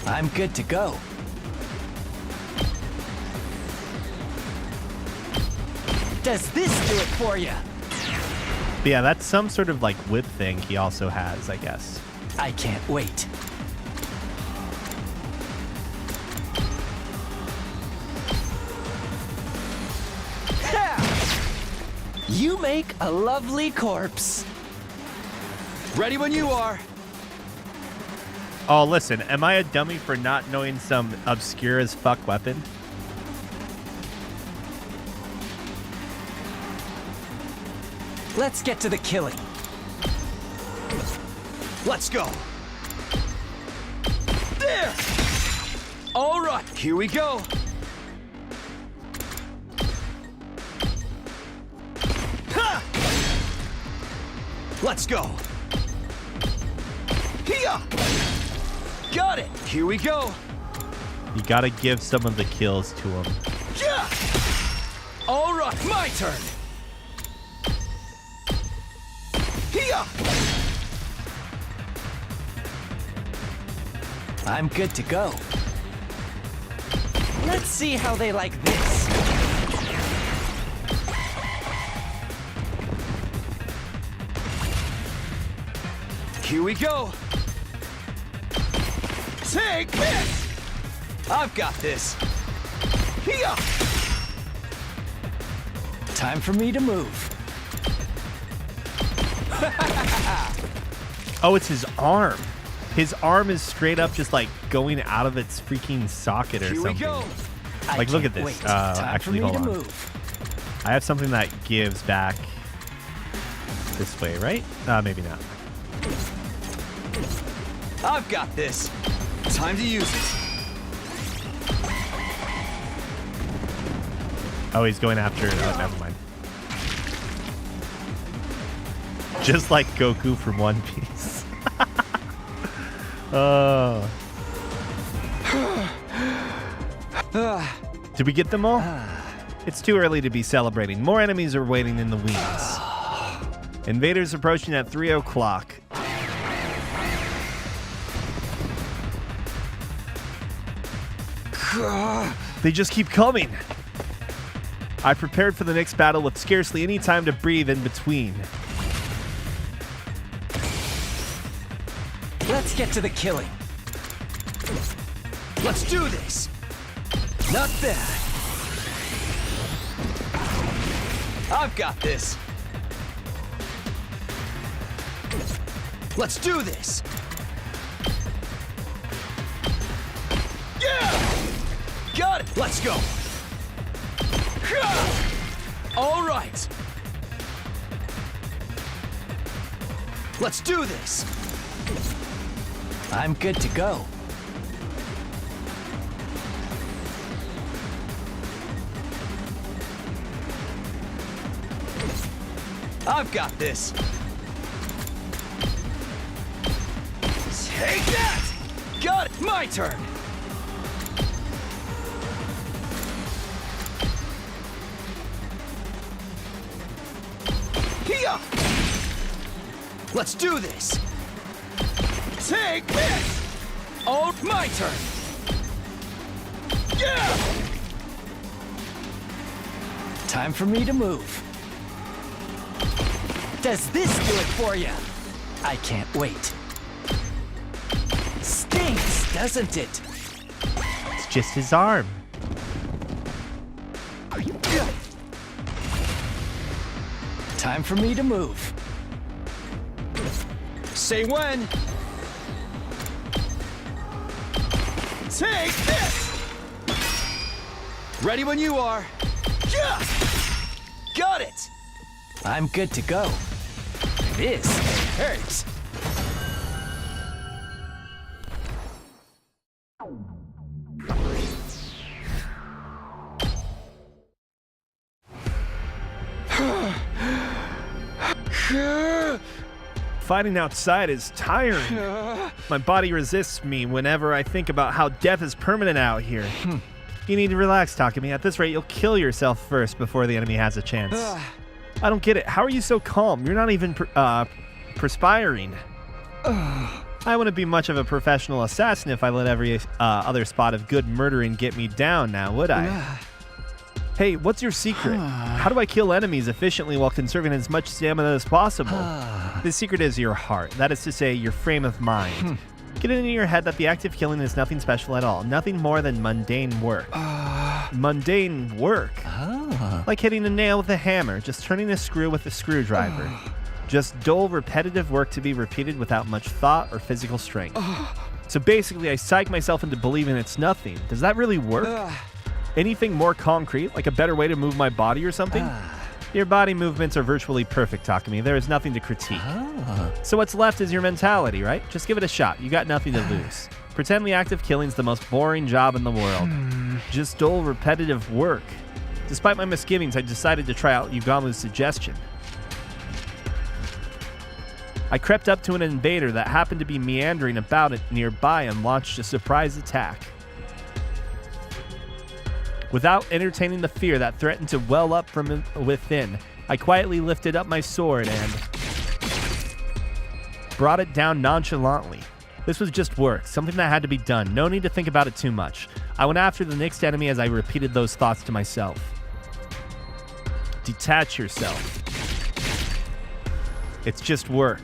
I'm good to go. Does this do it for you? But yeah, that's some sort of like whip thing he also has, I guess. I can't wait. You make a lovely corpse. Ready when you are. Oh, listen, am I a dummy for not knowing some obscure as fuck weapon? Let's get to the killing. Let's go. There! All right, here we go. Ha! Let's go. Here! Got it. Here we go. You gotta give some of the kills to him. Yeah! All right, my turn. Here! I'm good to go. Let's see how they like this. Here we go. Take this! I've got this. Here! Time for me to move. Oh, it's his arm. His arm is straight up just like going out of its freaking socket or Here something. we go. Like, look at this. Actually, hold on. Move. I have something that gives back this way, right? Maybe not. I've got this. Time to use it. Oh, he's going after... Oh, never mind. Just like Goku from One Piece. Oh. Did we get them all? It's too early to be celebrating. More enemies are waiting in the wings. Invaders approaching at 3 o'clock. They just keep coming. I prepared for the next battle with scarcely any time to breathe in between. Let's get to the killing. Let's do this. Not bad. I've got this. Let's do this. Yeah! Got it. Let's go. All right. Let's do this. I'm good to go. I've got this. Take that! Got it! My turn! Here! Let's do this! Take this! Oh, my turn! Yeah! Time for me to move. Does this do it for you? I can't wait. Stinks, doesn't it? It's just his arm. Time for me to move. Say when. Take this! Ready when you are. Yeah! Got it! I'm good to go. This hurts. Fighting outside is tiring. My body resists me whenever I think about how death is permanent out here. You need to relax, Takumi. At this rate, you'll kill yourself first before the enemy has a chance. I don't get it. How are you so calm? You're not even perspiring. I wouldn't be much of a professional assassin if I let every other spot of good murdering get me down now, would I? Hey, what's your secret? How do I kill enemies efficiently while conserving as much stamina as possible? The secret is your heart. That is to say, your frame of mind. Get it into your head that the act of killing is nothing special at all. Nothing more than mundane work. Mundane work? Like hitting a nail with a hammer, just turning a screw with a screwdriver. Just dull, repetitive work to be repeated without much thought or physical strength. So basically, I psych myself into believing it's nothing. Does that really work? Anything more concrete, like a better way to move my body or something? Your body movements are virtually perfect, Takumi. There is nothing to critique. So what's left is your mentality, right? Just give it a shot. You got nothing to lose. Pretend the act of killing is the most boring job in the world. Just dull, repetitive work. Despite my misgivings, I decided to try out Yugamu's suggestion. I crept up to an invader that happened to be meandering about it nearby and launched a surprise attack. Without entertaining the fear that threatened to well up from within, I quietly lifted up my sword and brought it down nonchalantly. This was just work, something that had to be done. No need to think about it too much. I went after the next enemy as I repeated those thoughts to myself. Detach yourself. It's just work.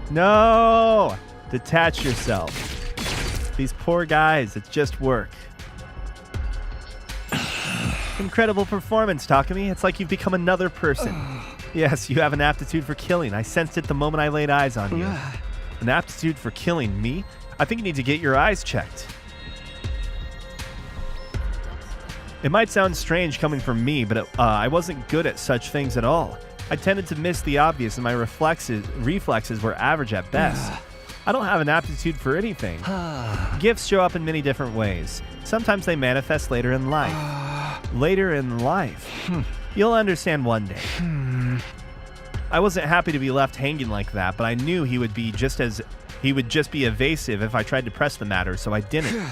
No! Detach yourself. These poor guys, it's just work. Incredible performance, Takumi. It's like you've become another person. Yes, you have an aptitude for killing. I sensed it the moment I laid eyes on you. An aptitude for killing me? I think you need to get your eyes checked. It might sound strange coming from me, but I wasn't good at such things at all. I tended to miss the obvious, and my reflexes were average at best. I don't have an aptitude for anything. Gifts show up in many different ways. Sometimes they manifest later in life. Later in life. You'll understand one day. I wasn't happy to be left hanging like that, but I knew he would just be evasive if I tried to press the matter, so I didn't.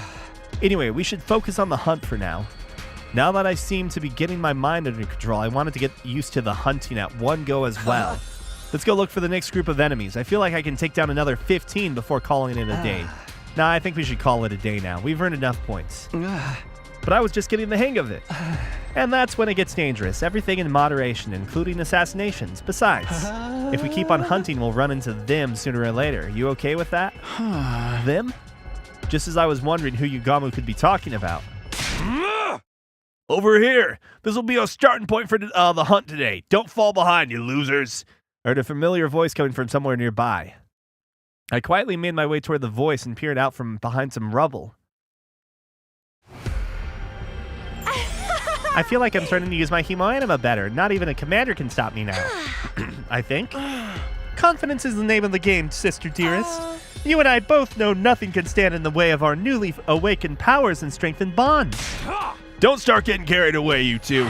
Anyway, we should focus on the hunt for now. Now that I seem to be getting my mind under control, I wanted to get used to the hunting at one go as well. Let's go look for the next group of enemies. I feel like I can take down another 15 before calling it a day. Nah, I think we should call it a day now. We've earned enough points. But I was just getting the hang of it. And that's when it gets dangerous. Everything in moderation, including assassinations. Besides, if we keep on hunting, we'll run into them sooner or later. You okay with that? Them? Just as I was wondering who Yugamu could be talking about. Over here! This will be our starting point for the hunt today. Don't fall behind, you losers! I heard a familiar voice coming from somewhere nearby. I quietly made my way toward the voice and peered out from behind some rubble. I feel like I'm starting to use my hemoanima better. Not even a commander can stop me now. I think. Confidence is the name of the game, sister dearest. You and I both know nothing can stand in the way of our newly awakened powers and strengthened bonds. Don't start getting carried away, you two.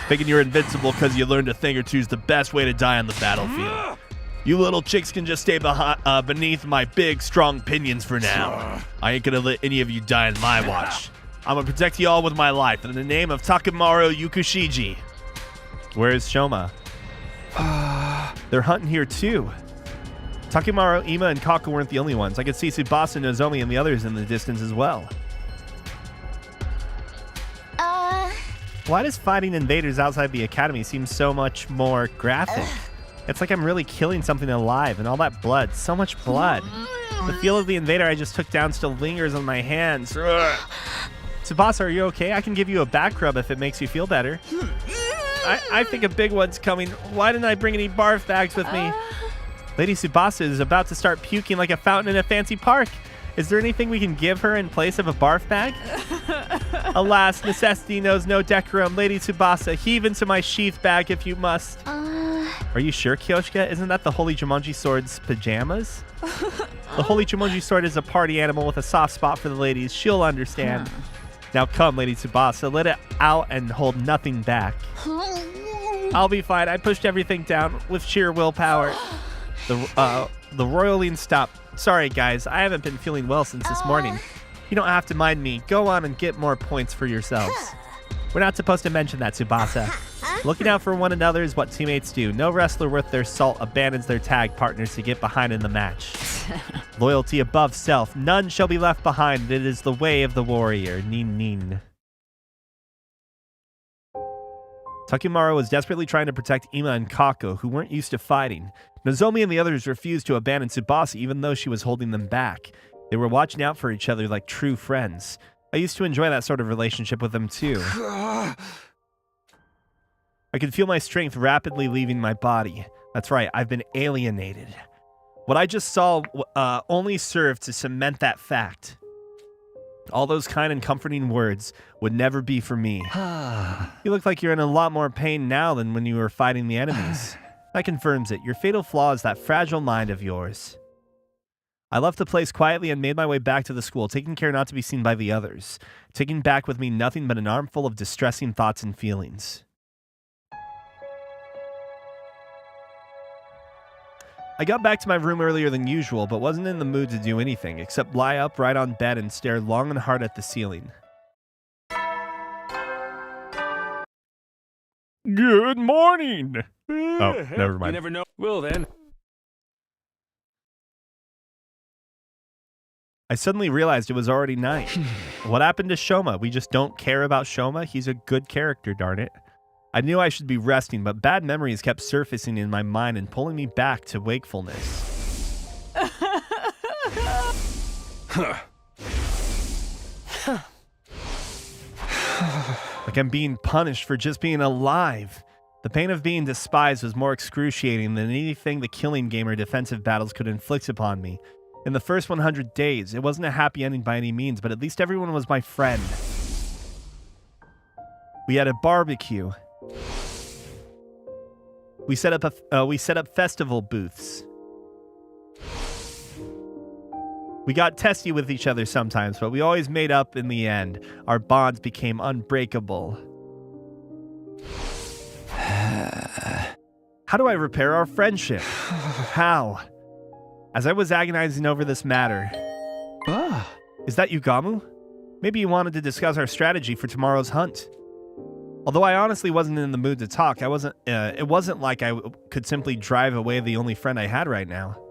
Thinking you're invincible because you learned a thing or two's the best way to die on the battlefield. You little chicks can just stay beneath my big, strong pinions for now. I ain't gonna let any of you die on my watch. I'm gonna protect you all with my life in the name of Takemaru Yukushiji. Where is Shoma? They're hunting here too. Takemaru, Ima, and Kaku weren't the only ones. I could see Tsubasa, Nozomi, and the others in the distance as well. Why does fighting invaders outside the academy seem so much more graphic? It's like I'm really killing something alive, and all that blood, so much blood. The feel of the invader I just took down still lingers on my hands. Tsubasa, are you okay? I can give you a back rub if it makes you feel better. I think a big one's coming. Why didn't I bring any barf bags with me? Lady Tsubasa is about to start puking like a fountain in a fancy park. Is there anything we can give her in place of a barf bag? Alas, necessity knows no decorum. Lady Tsubasa, heave into my sheath bag if you must. Are you sure, Kyoshika? Isn't that the Holy Jumonji Sword's pajamas? The Holy Jumonji Sword is a party animal with a soft spot for the ladies. She'll understand. Now come, Lady Tsubasa. Let it out and hold nothing back. I'll be fine. I pushed everything down with sheer willpower. The royaling stopped. Sorry, guys. I haven't been feeling well since this morning. You don't have to mind me. Go on and get more points for yourselves. We're not supposed to mention that, Tsubasa. Looking out for one another is what teammates do. No wrestler worth their salt abandons their tag partners to get behind in the match. Loyalty above self. None shall be left behind. It is the way of the warrior. Nin nin. Takimaru was desperately trying to protect Ima and Kako, who weren't used to fighting. Nozomi and the others refused to abandon Tsubasa even though she was holding them back. They were watching out for each other like true friends. I used to enjoy that sort of relationship with them too. I could feel my strength rapidly leaving my body. That's right, I've been alienated. What I just saw only served to cement that fact. All those kind and comforting words would never be for me. You look like you're in a lot more pain now than when you were fighting the enemies. That confirms it. Your fatal flaw is that fragile mind of yours. I left the place quietly and made my way back to the school, taking care not to be seen by the others, taking back with me nothing but an armful of distressing thoughts and feelings. I got back to my room earlier than usual, but wasn't in the mood to do anything except lie upright on bed and stare long and hard at the ceiling. Good morning! Oh, never mind. You never know. Well then. I suddenly realized it was already night. What happened to Shoma? We just don't care about Shoma? He's a good character, darn it. I knew I should be resting, but bad memories kept surfacing in my mind and pulling me back to wakefulness. Like I'm being punished for just being alive. The pain of being despised was more excruciating than anything the killing game or defensive battles could inflict upon me. In the first 100 days, it wasn't a happy ending by any means, but at least everyone was my friend. We had a barbecue. We set up festival booths. We got testy with each other sometimes, but we always made up in the end. Our bonds became unbreakable. How do I repair our friendship? How? As I was agonizing over this matter... Is that Yugamu? Maybe you wanted to discuss our strategy for tomorrow's hunt. Although I honestly wasn't in the mood to talk, it wasn't like I could simply drive away the only friend I had right now.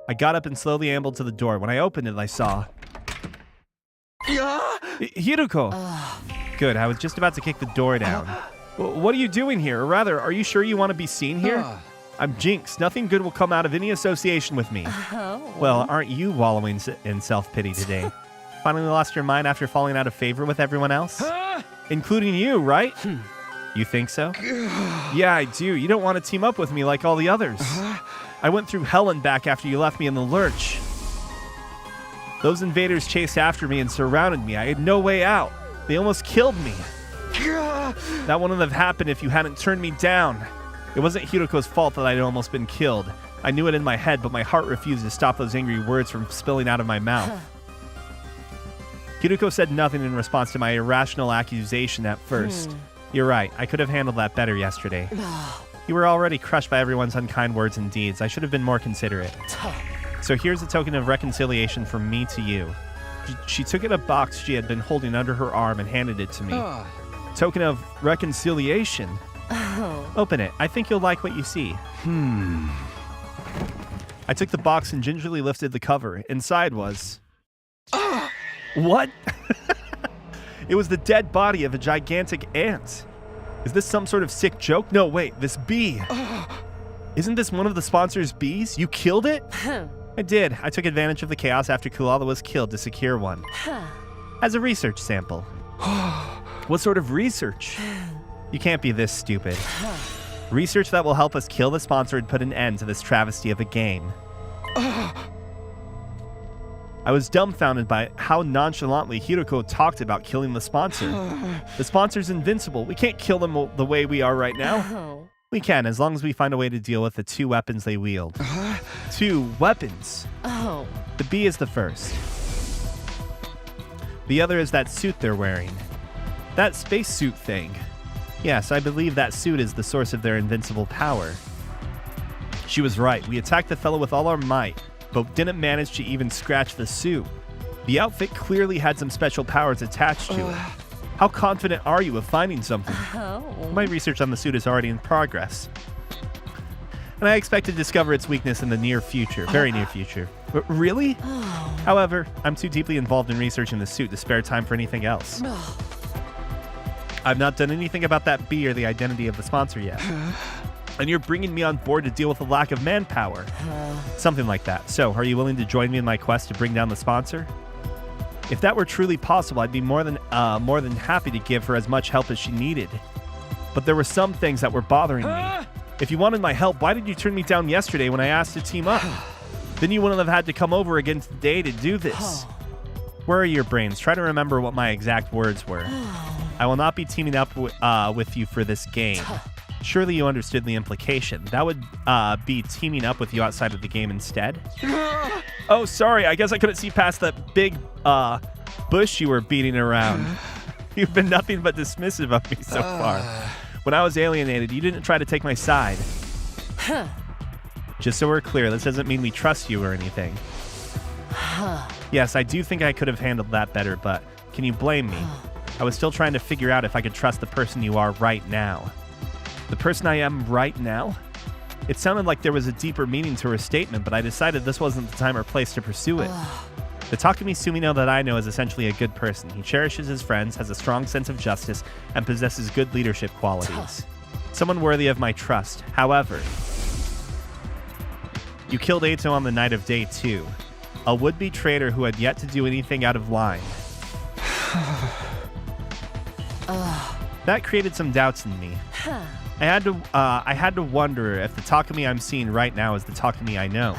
I got up and slowly ambled to the door. When I opened it, I saw... Hiruko! Good, I was just about to kick the door down. What are you doing here? Or rather, are you sure you want to be seen here? I'm Jinx. Nothing good will come out of any association with me. Well, aren't you wallowing in self-pity today? Finally lost your mind after falling out of favor with everyone else? Including you, right? You think so? Yeah, I do. You don't want to team up with me like all the others. I went through hell and back after you left me in the lurch. Those invaders chased after me and surrounded me. I had no way out. They almost killed me. That wouldn't have happened if you hadn't turned me down. It wasn't Hiroko's fault that I'd almost been killed. I knew it in my head, but my heart refused to stop those angry words from spilling out of my mouth. Hiroko said nothing in response to my irrational accusation at first. You're right, I could have handled that better yesterday. You were already crushed by everyone's unkind words and deeds. I should have been more considerate. So here's a token of reconciliation from me to you. She took in a box she had been holding under her arm and handed it to me. Token of reconciliation. Open it. I think you'll like what you see. I took the box and gingerly lifted the cover. Inside was... What? It was the dead body of a gigantic ant. Is this some sort of sick joke? No, wait, this bee. Isn't this one of the sponsor's bees? You killed it? I did. I took advantage of the chaos after Kulala was killed to secure one. As a research sample. What sort of research? You can't be this stupid. Research that will help us kill the sponsor and put an end to this travesty of a game. I was dumbfounded by how nonchalantly Hiroko talked about killing the sponsor. The sponsor's invincible. We can't kill them the way we are right now. We can, as long as we find a way to deal with the two weapons they wield. 2 weapons? The bee is the first. The other is that suit they're wearing. That spacesuit thing. Yes, I believe that suit is the source of their invincible power. She was right. We attacked the fellow with all our might, but didn't manage to even scratch the suit. The outfit clearly had some special powers attached to it. How confident are you of finding something? My research on the suit is already in progress. and I expect to discover its weakness in the near future, very near future. Really? However, I'm too deeply involved in researching the suit to spare time for anything else. I've not done anything about that bee or the identity of the sponsor yet. And you're bringing me on board to deal with a lack of manpower. Something like that. So, are you willing to join me in my quest to bring down the sponsor? If that were truly possible, I'd be more than happy to give her as much help as she needed. But there were some things that were bothering me. If you wanted my help, why did you turn me down yesterday when I asked to team up? Then you wouldn't have had to come over again today to do this. Where are your brains? Try to remember what my exact words were. I will not be teaming up with you for this game. Surely you understood the implication. That would be teaming up with you outside of the game instead. Oh, sorry. I guess I couldn't see past that big bush you were beating around. You've been nothing but dismissive of me so far. When I was alienated, you didn't try to take my side. Just so we're clear, this doesn't mean we trust you or anything. Yes, I do think I could have handled that better, but can you blame me? I was still trying to figure out if I could trust the person you are right now. The person I am right now? It sounded like there was a deeper meaning to her statement, but I decided this wasn't the time or place to pursue it. The Takumi Sumino that I know is essentially a good person. He cherishes his friends, has a strong sense of justice, and possesses good leadership qualities. Someone worthy of my trust. However, you killed Eito on the night of day 2, a would-be traitor who had yet to do anything out of line. That created some doubts in me. I had to wonder if the Takumi I'm seeing right now is the Takumi I know.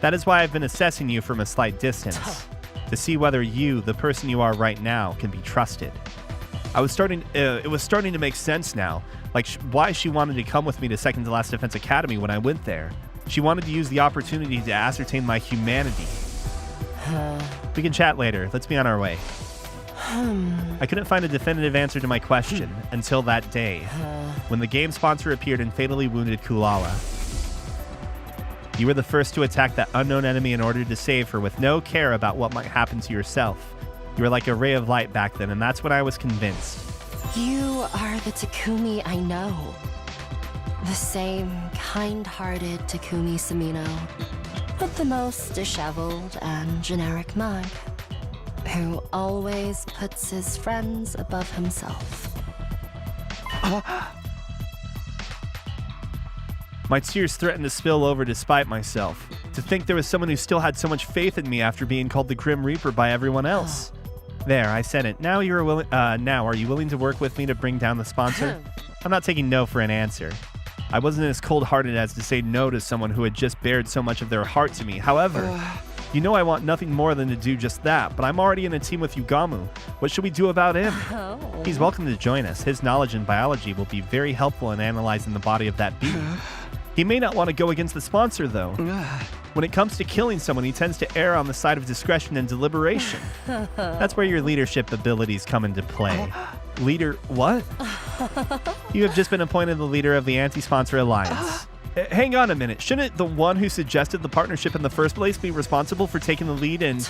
That is why I've been assessing you from a slight distance, to see whether you, the person you are right now, can be trusted. It was starting to make sense now, like why she wanted to come with me to Second to Last Defense Academy when I went there. She wanted to use the opportunity to ascertain my humanity. We can chat later. Let's be on our way. I couldn't find a definitive answer to my question until that day, when the game sponsor appeared and fatally wounded Kulala. You were the first to attack that unknown enemy in order to save her with no care about what might happen to yourself. You were like a ray of light back then, and that's when I was convinced. You are the Takumi I know. The same kind-hearted Takumi Sumino, but the most disheveled and generic mug, who always puts his friends above himself. My tears threatened to spill over despite myself. To think there was someone who still had so much faith in me after being called the Grim Reaper by everyone else. There, I said it. Now are you willing to work with me to bring down the sponsor? I'm not taking no for an answer. I wasn't as cold-hearted as to say no to someone who had just bared so much of their heart to me. However, you know I want nothing more than to do just that, but I'm already in a team with Yugamu. What should we do about him? He's welcome to join us. His knowledge in biology will be very helpful in analyzing the body of that bee. He may not want to go against the sponsor, though. When it comes to killing someone, he tends to err on the side of discretion and deliberation. That's where your leadership abilities come into play. Leader what? You have just been appointed the leader of the Anti-Sponsor Alliance. Hang on a minute. Shouldn't the one who suggested the partnership in the first place be responsible for taking the lead and...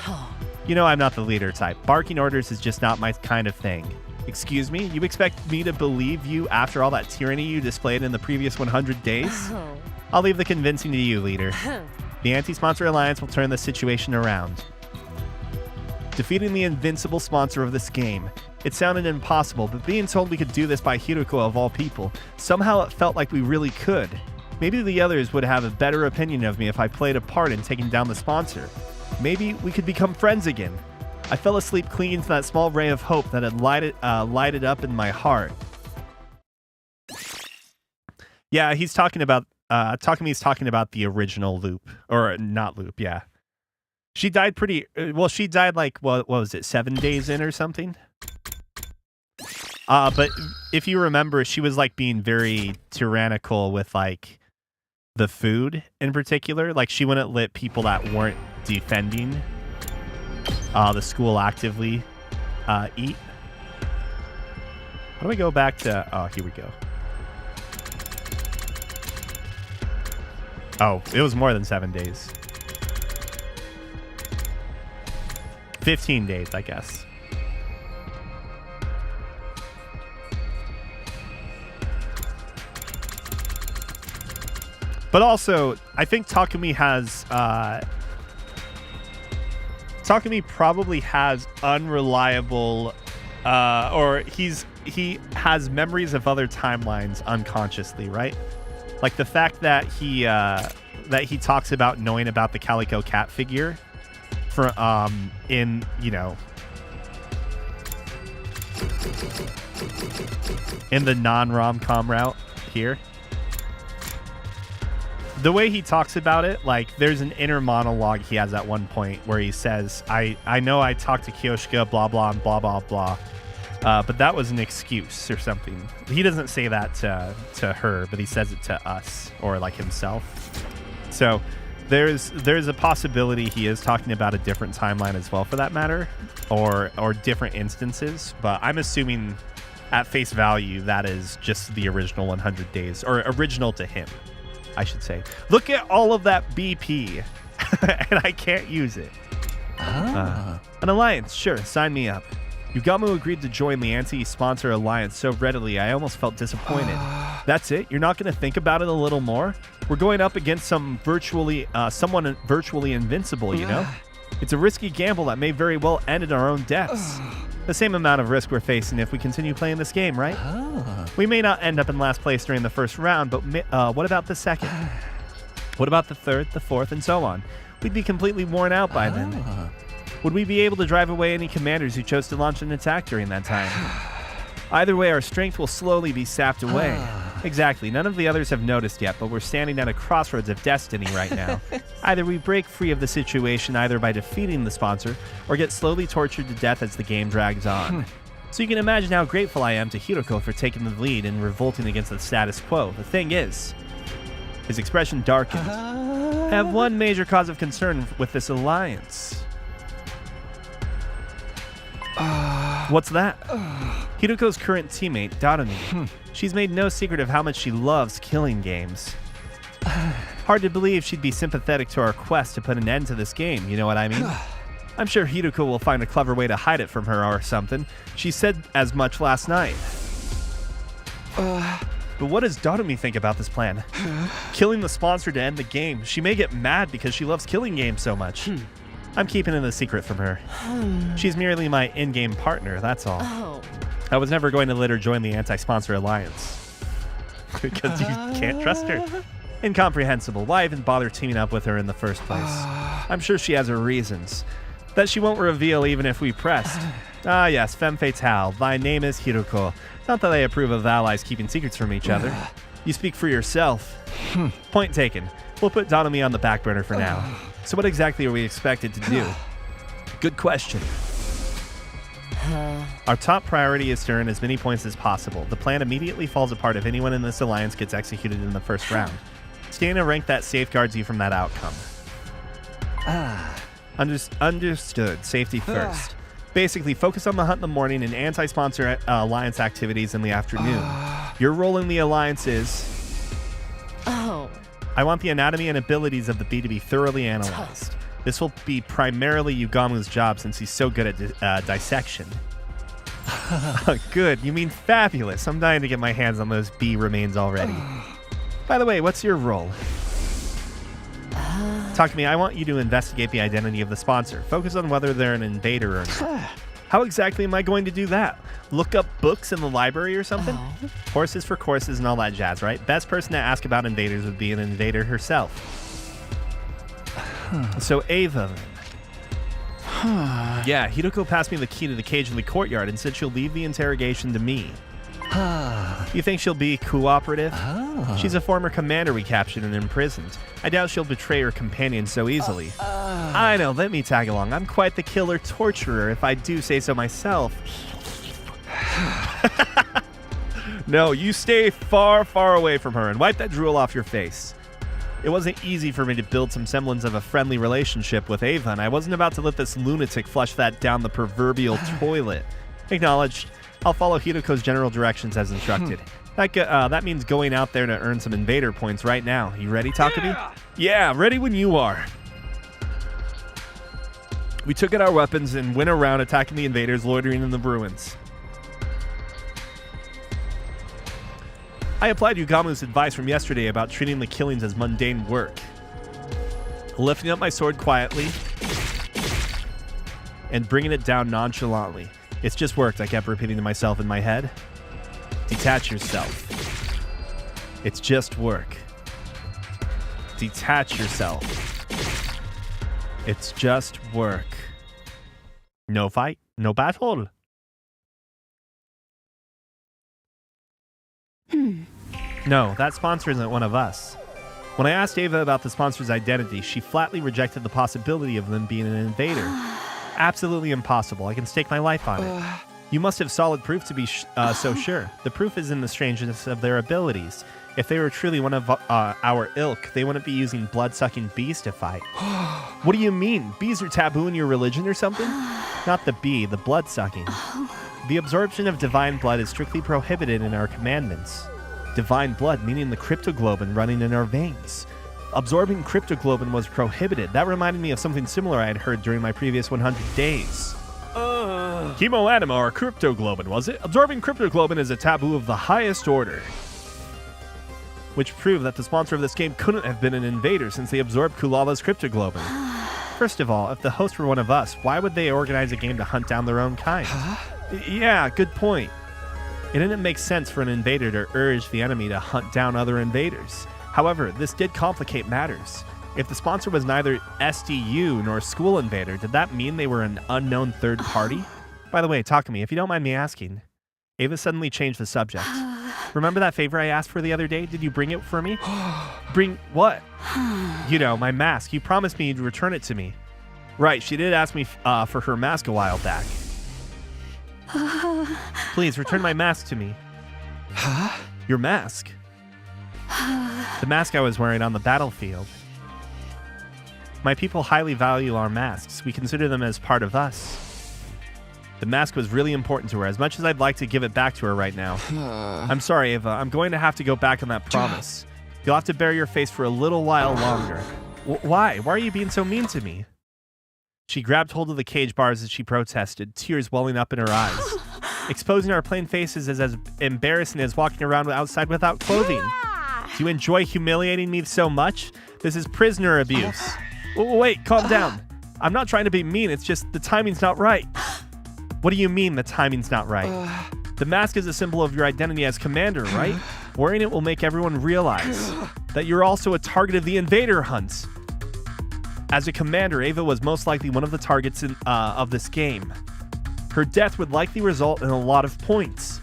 You know I'm not the leader type. Barking orders is just not my kind of thing. Excuse me? You expect me to believe you after all that tyranny you displayed in the previous 100 days? I'll leave the convincing to you, leader. The Anti-Sponsor Alliance will turn the situation around. Defeating the invincible sponsor of this game. It sounded impossible, but being told we could do this by Hiroko of all people, somehow it felt like we really could. Maybe the others would have a better opinion of me if I played a part in taking down the sponsor. Maybe we could become friends again. I fell asleep clinging to that small ray of hope that had lighted up in my heart. Yeah, he's talking about Takumi's talking about the original Loop, or not Loop. Yeah, she died pretty well. She died like what was it, 7 days in or something? But if you remember, she was like being very tyrannical with like the food in particular. Like she wouldn't let people that weren't defending the school actively eat. How do we go back to... Oh, here we go. Oh, it was more than 7 days. 15 days, I guess. But also, I think Takumi has... Takumi probably has unreliable... or he has memories of other timelines unconsciously, right? Like the fact that he talks about knowing about the Calico Cat figure for in, you know, in the non-rom-com route here. The way he talks about it, like there's an inner monologue he has at one point where he says, I know I talked to Kyoshika, blah, blah, and blah, blah, blah. But that was an excuse or something. He doesn't say that to her, but he says it to us or like himself. So there's a possibility he is talking about a different timeline as well, for that matter, or different instances. But I'm assuming at face value that is just the original 100 days, or original to him, I should say. Look at all of that BP, and I can't use it. An alliance, sure, sign me up. Yugamu agreed to join the anti-sponsor alliance so readily I almost felt disappointed. That's it? You're not going to think about it a little more? We're going up against someone virtually invincible, you know? It's a risky gamble that may very well end in our own deaths. The same amount of risk we're facing if we continue playing this game, right? We may not end up in last place during the first round, but what about the second? What about the third, the fourth, and so on? We'd be completely worn out by then. Would we be able to drive away any commanders who chose to launch an attack during that time? Either way, our strength will slowly be sapped away. Exactly. None of the others have noticed yet, but we're standing at a crossroads of destiny right now. Either we break free of the situation either by defeating the sponsor, or get slowly tortured to death as the game drags on. So you can imagine how grateful I am to Hiroko for taking the lead and revolting against the status quo. The thing is, his expression darkened. I have one major cause of concern with this alliance. What's that? Hiroko's current teammate, Darumi. She's made no secret of how much she loves killing games. Hard to believe she'd be sympathetic to our quest to put an end to this game, you know what I mean? I'm sure Hiroko will find a clever way to hide it from her or something. She said as much last night. But what does Darumi think about this plan? Killing the sponsor to end the game. She may get mad because she loves killing games so much. I'm keeping it a secret from her. She's merely my in-game partner, that's all. I was never going to let her join the anti-sponsor alliance. Because you can't trust her. Incomprehensible. Why even bother teaming up with her in the first place? I'm sure she has her reasons. That she won't reveal even if we pressed. Ah yes, femme fatale. My name is Hiroko. Not that I approve of allies keeping secrets from each other. You speak for yourself. Point taken. We'll put Darumi on the back burner for now. So what exactly are we expected to do? Good question. Our top priority is to earn as many points as possible. The plan immediately falls apart if anyone in this alliance gets executed in the first round. Stay in a rank that safeguards you from that outcome. Understood. Safety first. Basically, focus on the hunt in the morning and anti-sponsor alliance activities in the afternoon. Your role in the alliance is... I want the anatomy and abilities of the bee to be thoroughly analyzed. This will be primarily Yugamu's job since he's so good at dissection. Good, you mean fabulous. I'm dying to get my hands on those bee remains already. By the way, what's your role? Talk to me. I want you to investigate the identity of the sponsor. Focus on whether they're an invader or not. How exactly am I going to do that? Look up books in the library or something? Horses for courses and all that jazz, right? Best person to ask about invaders would be an invader herself. So Ava then. Yeah, Hiroko passed me the key to the cage in the courtyard and said she'll leave the interrogation to me. You think she'll be cooperative? She's a former commander we captured and imprisoned. I doubt she'll betray her companion so easily. I know, let me tag along. I'm quite the killer torturer, if I do say so myself. No, you stay far, far away from her and wipe that drool off your face. It wasn't easy for me to build some semblance of a friendly relationship with Ava, and I wasn't about to let this lunatic flush that down the proverbial toilet. Acknowledged. I'll follow Hiroko's general directions as instructed. That means going out there to earn some invader points right now. You ready, Takumi? Yeah, ready when you are. We took out our weapons and went around attacking the invaders loitering in the ruins. I applied Yugamu's advice from yesterday about treating the killings as mundane work. Lifting up my sword quietly and bringing it down nonchalantly. It's just worked, I kept repeating to myself in my head. Detach yourself. It's just work. Detach yourself. It's just work. No fight, no battle. No, that sponsor isn't one of us. When I asked Ava about the sponsor's identity, she flatly rejected the possibility of them being an invader. Absolutely impossible. I can stake my life on it. You must have solid proof to be so sure. The proof is in the strangeness of their abilities. If they were truly one of our ilk, they wouldn't be using blood-sucking bees to fight. What do you mean? Bees are taboo in your religion or something? Not the bee, the blood-sucking. The absorption of divine blood is strictly prohibited in our commandments. Divine blood meaning the cryptoglobin running in our veins. Absorbing cryptoglobin was prohibited. That reminded me of something similar I had heard during my previous 100 days. Chemoanima or cryptoglobin, was it? Absorbing cryptoglobin is a taboo of the highest order. Which proved that the sponsor of this game couldn't have been an invader since they absorbed Kulala's cryptoglobin. First of all, if the host were one of us, why would they organize a game to hunt down their own kind? Yeah, good point. It didn't make sense for an invader to urge the enemy to hunt down other invaders. However, this did complicate matters. If the sponsor was neither SDU nor School Invader, did that mean they were an unknown third party? By the way, Takumi, if you don't mind me asking, Ava suddenly changed the subject. Remember that favor I asked for the other day? Did you bring it for me? Bring what? You know, my mask. You promised me you'd return it to me. Right, she did ask me for her mask a while back. Please, return my mask to me. Huh? Your mask? The mask I was wearing on the battlefield. My people highly value our masks. We consider them as part of us. The mask was really important to her, as much as I'd like to give it back to her right now. I'm sorry, Ava. I'm going to have to go back on that promise. You'll have to bear your face for a little while longer. Why? Why are you being so mean to me? She grabbed hold of the cage bars as she protested, tears welling up in her eyes. Exposing our plain faces is as embarrassing as walking around outside without clothing. Do you enjoy humiliating me so much? This is prisoner abuse. Wait, calm down. I'm not trying to be mean, it's just the timing's not right. What do you mean the timing's not right? The mask is a symbol of your identity as commander, right? Wearing it will make everyone realize that you're also a target of the invader hunt. As a commander, Ava was most likely one of the targets of this game. Her death would likely result in a lot of points.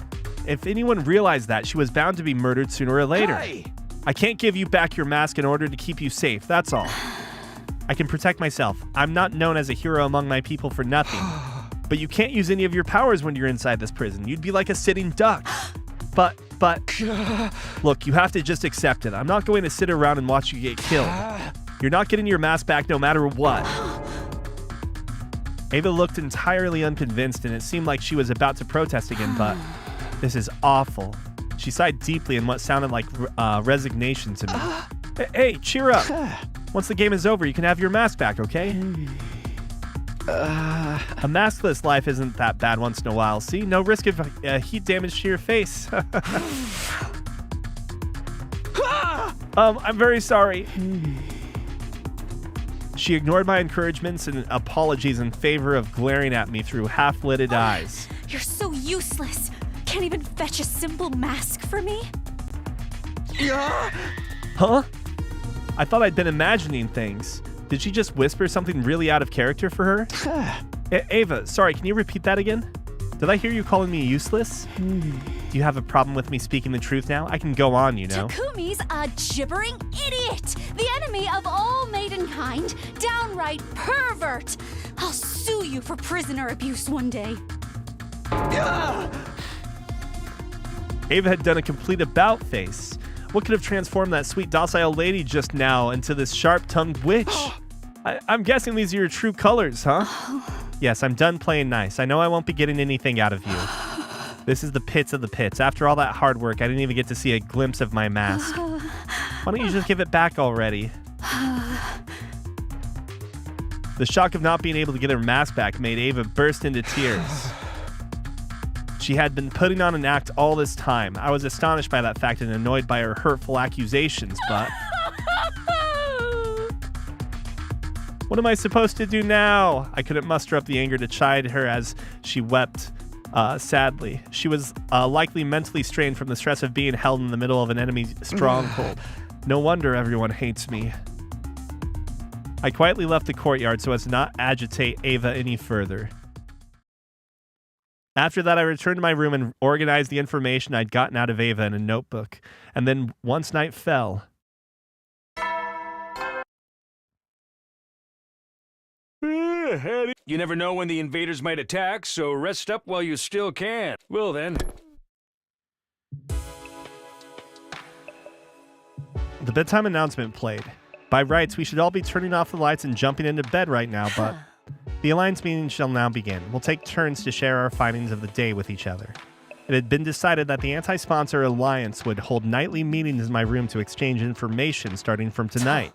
If anyone realized that, she was bound to be murdered sooner or later. Hey! I can't give you back your mask in order to keep you safe, that's all. I can protect myself. I'm not known as a hero among my people for nothing. But you can't use any of your powers when you're inside this prison. You'd be like a sitting duck. But, look, you have to just accept it. I'm not going to sit around and watch you get killed. You're not getting your mask back no matter what. Ava looked entirely unconvinced, and it seemed like she was about to protest again, but this is awful. She sighed deeply in what sounded like resignation to me. Hey, cheer up. Once the game is over, you can have your mask back, okay? A maskless life isn't that bad once in a while. See, no risk of heat damage to your face. I'm very sorry. She ignored my encouragements and apologies in favor of glaring at me through half-lidded eyes. You're so useless. Can't even fetch a simple mask for me? Huh? I thought I'd been imagining things. Did she just whisper something really out of character for her? Ava, sorry, can you repeat that again? Did I hear you calling me useless? Do you have a problem with me speaking the truth now? I can go on, you know. Takumi's a gibbering idiot, the enemy of all maidenkind, downright pervert. I'll sue you for prisoner abuse one day. Ava had done a complete about face. What could have transformed that sweet docile lady just now into this sharp-tongued witch? I'm guessing these are your true colors, huh? Yes, I'm done playing nice. I know I won't be getting anything out of you. This is the pits of the pits. After all that hard work, I didn't even get to see a glimpse of my mask. Why don't you just give it back already? The shock of not being able to get her mask back made Ava burst into tears. She had been putting on an act all this time. I was astonished by that fact and annoyed by her hurtful accusations, but... What am I supposed to do now? I couldn't muster up the anger to chide her as she wept sadly. She was likely mentally strained from the stress of being held in the middle of an enemy stronghold. No wonder everyone hates me. I quietly left the courtyard so as to not agitate Ava any further. After that, I returned to my room and organized the information I'd gotten out of Ava in a notebook. And then, once night fell... You never know when the invaders might attack, so rest up while you still can. Well then. The bedtime announcement played. By rights, we should all be turning off the lights and jumping into bed right now, but the Alliance meeting shall now begin. We'll take turns to share our findings of the day with each other. It had been decided that the anti-sponsor Alliance would hold nightly meetings in my room to exchange information starting from tonight.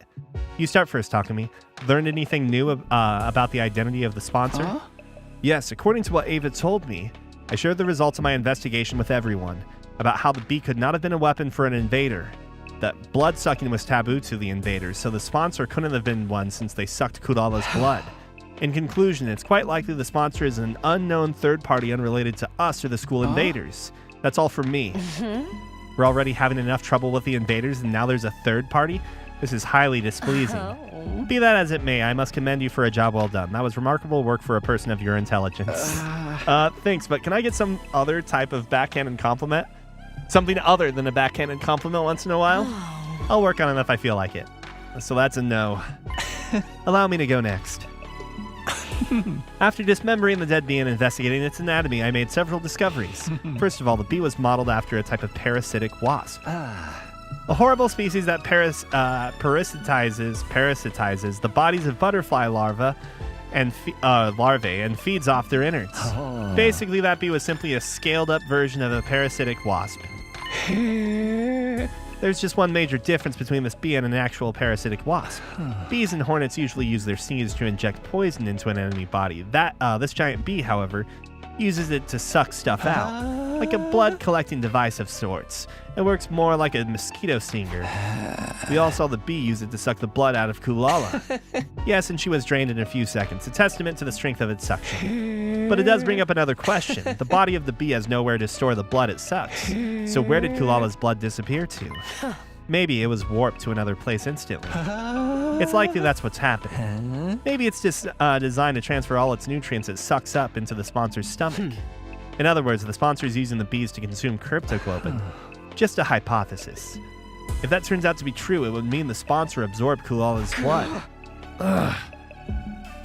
You start first, Takumi. Learned anything new about the identity of the sponsor? Yes, according to what Ava told me, I shared the results of my investigation with everyone about how the bee could not have been a weapon for an invader. That blood-sucking was taboo to the invaders, so the sponsor couldn't have been one since they sucked Kurala's blood. In conclusion, it's quite likely the sponsor is an unknown third party unrelated to us or the school invaders. That's all from me. We're already having enough trouble with the invaders, and now there's a third party? This is highly displeasing. Be that as it may, I must commend you for a job well done. That was remarkable work for a person of your intelligence. Thanks, but can I get some other type of backhanded compliment? Something other than a backhanded compliment once in a while? I'll work on it if I feel like it. So that's a no. Allow me to go next. After dismembering the dead bee and investigating its anatomy, I made several discoveries. First of all, the bee was modeled after a type of parasitic wasp. A horrible species that parasitizes the bodies of butterfly larvae and feeds off their innards. Basically, that bee was simply a scaled-up version of a parasitic wasp. There's just one major difference between this bee and an actual parasitic wasp. Bees and hornets usually use their stings to inject poison into an enemy body. This giant bee, however, uses it to suck stuff out, like a blood-collecting device of sorts. It works more like a mosquito stinger. We all saw the bee use it to suck the blood out of Kulala. Yes, and she was drained in a few seconds, a testament to the strength of its suction. But it does bring up another question. The body of the bee has nowhere to store the blood it sucks. So where did Kulala's blood disappear to? Maybe it was warped to another place instantly. It's likely that's what's happened. Maybe it's just designed to transfer all its nutrients it sucks up into the sponsor's stomach. In other words, the sponsor is using the bees to consume cryptoglobin. Just a hypothesis. If that turns out to be true, it would mean the sponsor absorbed Kulala's blood.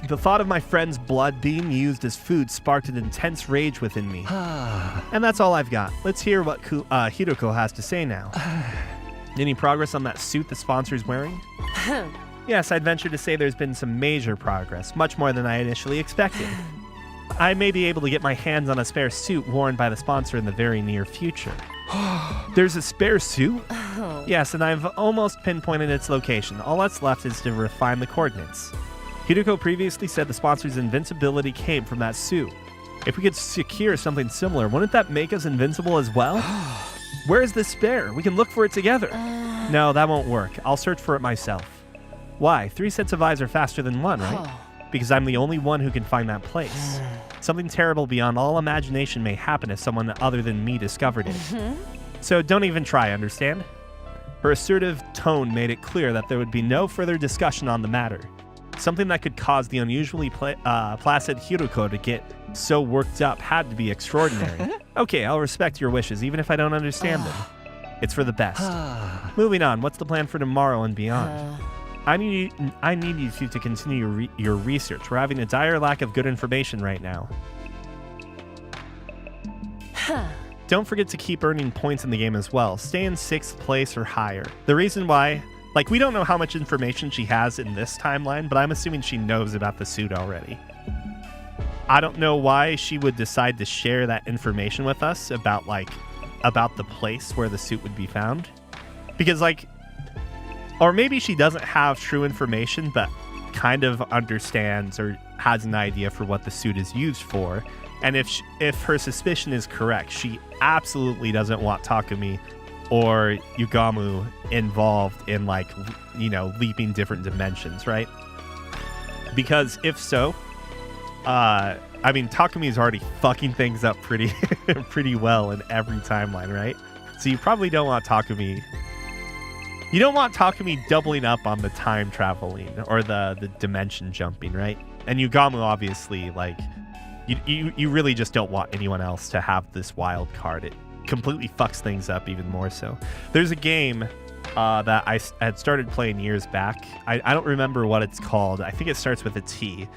The thought of my friend's blood being used as food sparked an intense rage within me. And that's all I've got. Let's hear what Hiroko has to say now. Any progress on that suit the sponsor's wearing? Yes, I'd venture to say there's been some major progress, much more than I initially expected. I may be able to get my hands on a spare suit worn by the sponsor in the very near future. There's a spare suit? Yes, and I've almost pinpointed its location. All that's left is to refine the coordinates. Hiroko previously said the sponsor's invincibility came from that suit. If we could secure something similar, wouldn't that make us invincible as well? Where is the spare? We can look for it together. No, that won't work. I'll search for it myself. Why? 3 sets of eyes are faster than 1, right? Because I'm the only one who can find that place. Something terrible beyond all imagination may happen if someone other than me discovered it. So don't even try, understand? Her assertive tone made it clear that there would be no further discussion on the matter. Something that could cause the unusually placid Hiroko to get so worked up had to be extraordinary. Okay, I'll respect your wishes, even if I don't understand them. It's for the best. Moving on, what's the plan for tomorrow and beyond? I need you to continue your research. We're having a dire lack of good information right now. Don't forget to keep earning points in the game as well. Stay in 6th place or higher. The reason why, we don't know how much information she has in this timeline, but I'm assuming she knows about the suit already. I don't know why she would decide to share that information with us about the place where the suit would be found. Because or maybe she doesn't have true information, but kind of understands or has an idea for what the suit is used for. And if her suspicion is correct, she absolutely doesn't want Takumi or Yugamu involved in, like, you know, leaping different dimensions, right? Because if so, I mean, Takumi's already fucking things up pretty pretty well in every timeline, right? So you probably don't want Takumi. You don't want Takumi doubling up on the time traveling or the dimension jumping, right? And Yugamu, obviously, like, you really just don't want anyone else to have this wild card. It completely fucks things up even more so. There's a game that I had started playing years back. I don't remember what it's called. I think it starts with a T.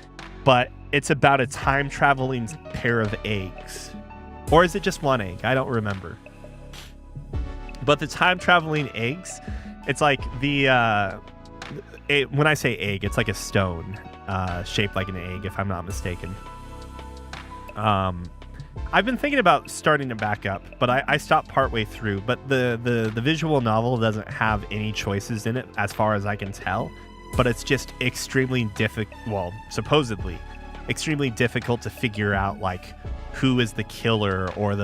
But it's about a time-traveling pair of eggs. Or is it just one egg? I don't remember. But the time-traveling eggs, it's like when I say egg, it's like a stone shaped like an egg, if I'm not mistaken. I've been thinking about starting to back up, but I stopped partway through. But the visual novel doesn't have any choices in it, as far as I can tell. But it's just extremely difficult, well, supposedly, extremely difficult to figure out, like, who is the killer or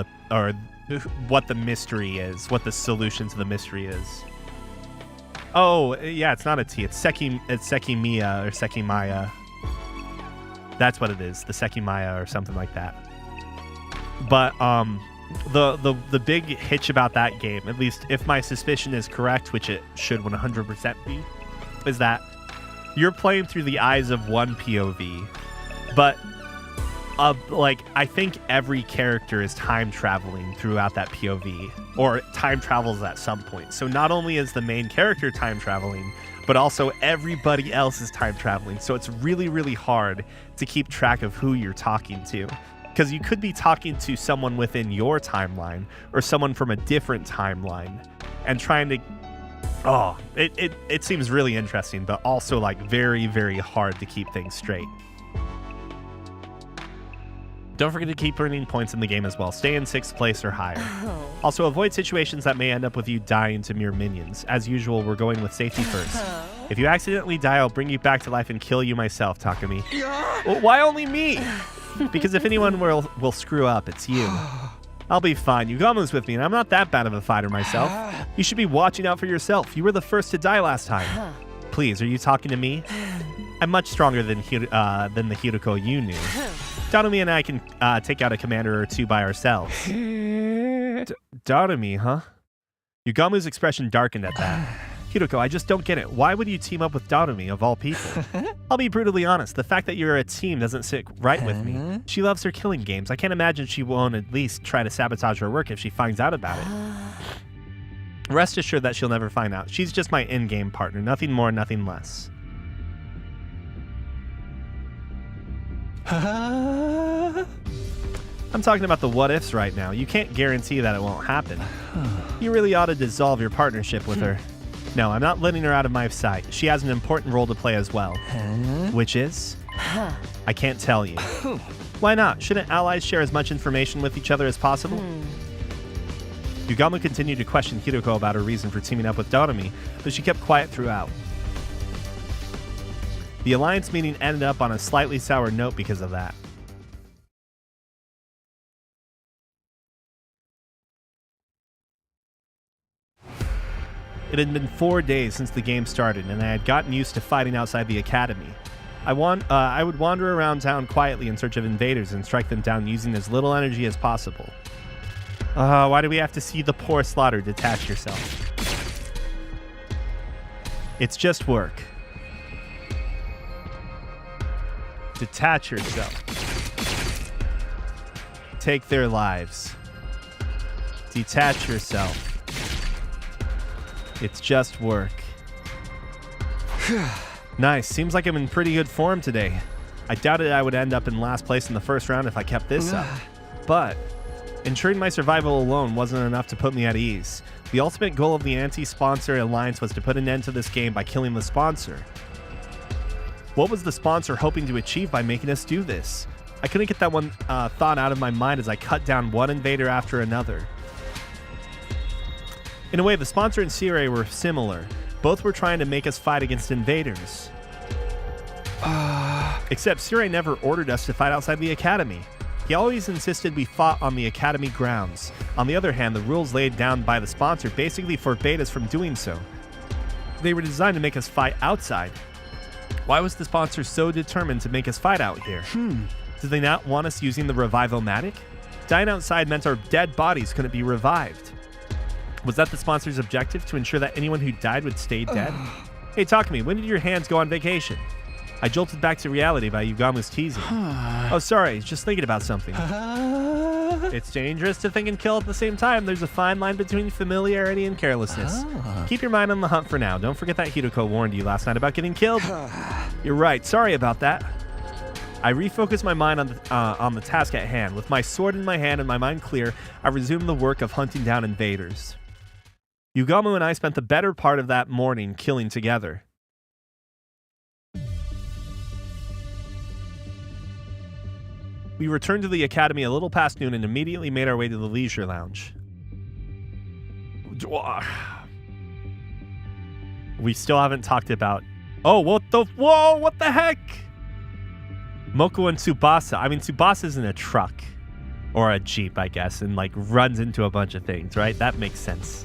what the mystery is, what the solution to the mystery is. Oh, yeah, it's not a T. It's Sekimiya or Sekimaya. That's what it is, the Sekimaya or something like that. But the big hitch about that game, at least if my suspicion is correct, which it should 100% be, is that you're playing through the eyes of one POV, but like, I think every character is time traveling throughout that POV, or time travels at some point. So not only is the main character time traveling, but also everybody else is time traveling. So it's really, really hard to keep track of who you're talking to, because you could be talking to someone within your timeline or someone from a different timeline and trying to it seems really interesting, but also, like, very, very hard to keep things straight. Don't forget to keep earning points in the game as well. Stay in 6th place or higher. Also, avoid situations that may end up with you dying to mere minions. As usual, we're going with safety first. If you accidentally die, I'll bring you back to life and kill you myself, Takumi. Well, why only me? Because if anyone will screw up, it's you. I'll be fine. Yugamu's with me, and I'm not that bad of a fighter myself. You should be watching out for yourself. You were the first to die last time. Please, are you talking to me? I'm much stronger than the Hiroko you knew. Dotomi and I can take out a commander or two by ourselves. Dotomi, huh? Yugamu's expression darkened at that. Hiroko, I just don't get it. Why would you team up with Dotomi, of all people? I'll be brutally honest. The fact that you're a team doesn't sit right with me. She loves her killing games. I can't imagine she won't at least try to sabotage her work if she finds out about it. Rest assured that she'll never find out. She's just my in-game partner. Nothing more, nothing less. I'm talking about the what-ifs right now. You can't guarantee that it won't happen. You really ought to dissolve your partnership with her. No, I'm not letting her out of my sight. She has an important role to play as well. Which is? I can't tell you. Why not? Shouldn't allies share as much information with each other as possible? Yugamu continued to question Hiroko about her reason for teaming up with Dotomi, but she kept quiet throughout. The alliance meeting ended up on a slightly sour note because of that. It had been 4 days since the game started, and I had gotten used to fighting outside the academy. I would wander around town quietly in search of invaders and strike them down using as little energy as possible. Why do we have to see the poor slaughter? Detach yourself. It's just work. Detach yourself. Take their lives. Detach yourself. It's just work. Nice. Seems like I'm in pretty good form today. I doubted I would end up in last place in the first round if I kept this up. But ensuring my survival alone wasn't enough to put me at ease. The ultimate goal of the anti-sponsor alliance was to put an end to this game by killing the sponsor. What was the sponsor hoping to achieve by making us do this? I couldn't get that one thought out of my mind as I cut down one invader after another. In a way, the sponsor and Sirei were similar. Both were trying to make us fight against invaders. Except Sirei never ordered us to fight outside the academy. He always insisted we fought on the academy grounds. On the other hand, the rules laid down by the sponsor basically forbade us from doing so. They were designed to make us fight outside. Why was the sponsor so determined to make us fight out here? Did they not want us using the Revival-matic? Dying outside meant our dead bodies couldn't be revived. Was that the sponsor's objective, to ensure that anyone who died would stay dead? Hey, talk to me. When did your hands go on vacation? I jolted back to reality by Yugamu's teasing. Oh, sorry. Just thinking about something. It's dangerous to think and kill at the same time. There's a fine line between familiarity and carelessness. Keep your mind on the hunt for now. Don't forget that Hideko warned you last night about getting killed. You're right. Sorry about that. I refocused my mind on the task at hand. With my sword in my hand and my mind clear, I resumed the work of hunting down invaders. Yugamu and I spent the better part of that morning killing together. We returned to the academy a little past noon and immediately made our way to the leisure lounge. We still haven't talked about... Oh, what the heck? Moko and Tsubasa. I mean, Tsubasa's in a truck. Or a jeep, I guess, and like runs into a bunch of things, right? That makes sense.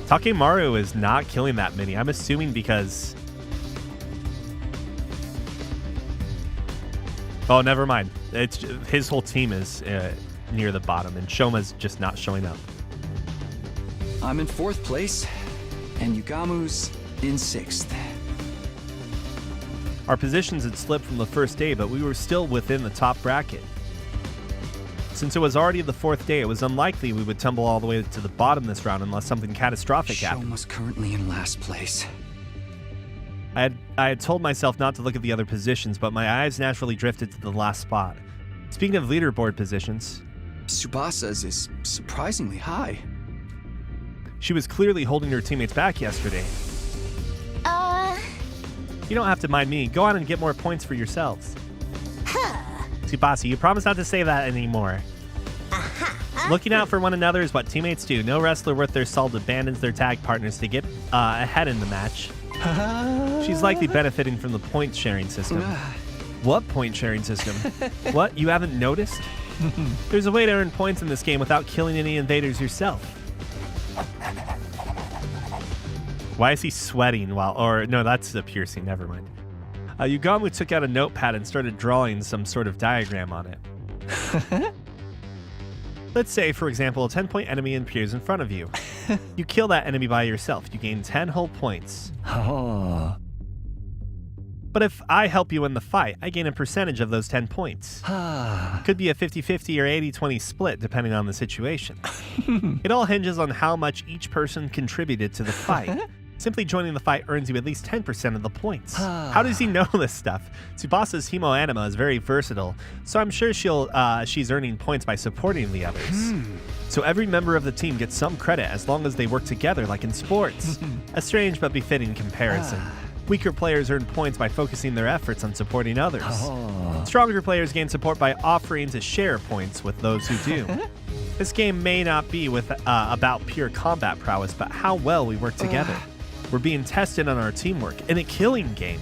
Takemaru is not killing that many. I'm assuming because... Oh, never mind. It's his whole team is near the bottom, and Shoma's just not showing up. I'm in 4th place, and Yugamu's in 6th. Our positions had slipped from the first day, but we were still within the top bracket. Since it was already the 4th day, it was unlikely we would tumble all the way to the bottom this round unless something catastrophic happened. Shoma's currently in last place. I had told myself not to look at the other positions, but my eyes naturally drifted to the last spot. Speaking of leaderboard positions... Tsubasa's is surprisingly high. She was clearly holding her teammates back yesterday. You don't have to mind me. Go on and get more points for yourselves. Tsubasa, you promise not to say that anymore. Looking out for one another is what teammates do. No wrestler worth their salt abandons their tag partners to get ahead in the match. She's likely benefiting from the point sharing system. What point sharing system? What? You haven't noticed? There's a way to earn points in this game without killing any invaders yourself. Why is he sweating while... Or, no, that's a piercing. Never mind. Yugamu took out a notepad and started drawing some sort of diagram on it. Let's say, for example, a 10-point enemy appears in front of you. You kill that enemy by yourself. You gain 10 whole points. Oh. But if I help you in the fight, I gain a percentage of those 10 points. Could be a 50-50 or 80-20 split, depending on the situation. It all hinges on how much each person contributed to the fight. Simply joining the fight earns you at least 10% of the points. How does he know this stuff? Tsubasa's Himo Anima is very versatile, so I'm sure she's earning points by supporting the others. So every member of the team gets some credit as long as they work together, like in sports. A strange but befitting comparison. Weaker players earn points by focusing their efforts on supporting others. Stronger players gain support by offering to share points with those who do. This game may not be about pure combat prowess, but how well we work together. We're being tested on our teamwork in a killing game.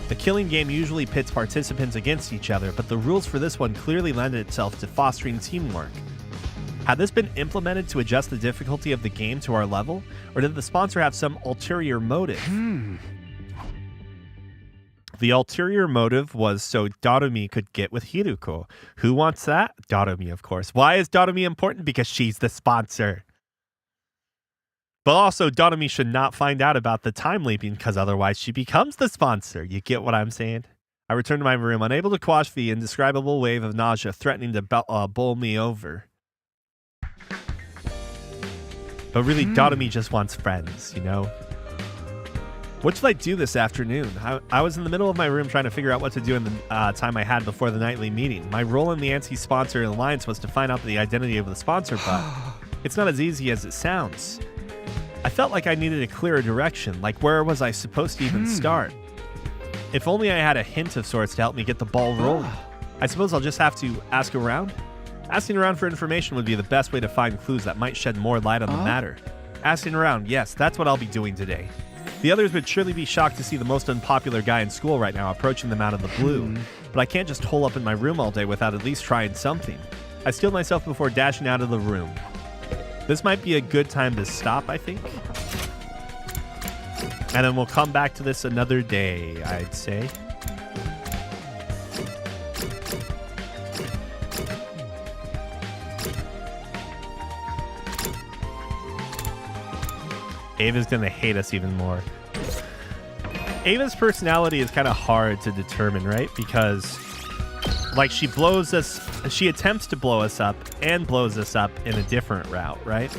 The killing game usually pits participants against each other, but the rules for this one clearly lend itself to fostering teamwork. Had this been implemented to adjust the difficulty of the game to our level, or did the sponsor have some ulterior motive? The ulterior motive was so Darumi could get with Hiruko. Who wants that? Darumi, of course. Why is Darumi important? Because she's the sponsor. But also, Darumi should not find out about the time leaping, because otherwise she becomes the sponsor. You get what I'm saying? I returned to my room, unable to quash the indescribable wave of nausea threatening to bowl me over. But really, Darumi just wants friends, you know? What should I do this afternoon? I was in the middle of my room trying to figure out what to do in the time I had before the nightly meeting. My role in the anti-sponsor alliance was to find out the identity of the sponsor, but it's not as easy as it sounds. I felt like I needed a clearer direction, like where was I supposed to even start? If only I had a hint of sorts to help me get the ball rolling. I suppose I'll just have to ask around? Asking around for information would be the best way to find clues that might shed more light on the matter. Asking around, yes, that's what I'll be doing today. The others would surely be shocked to see the most unpopular guy in school right now approaching them out of the blue. But I can't just hole up in my room all day without at least trying something. I steeled myself before dashing out of the room. This might be a good time to stop, I think. And then we'll come back to this another day, I'd say. Ava's gonna hate us even more. Ava's personality is kind of hard to determine, right? Because, like, she attempts to blow us up and blows us up in a different route, right?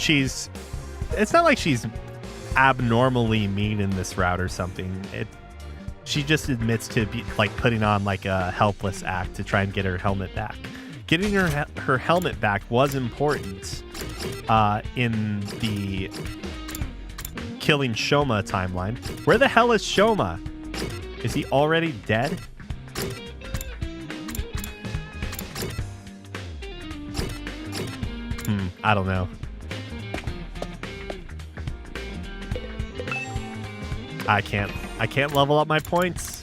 It's not like she's abnormally mean in this route or something. She just admits to be like putting on like a helpless act to try and get her helmet back. Getting her helmet back was important in the killing Shoma timeline. Where the hell is Shoma? Is he already dead? I don't know. I can't level up my points.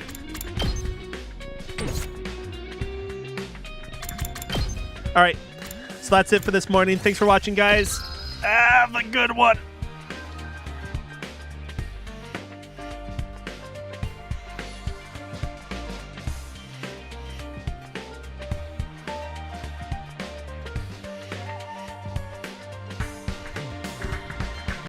All right. So that's it for this morning. Thanks for watching, guys. Have a good one.